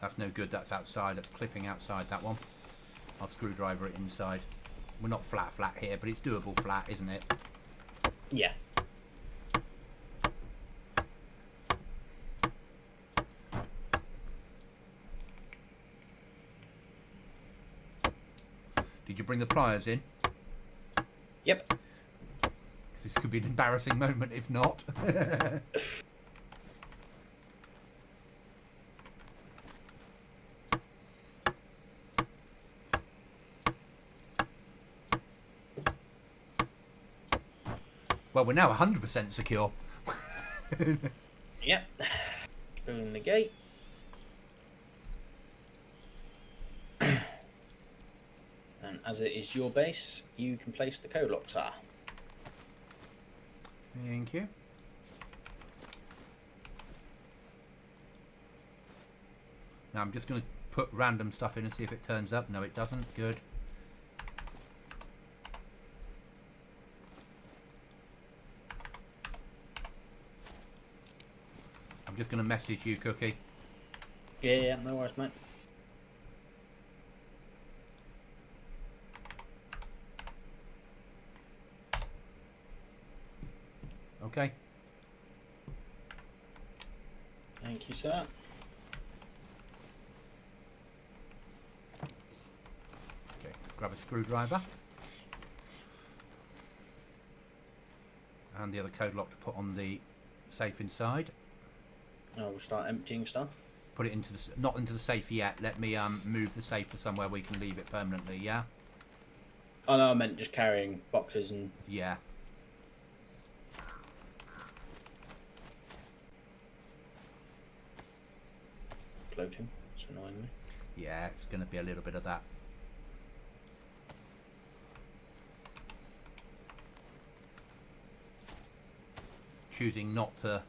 That's no good, that's outside, that's clipping outside, that one. I'll screwdriver it inside. We're not flat here, but it's doable flat, isn't it? Yeah. Did you bring the pliers in? Yep. This could be an embarrassing moment if not. Well, we're now 100% secure. Yep. Building the gate. And as it is your base, you can place the co-locks are. Thank you. Now I'm just going to put random stuff in and see if it turns up. No, it doesn't. Good. I'm just going to message you, Cookie. Yeah, no worries, mate. Okay. Thank you, sir. Okay, grab a screwdriver. And the other code lock to put on the safe inside. Now we'll start emptying stuff. Put it into the, not into the safe yet. Let me move the safe to somewhere we can leave it permanently, yeah? Oh no, I meant just carrying boxes and... Yeah. Floating. It's annoying me. Yeah, it's going to be a little bit of that. Choosing not to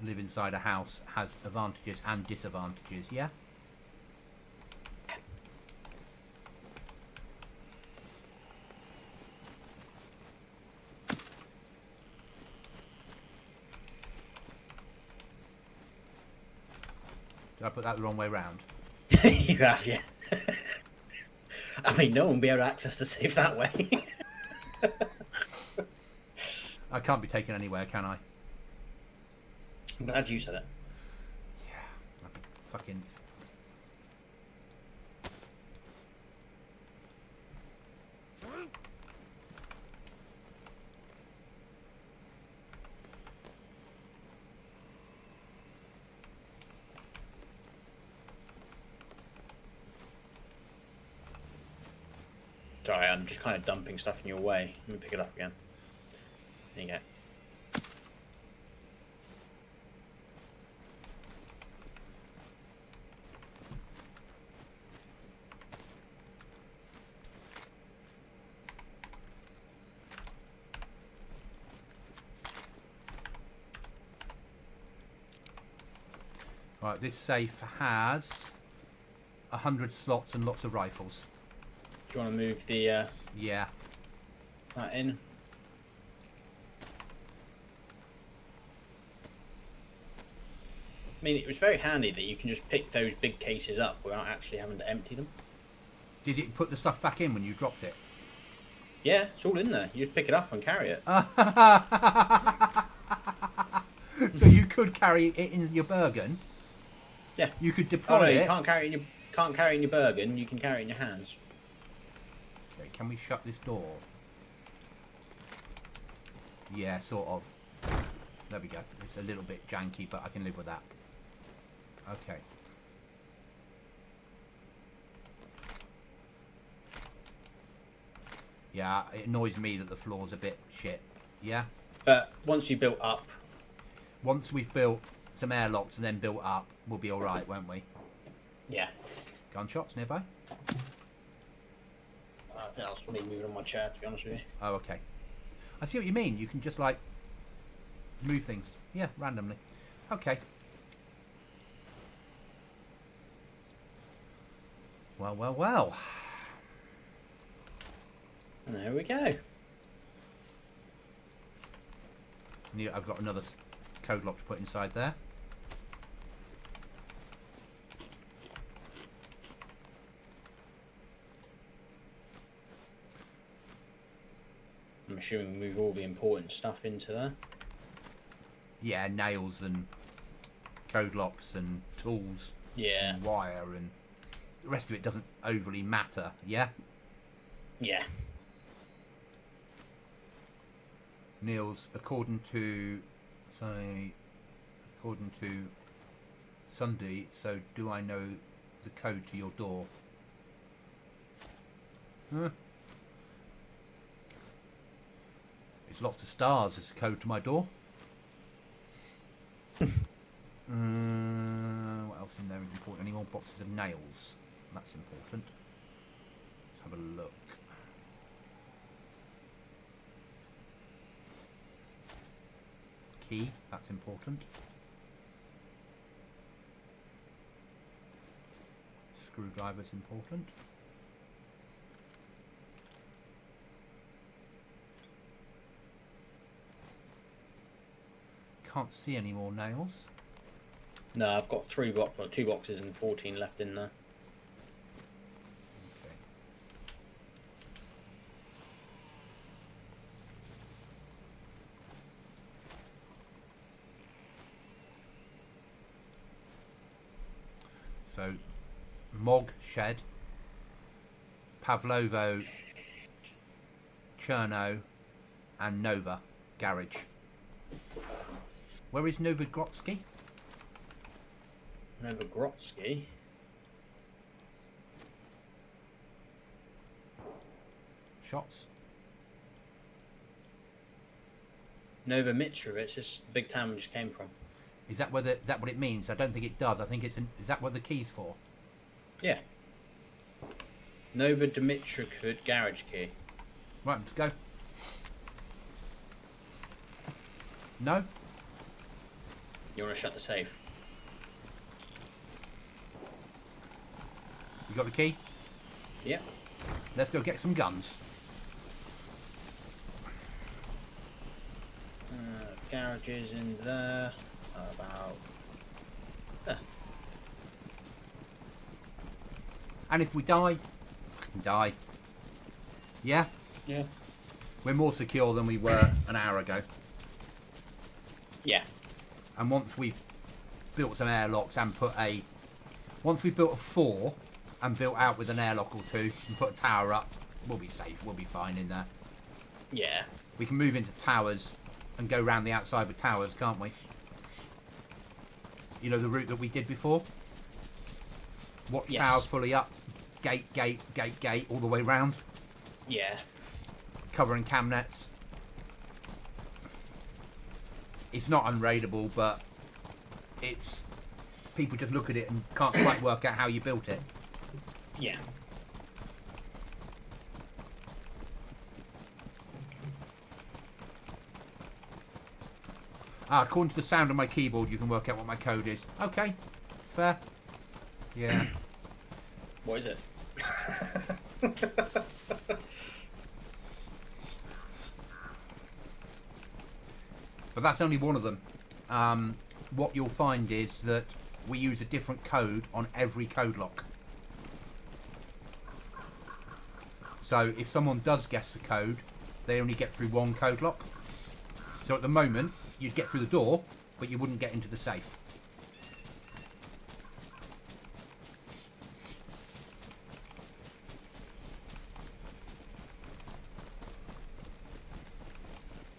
live inside a house has advantages and disadvantages, yeah? Did I put that the wrong way round? You have, yeah. I mean, no one will be able to access the safe that way. I can't be taken anywhere, can I? I'm glad you said it. Yeah, I've been fucking... Sorry, I'm just kind of dumping stuff in your way. Let me pick it up again. There you go. Right, this safe has 100 slots and lots of rifles. Do you want to move the Yeah. that in? I mean, it was very handy that you can just pick those big cases up without actually having to empty them. Did it put the stuff back in when you dropped it? Yeah, it's all in there. You just pick it up and carry it. So you could carry it in your Bergen. Yeah. You could deploy Oh no, you it. can't carry it in your Bergen. You can carry it in your hands. Okay, can we shut this door? Yeah, sort of. There we go. It's a little bit janky, but I can live with that. Okay. Yeah, it annoys me that the floor's a bit shit. Yeah? But once you built up... Once we've built some airlocks and then built up, we'll be alright, won't we? Yeah. Gunshots nearby? I think that was me moving on my chair, to be honest with you. Oh, okay. I see what you mean. You can just, like, move things. Yeah, randomly. Okay. Well, well, well. And there we go. I've got another code lock to put inside there. I'm assuming we move all the important stuff into there. Yeah, nails and code locks and tools. Yeah. And wire and the rest of it doesn't overly matter. Yeah? Yeah. Niels, according to Sunday, so do I know the code to your door? Huh? It's lots of stars as a code to my door. What else in there is important? Any more boxes of nails? That's important. Let's have a look. Key, that's important. Screwdriver's important. Can't see any more nails. No, I've got 2 boxes and 14 left in there. Okay. So, Mog Shed, Pavlovo, Cherno, and Nova Garage. Where is Novogrodsky? Novogrodsky? Shots? Nova Mitrovic, it's the big town we just came from. Is that where that what it means? I don't think it does. I think it's is that what the key's for? Yeah. Nova Dimitrikvid garage key. Right, let's go. No? You want to shut the safe? You got the key? Yep. Let's go get some guns. Garages in there. About... And if we die, die. Yeah? Yeah. We're more secure than we were an hour ago. Yeah. And once we've built some airlocks and once we've built a 4 and built out with an airlock or 2 and put a tower up, we'll be safe. We'll be fine in there. Yeah. We can move into towers and go round the outside with towers, can't we? You know the route that we did before? Watch Yes. tower fully up, gate, all the way round, Yeah. covering cam nets. It's not unraidable, but it's... people just look at it and can't quite work out how you built it. Yeah. According to the sound of my keyboard, you can work out what my code is. Okay, fair. Yeah. What is it? But that's only one of them. What you'll find is that we use a different code on every code lock. So if someone does guess the code, they only get through one code lock. So at the moment, you'd get through the door, but you wouldn't get into the safe.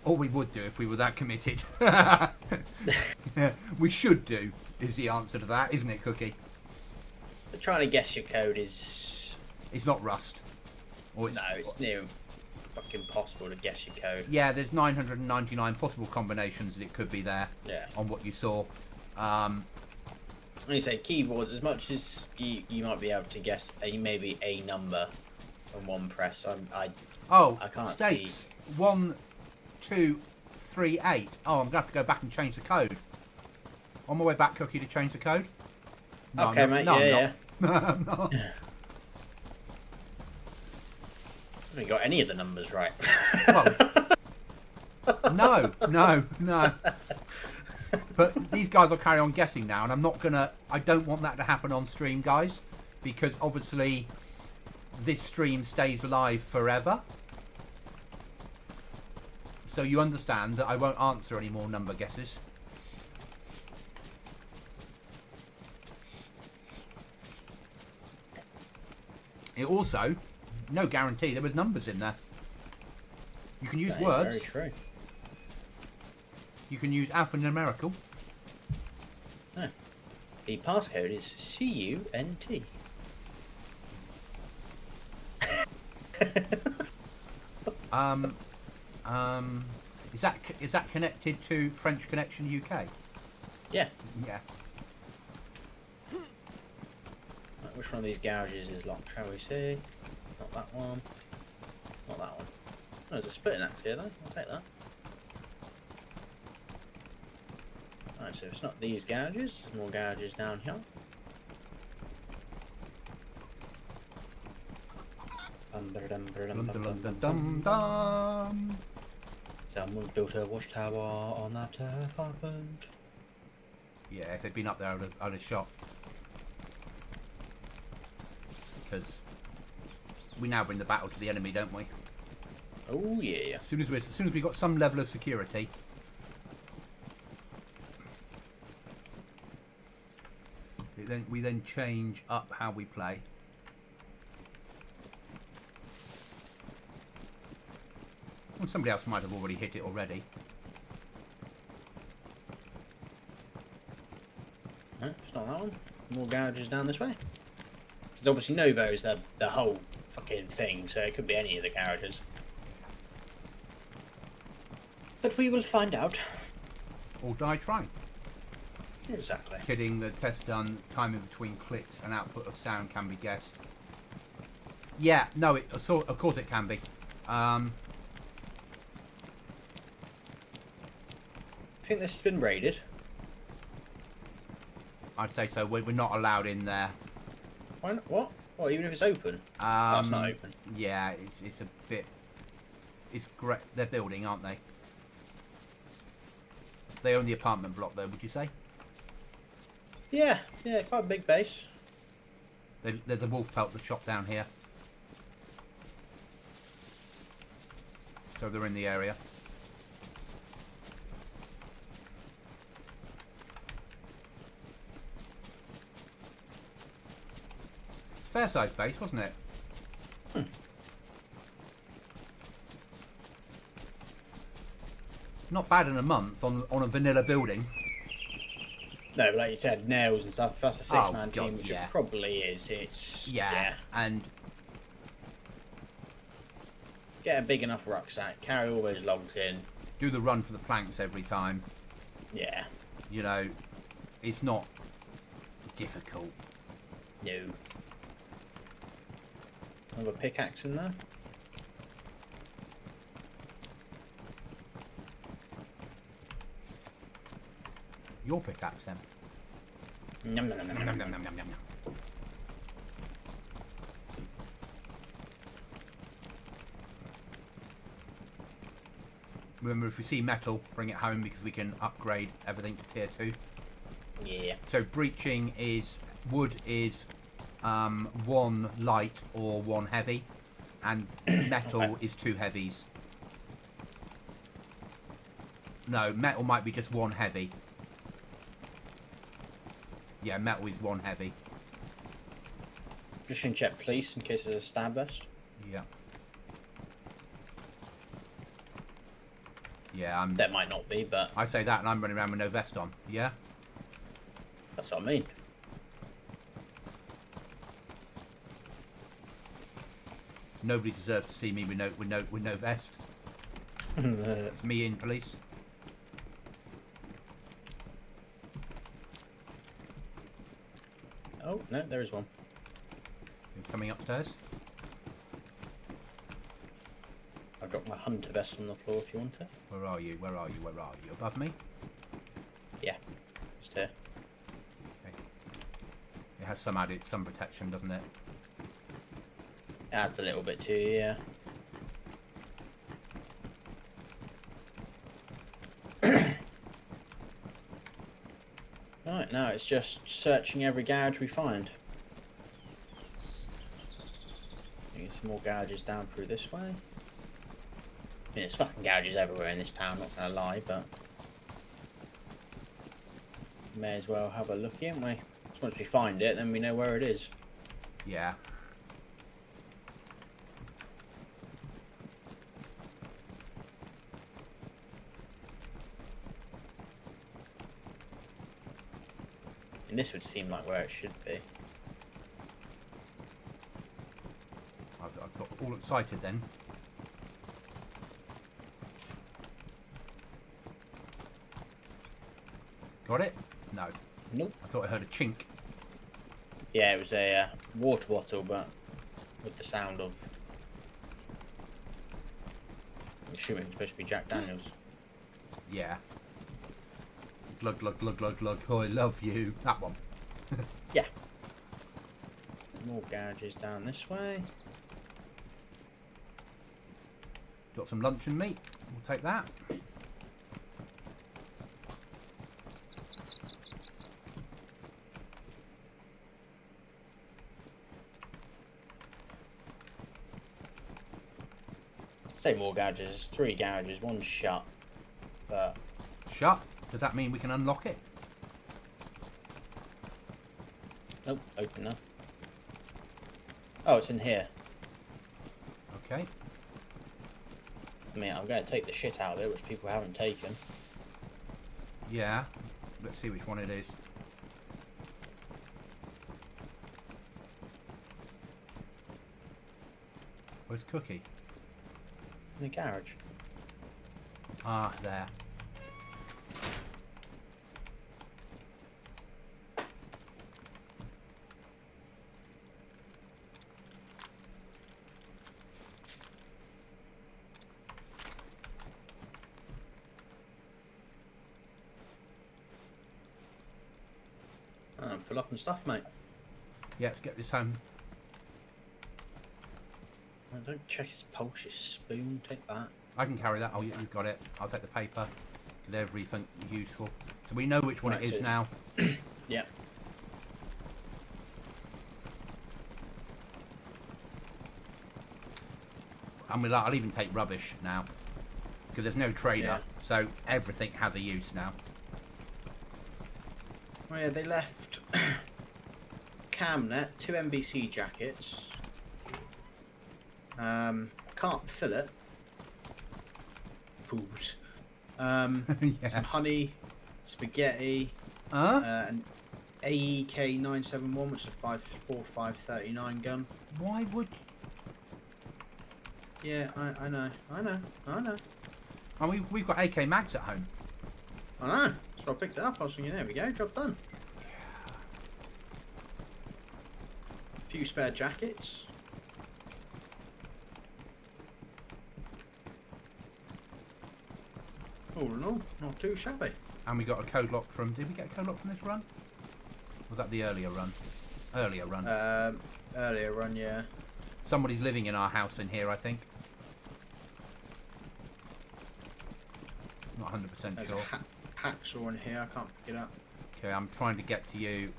Or we would do if we were that committed. We should do, is the answer to that, isn't it, Cookie? But trying to guess your code is... It's not Rust. Or No, it's near fucking impossible to guess your code. Yeah, there's 999 possible combinations that it could be there. Yeah. On what you saw. When you say keyboards, as much as you might be able to guess maybe a number on one press, I can't states 1, 2, 3, 8. Oh, I'm gonna have to go back and change the code. On my way back, Cookie, to change the code. No, okay, mate. No, yeah. I'm not. I haven't got any of the numbers right. Well, no. But these guys will carry on guessing now, and I don't want that to happen on stream, guys, because obviously this stream stays live forever. So you understand that I won't answer any more number guesses. It also, no guarantee there was numbers in there. You can use words. Very true. You can use alphanumerical. Oh. The passcode is CUNT. Is that connected to French Connection UK? Yeah. Yeah. Right, which one of these garages is locked, shall we see? Not that one. Not that one. Oh, there's a splitting axe here, though. I'll take that. Right, so it's not these garages. There's more garages down here. Dum. Someone's built a watchtower on that apartment. Yeah, if they'd been up there, I'd have shot. Because we now bring the battle to the enemy, don't we? Oh yeah. As soon as we got some level of security. We then change up how we play. Well, somebody else might have already hit it already. No, it's not that one. More garages down this way. Because obviously Novo's the whole fucking thing, so it could be any of the garages. But we will find out. Or die trying. Exactly. Kidding, the test done, timing between clicks and output of sound can be guessed. Yeah, no, of course it can be. I think this has been raided. I'd say so. We're not allowed in there. Why not? What? What, even if it's open? Oh, it's not open. Yeah, it's a bit... It's great. They're building, aren't they? They own the apartment block, though, would you say? Yeah, quite a big base. There's a wolf pelt shop down here. So they're in the area. Fair sized base, wasn't it? Not bad in a month on a vanilla building. No, but like you said, nails and stuff. If that's a six-man team, which yeah. it probably is. It's Yeah, and get a big enough rucksack, carry all those logs in. do the run for the planks every time. Yeah. You know, it's not difficult. No. Another pickaxe in there. Your pickaxe then. Nom, nom, nom, nom, nom. Nom, nom, nom, nom. Remember, if we see metal, bring it home because we can upgrade everything to tier 2. Yeah. So breaching is wood is 1 light or 1 heavy. and metal Okay. is 2 heavies. No, metal might be just 1 heavy. Yeah, metal is 1 heavy. Just gonna check police in case there's a stab vest. Yeah. Yeah, That might not be, but I say that and I'm running around with no vest on. Yeah? that's what I mean. Nobody deserves to see me with no vest. It's me in, police. Oh, no, there is one. You're coming upstairs. I've got my hunter vest on the floor if you want it. Where are you? Where are you? Where are you? Above me? Yeah, just here. Okay. It has some protection, doesn't it? Adds a little bit to you, yeah. Right, now it's just searching every garage we find. There's some more garages down through this way. I mean, there's fucking garages everywhere in this town, not gonna lie, but may as well have a look, ain't we? So once we find it, then we know where it is. Yeah. And this would seem like where it should be. I've got all excited then. Got it? No. Nope. I thought I heard a chink. Yeah, it was a water bottle, but with the sound of... I'm assuming it's supposed to be Jack Daniels. Yeah. Glug, glug, glug, glug, glug. Oh, I love you. That one. Yeah. More garages down this way. Got some luncheon meat. We'll take that. Say more garages. There's 3 garages. One's shut. But Shut. Does that mean we can unlock it? nope, open now. Oh, it's in here. Okay. I mean, I'm going to take the shit out of it, which people haven't taken. Yeah. Let's see which one it is. Where's Cookie? In the garage. Ah, there. Fill up and stuff, mate. Yeah, let's get this home. Don't check his pulse, his spoon. Take that. I can carry that. Oh, yeah, you've got it. I'll take the paper. Because everything useful. So we know which one Right, it is so now. Yeah. And I'll even take rubbish now. Because there's no trader. Yeah. So everything has a use now. Oh yeah, they left Camnet, 2 NBC jackets. Can't fill it. Fools. Some Yeah. honey, spaghetti, an AEK 971, which is a 5.45 gun. Why would... Yeah, I know. And we've got AK mags at home. I know. So I picked it up. I was thinking, there we go, job done. A few spare jackets. All in all, not too shabby. And we got a code lock from... Did we get a code lock from this run? Was that the earlier run? Earlier run. Earlier run, yeah. Somebody's living in our house in here, I think. Not 100% There's sure. a hacksaw in here. I can't pick it up. Okay, I'm trying to get to you.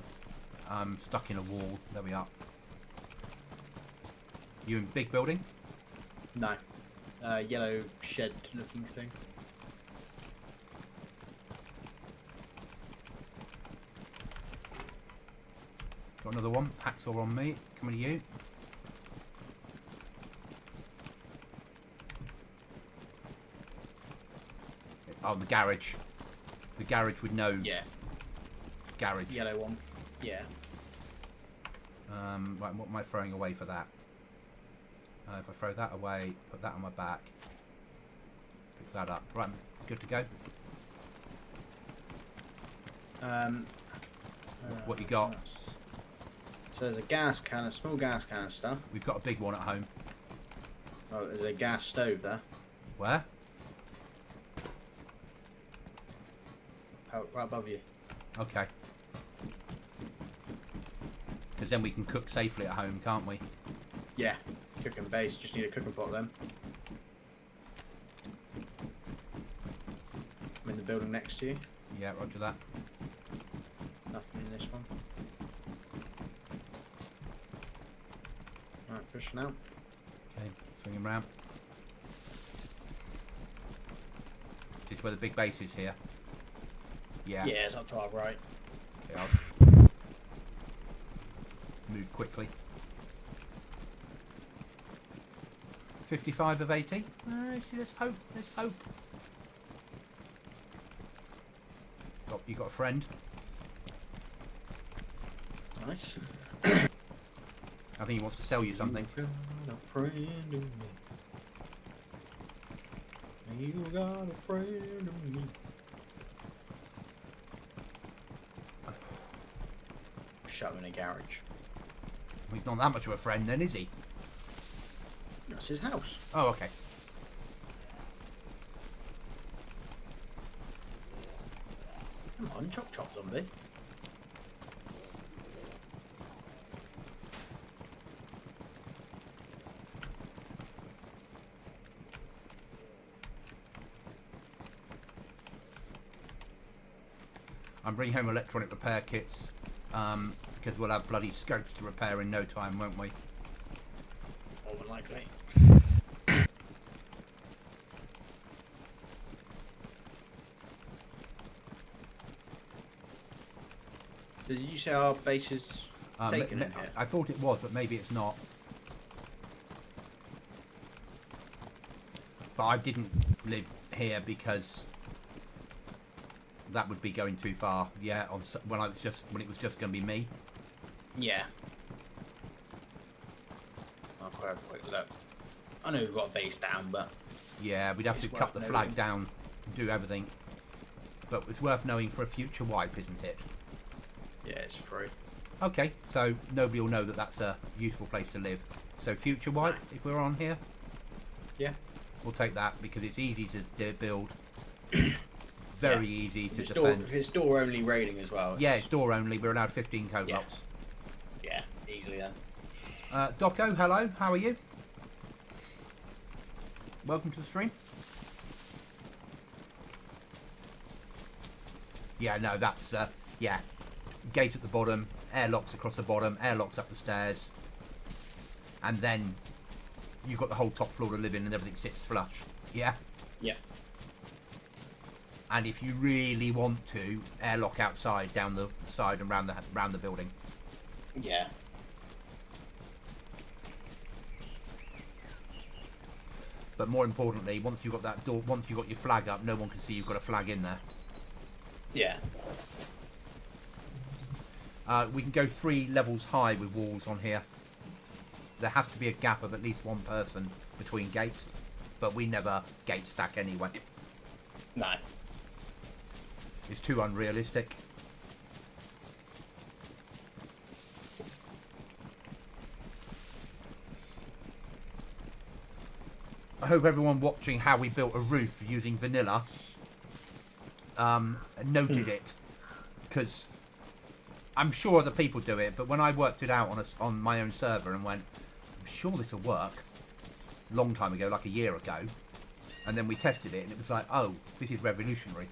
I'm stuck in a wall. There we are. You in big building? No. Yellow shed looking thing. Got another one. Hacksaw on me. Coming to you. Oh, the garage. The garage would know. Yeah. Garage. Yellow one. Yeah. Right, what am I throwing away for that? If I throw that away, put that on my back, pick that up. Right, I'm good to go. What you got? So there's a gas can, a small gas canister. We've got a big one at home. Oh, there's a gas stove there. Where? Oh, right above you. Okay. Because then we can cook safely at home, can't we? Yeah. Cooking base. Just need a cooking pot then. I'm in the building next to you. Yeah, roger that. Nothing in this one. Alright, pushing out. Okay, swing him round. Is this where the big base is here? Yeah. Yeah, it's up to our right. Okay, I'll move quickly. 55 of 80. See, there's hope. There's hope. You got a friend. Nice. I think he wants to sell you something. You got a friend in me. You got a friend in me. Shut him in a garage. He's not that much of a friend then, is he? That's his house. Oh, okay. Come on, chop chop zombie. I'm bringing home electronic repair kits because we'll have bloody scopes to repair in no time, won't we? More than likely. Did you say our base is taken in here? I thought it was, but maybe it's not. But I didn't live here because that would be going too far. Yeah, when it was just going to be me. Yeah. I'll have a quick look. I know we've got a base down, but yeah, we'd have to cut the flag down, do everything. But it's worth knowing for a future wipe, isn't it? yeah, it's free. Okay, so nobody will know that that's a useful place to live. So future wipe, if we're on here, Yeah. we'll take that because it's easy to build. Very easy to It's defend. it's door only raiding as well. Yeah, it's door only. We're allowed 15 code blocks. Yeah, easily then. Doco, hello. How are you? Welcome to the stream. Yeah, no, that's yeah. Gate at the bottom, airlocks across the bottom, airlocks up the stairs, and then you've got the whole top floor to live in, and everything sits flush. Yeah. Yeah. And if you really want to, airlock outside, down the side, and round the building. Yeah. But more importantly, once you've got that door, once you've got your flag up, no one can see you've got a flag in there. Yeah. We can go 3 levels high with walls on here. There has to be a gap of at least one person between gates, but we never gate stack anyway. No. It's too unrealistic. I hope everyone watching how we built a roof using vanilla noted it, because I'm sure other people do it, but when I worked it out on my own server and went, I'm sure this will work, a long time ago, like a year ago, and then we tested it and it was like, oh, this is revolutionary.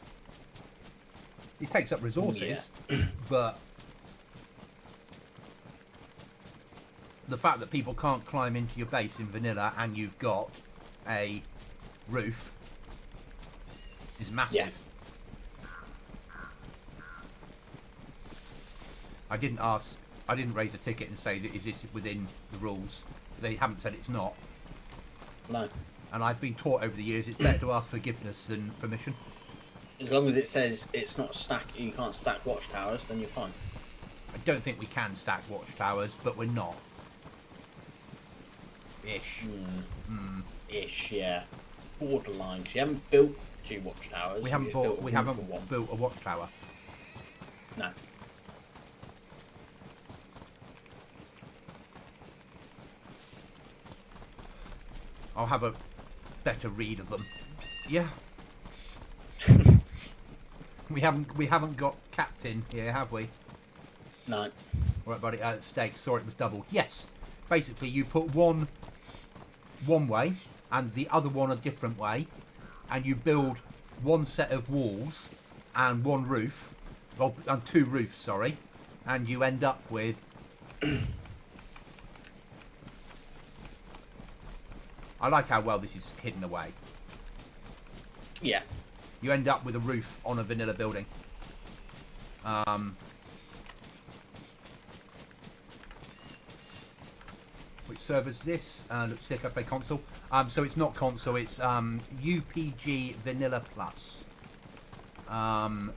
It takes up resources, but the fact that people can't climb into your base in vanilla and you've got a roof is massive. Yeah. I didn't raise a ticket and say that is this within the rules. They haven't said it's not. No. And I've been taught over the years it's better to ask forgiveness than permission. As long as it says it's not you can't stack watchtowers, then you're fine. I don't think we can stack watchtowers, but we're not. Ish. Ish, yeah. Borderline. 'Cause you haven't built 2 watchtowers. We haven't built a watchtower. No. I'll have a better read of them. Yeah. we haven't got captain here, have we? No. Right, buddy. Steak. Saw it was doubled. Yes. Basically, you put one way and the other one a different way, and you build one set of walls and one roof, and 2 roofs. Sorry, and you end up with. I like how well this is hidden away. Yeah. You end up with a roof on a vanilla building. Which server's this? Looks like I play console. So it's not console, it's UPG Vanilla Plus. But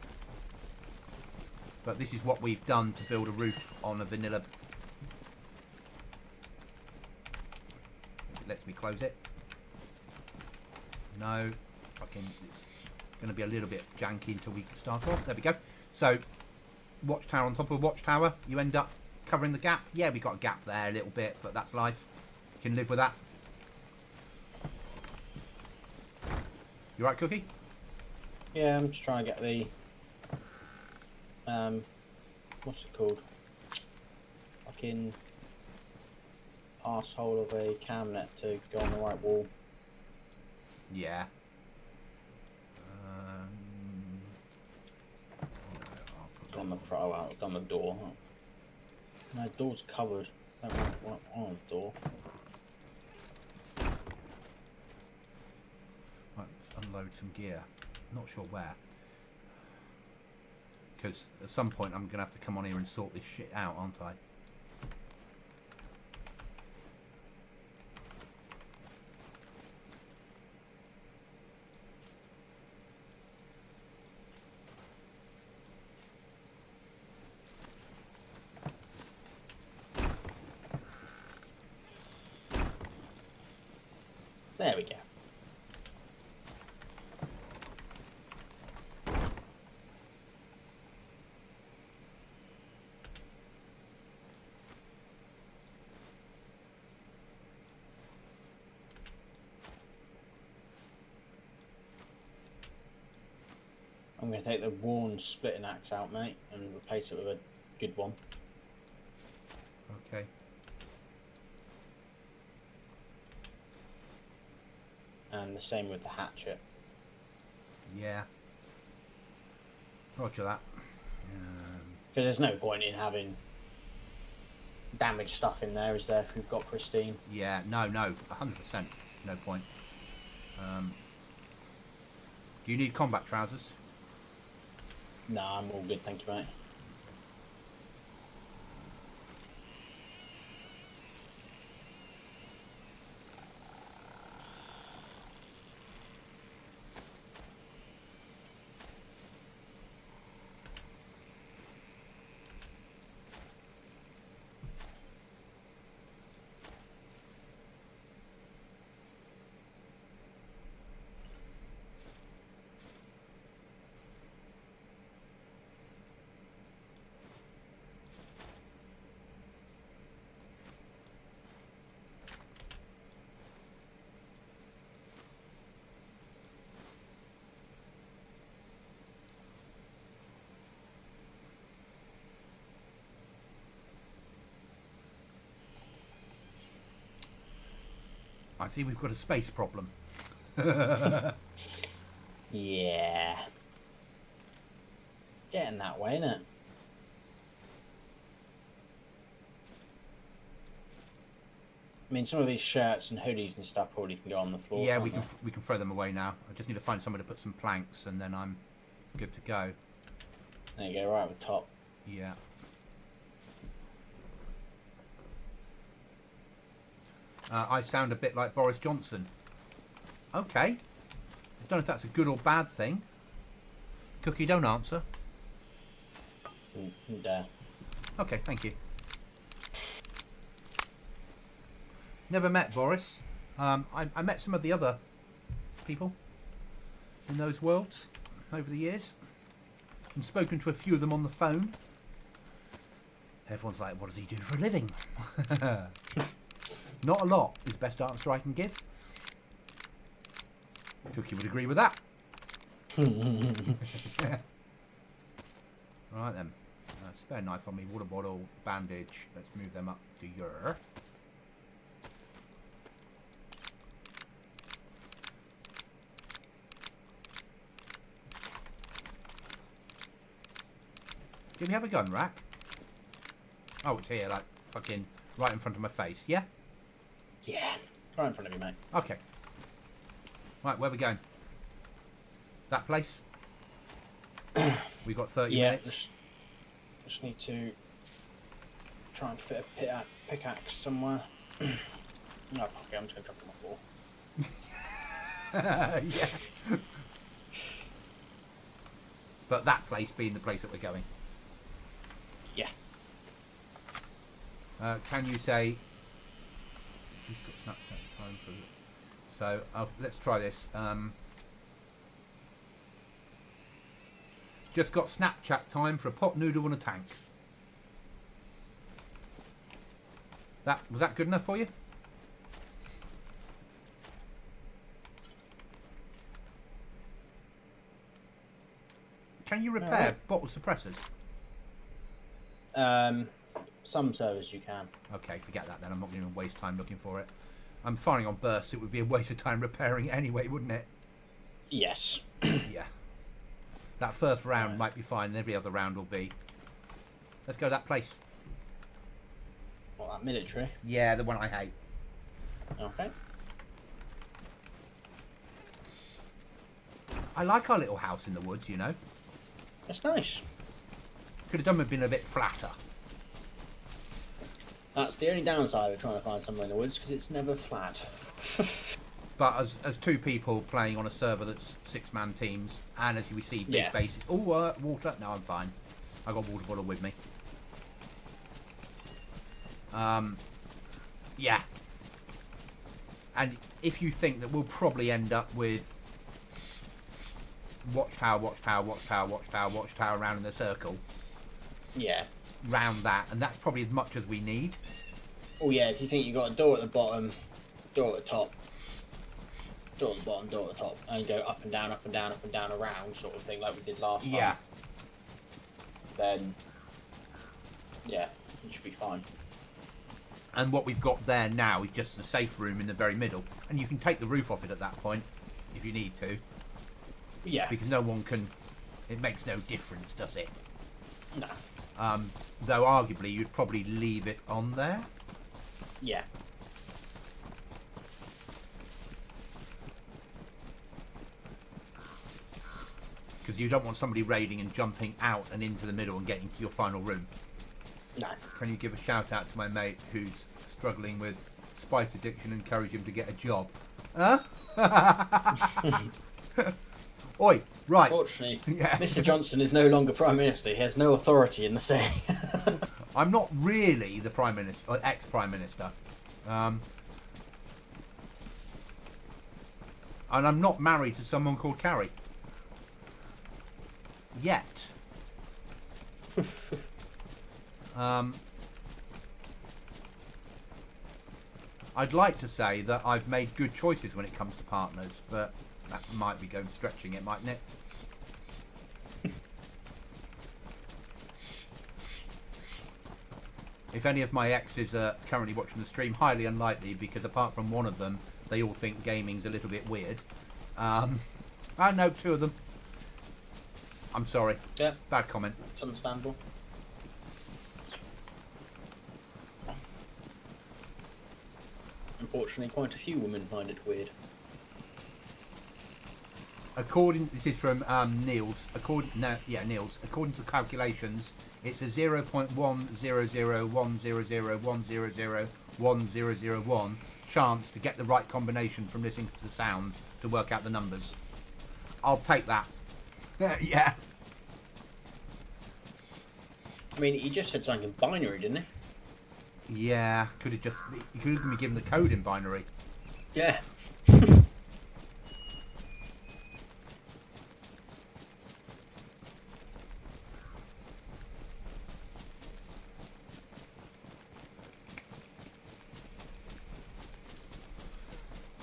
this is what we've done to build a roof on a vanilla. It lets me close it. No. Fucking, it's going to be a little bit janky until we start off. There we go. So, watchtower on top of watchtower. You end up covering the gap. Yeah, we got a gap there a little bit, but that's life. You can live with that. You right, Cookie? Yeah, I'm just trying to get the what's it called? Fucking arsehole of a camnet to go on the right wall. Yeah. It's on the front, oh, it's on the door. No, the door's covered. I don't want on the door. Right, let's unload some gear. Not sure where. Because at some point I'm going to have to come on here and sort this shit out, aren't I? There we go. I'm going to take the worn splitting axe out, mate, and replace it with a good one. Okay. And the same with the hatchet. Yeah. Roger that. Because there's no point in having damaged stuff in there, is there, if we've got pristine? Yeah, no, 100%. No point. Do you need combat trousers? No, I'm all good, thank you, mate. I see we've got a space problem. Yeah. Getting that way, innit? mean, some of these shirts and hoodies and stuff probably can go on the floor. Yeah, can't we can throw them away now. I just need to find somewhere to put some planks, and then I'm good to go. There you go, right at the top. Yeah. I sound a bit like Boris Johnson. Okay. I don't know if that's a good or bad thing. Cookie, don't answer. There. Okay, thank you. Never met Boris. I met some of the other people in those worlds over the years. And spoken to a few of them on the phone. Everyone's like, what does he do for a living? Not a lot is the best answer I can give. Cookie would agree with that. Right then. Spare knife on me, water bottle, bandage. Let's move them up to your. Do we have a gun rack? Oh, it's here, like fucking right in front of my face. Yeah? Yeah. Right in front of you, mate. Okay. Right, where are we going? That place? We got 30 minutes. Just need to try and fit a pickaxe somewhere. Oh, fuck it, I'm just going to drop it on the floor. Yeah. But that place being the place that we're going. Yeah. Can you say... He's got Snapchat time for it. So, let's try this. Just got Snapchat time for a pot noodle and a tank. Was that good enough for you? Can you repair bottle suppressors? Some servers you can. Okay, forget that then. I'm not going to waste time looking for it. I'm firing on burst. It would be a waste of time repairing it anyway, wouldn't it? Yes. Yeah. That first round might be fine, and every other round will be. Let's go to that place. What, that military? Yeah, the one I hate. Okay. I like our little house in the woods, you know. That's nice. Could have done with being a bit flatter. That's the only downside of trying to find somewhere in the woods, because it's never flat. But as two people playing on a server that's 6-man teams, and as we see big bases. Oh, water. No, I'm fine. I got a water bottle with me. Yeah. And if you think that we'll probably end up with watchtower around in the circle. Yeah. Round that, and that's probably as much as we need. Oh yeah, if you think you've got a door at the bottom, door at the top, door at the bottom, door at the top, and you go up and down, up and down, up and down, around sort of thing like we did last time. Then, yeah, it should be fine. And what we've got there now is just the safe room in the very middle, and you can take the roof off it at that point if you need to. Yeah. Because no one can. It makes no difference, does it? No. Though arguably you'd probably leave it on there. Yeah. Because you don't want somebody raiding and jumping out and into the middle and getting to your final room. No. Can you give a shout out to my mate who's struggling with spice addiction and encourage him to get a job? Huh? Oi, right. Fortunately, Mr. Johnson is no longer Prime Minister. He has no authority in the say. I'm not really the Prime Minister, or ex-Prime Minister. And I'm not married to someone called Carrie. Yet. I'd like to say that I've made good choices when it comes to partners, but that might be stretching it, mightn't it? If any of my exes are currently watching the stream, highly unlikely, because apart from one of them, they all think gaming's a little bit weird. I know 2 of them. I'm sorry. Yeah. Bad comment. It's understandable. Unfortunately, quite a few women find it weird. This is from Niels. Niels. According to calculations, it's a 0.1001001001001 chance to get the right combination from listening to the sound to work out the numbers. I'll take that. Yeah. I mean, he just said something in binary, didn't he? Yeah. You could have been given the code in binary. Yeah.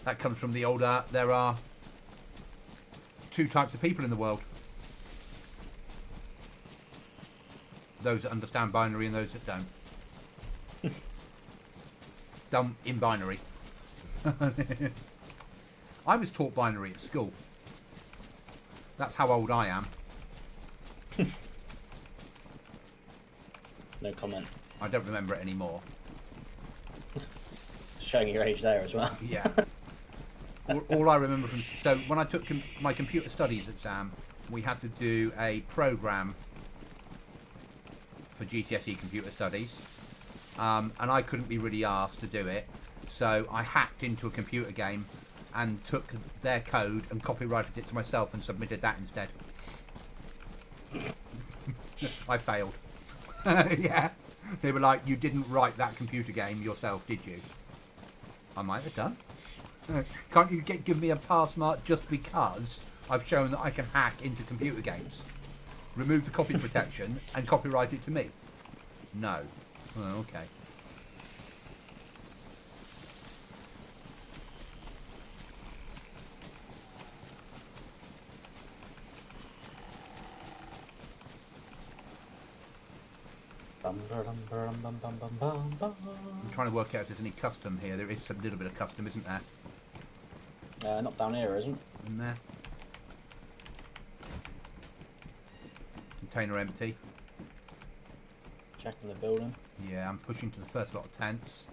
That comes from the old, there are two types of people in the world. Those that understand binary and those that don't. Dumb in binary. I was taught binary at school. That's how old I am. No comment. I don't remember it anymore. Showing your age there as well. Yeah. all I remember from... So when I took my computer studies exam, we had to do a program for GCSE computer studies. And I couldn't be really asked to do it. So I hacked into a computer game and took their code and copyrighted it to myself and submitted that instead. I failed. Yeah. They were like, you didn't write that computer game yourself, did you? I might have done. Can't you give me a pass mark just because I've shown that I can hack into computer games? Remove the copy protection and copyright it to me? No. Oh, okay. I'm trying to work out if there's any custom here. There is some little bit of custom, isn't there? Not down here, isn't? In there. Container empty. Checking the building. Yeah, I'm pushing to the first lot of tents.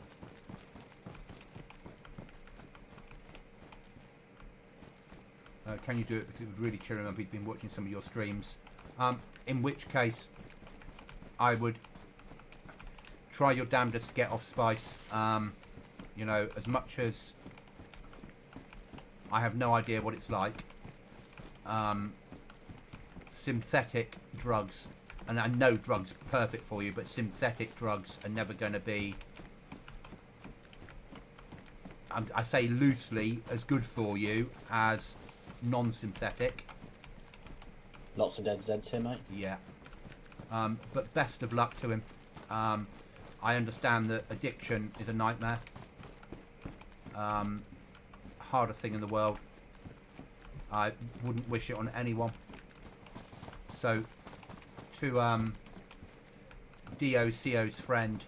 Can you do it? Because it would really cheer him up. He's been watching some of your streams. In which case, I would try your damnedest to get off spice. You know, as much as I have no idea what it's like. Synthetic drugs, and I know drugs are perfect for you, but synthetic drugs are never going to be, I say loosely, as good for you as non-synthetic. Lots of dead Zeds here, mate. Yeah. But best of luck to him. I understand that addiction is a nightmare. Hardest thing in the world. I wouldn't wish it on anyone. So, to DOCO's friend,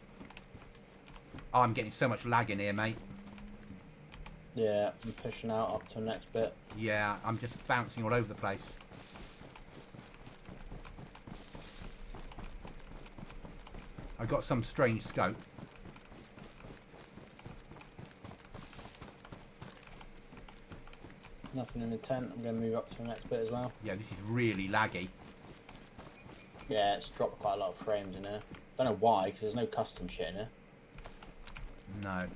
I'm getting so much lag in here, mate. Yeah, I'm pushing out up to the next bit. Yeah, I'm just bouncing all over the place. I got some strange scope. Nothing in the tent. I'm going to move up to the next bit as well. Yeah, this is really laggy. Yeah, it's dropped quite a lot of frames in here. Don't know why, because there's no custom shit in here. No.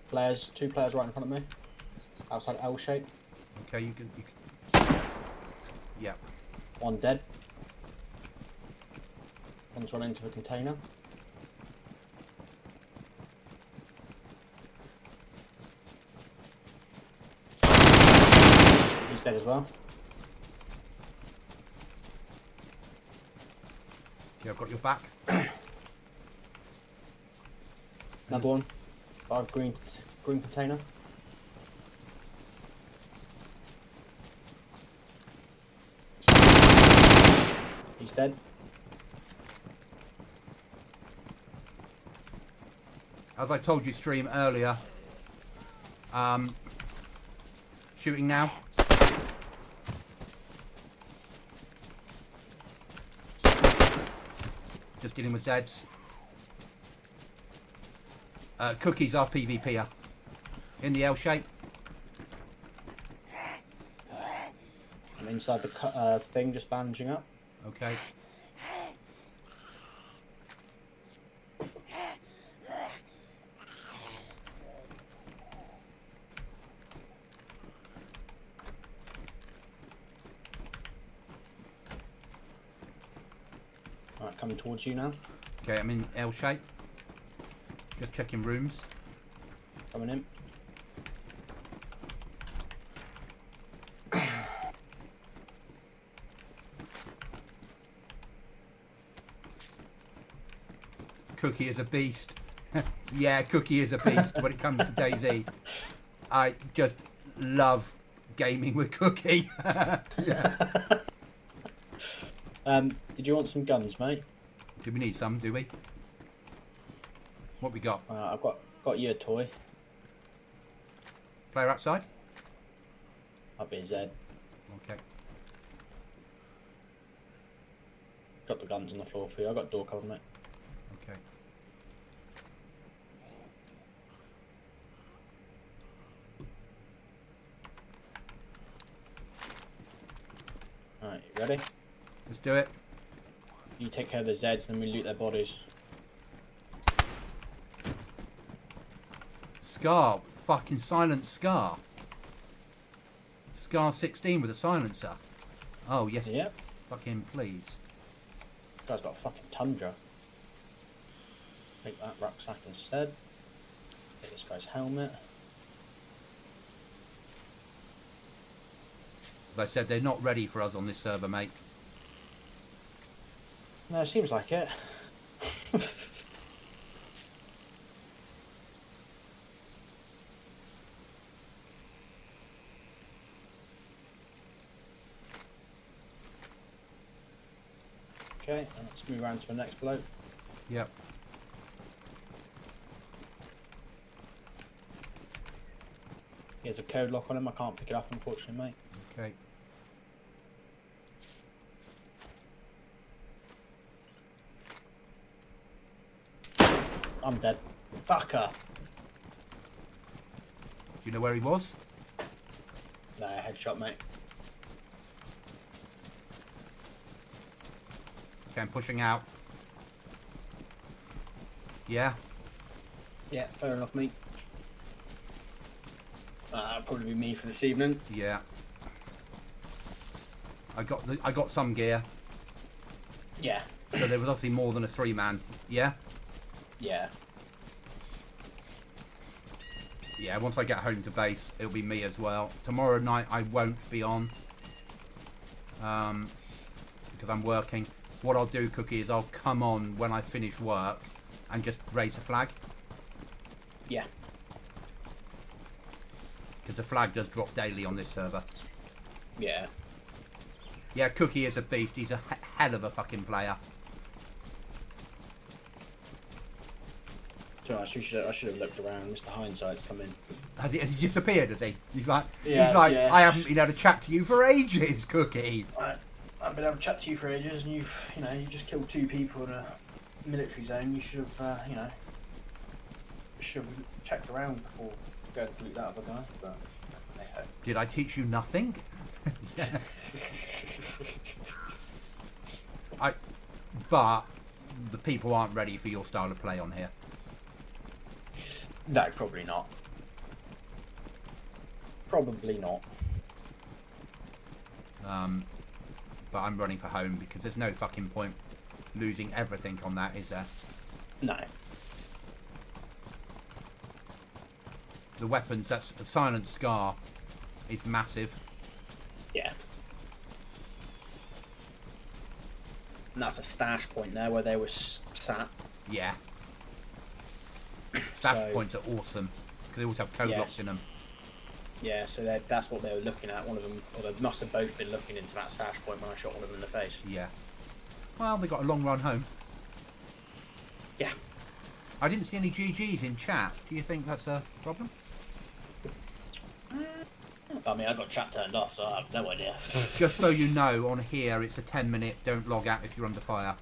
Players, 2 players right in front of me. Outside L shape. Okay, you can... Yeah. 1 dead. One's run into the container. He's dead as well. Okay, I've got your back. Another one. 5 green container. He's dead. As I told you stream earlier, shooting now. Just dealing with Zeds. Cookies are PvPer. In the L shape. I'm inside the thing, just bandaging up. Okay. Alright, coming towards you now. Okay, I'm in L shape. Just checking rooms. Coming in. Cookie is a beast. Yeah, Cookie is a beast when it comes to DayZ. I just love gaming with Cookie. Yeah. Did you want some guns, mate? Do we need some, do we? What we got? I've got you a toy. Player outside? Up in Z. Okay. Got the guns on the floor for you. I got door cover, mate. Okay. Alright, you ready? Let's do it. You take care of the Zeds, then we loot their bodies. Scar. Fucking silent Scar. Scar 16 with a silencer. Oh, yes. Yep. Fucking please. This guy's got a fucking Tundra. Take that rucksack instead. Take this guy's helmet. As I said, they're not ready for us on this server, mate. No, it seems like it. Okay, let's move around to the next bloke. Yep. He has a code lock on him. I can't pick it up, unfortunately, mate. Okay. I'm dead. Fucker. Do you know where he was? No, headshot, mate. Okay, I'm pushing out. Yeah. Yeah, fair enough, mate. That'll probably be me for this evening. Yeah. I got some gear. Yeah. So there was obviously more than a 3-man. Yeah? Yeah. Yeah, once I get home to base, it'll be me as well. Tomorrow night I won't be on. Because I'm working. What I'll do, Cookie, is I'll come on when I finish work and just raise a flag. Yeah. Because the flag does drop daily on this server. Yeah. Yeah, Cookie is a beast. He's a hell of a fucking player. So I should have looked around. Mr. Hindsight's come in. Has he just appeared, has he? He's like, Yeah, yeah. I haven't been able to chat to you for ages, Cookie. I've been able to chat to you for ages, and you just killed 2 people in a military zone. You should have, should have checked around before going to loot that other guy. But hey ho. Did I teach you nothing? Yeah. But the people aren't ready for your style of play on here. No, probably not. Probably not. But I'm running for home because there's no fucking point losing everything on that, is there? No. The weapons, that's a silent Scar, is massive. Yeah. And that's a stash point there where they were sat. Yeah. Stash So- points are awesome because they always have code Yes. locks in them. Yeah, so that's what they were looking at. One of them, or they must have both been looking into that stash point when I shot one of them in the face. Yeah. Well, they got a long run home. Yeah. I didn't see any GGs in chat. Do you think that's a problem? I mean, I got chat turned off, so I have no idea. Just so you know, on here it's a 10-minute. Don't log out if you're under fire.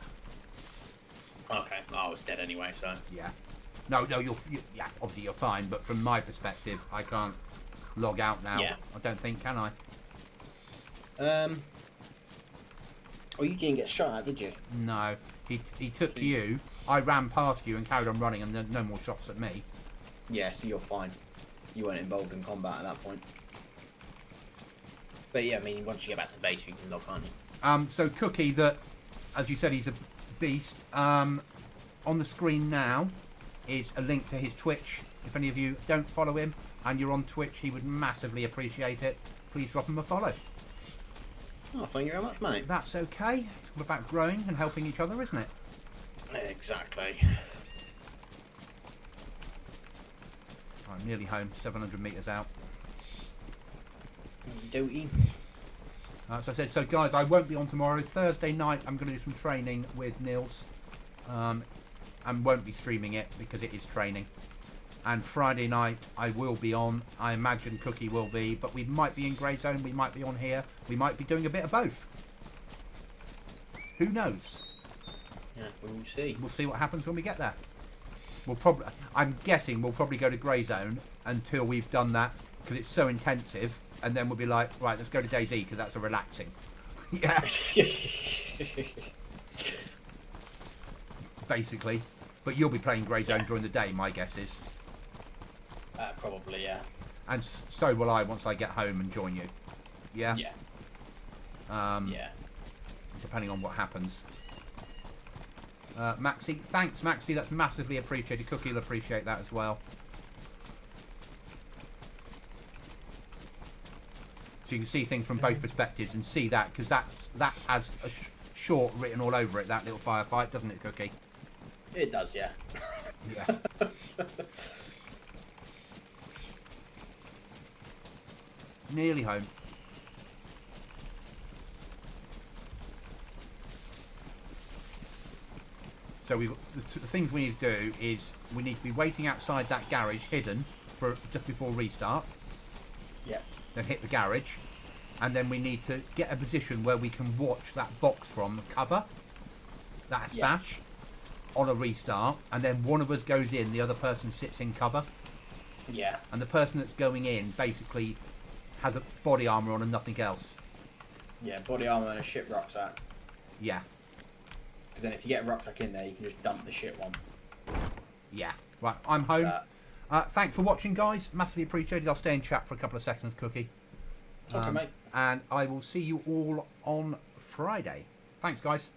Okay, I was dead anyway, so. Yeah. No, yeah, obviously you're fine, but from my perspective, I can't log out now. Yeah. I don't think, can I? Oh, you didn't get shot at, did you? No. He took you, I ran past you and carried on running, and then no more shots at me. Yeah, so you're fine. You weren't involved in combat at that point. But yeah, I mean, once you get back to base, you can log, can't you? So Cookie, that, as you said, he's a beast. On the screen now is a link to his Twitch. If any of you don't follow him and you're on Twitch, he would massively appreciate it. Please drop him a follow. Oh, thank you very much, mate. That's okay. It's all about growing and helping each other, isn't it? Exactly. I'm nearly home, 700 metres out. Doty. As I said, so guys, I won't be on tomorrow. Thursday night, I'm going to do some training with Nils. And won't be streaming it because it is training. And Friday night, I will be on. I imagine Cookie will be. But we might be in Grey Zone. We might be on here. We might be doing a bit of both. Who knows? Yeah, we'll see. We'll see what happens when we get there. We'll probably, I'm guessing we'll probably go to Grey Zone until we've done that because it's so intensive. And then we'll be like, right, let's go to DayZ because that's a relaxing. Yeah. Basically. But you'll be playing Grey Zone during the day, my guess is. Probably, yeah. And so will I once I get home and join you. Yeah? Yeah. Yeah. Depending on what happens. Maxi, thanks Maxi, that's massively appreciated. Cookie will appreciate that as well. So you can see things from both perspectives and see that, because that has a short written all over it, that little firefight, doesn't it, Cookie? It does, yeah. Yeah. Nearly home. So the things we need to do is we need to be waiting outside that garage hidden for just before restart. Yeah. Then hit the garage, and then we need to get a position where we can watch that box from cover, that stash, on a restart, and then one of us goes in, the other person sits in cover. Yeah. And the person that's going in basically has a body armour on and nothing else. Yeah, body armour and a ship rucksack. Yeah. Because then if you get a rucksack in there, you can just dump the shit one. Yeah. Right, I'm home. Thanks for watching, guys. Massively appreciated. I'll stay in chat for a couple of seconds, Cookie. Okay, mate. And I will see you all on Friday. Thanks, guys.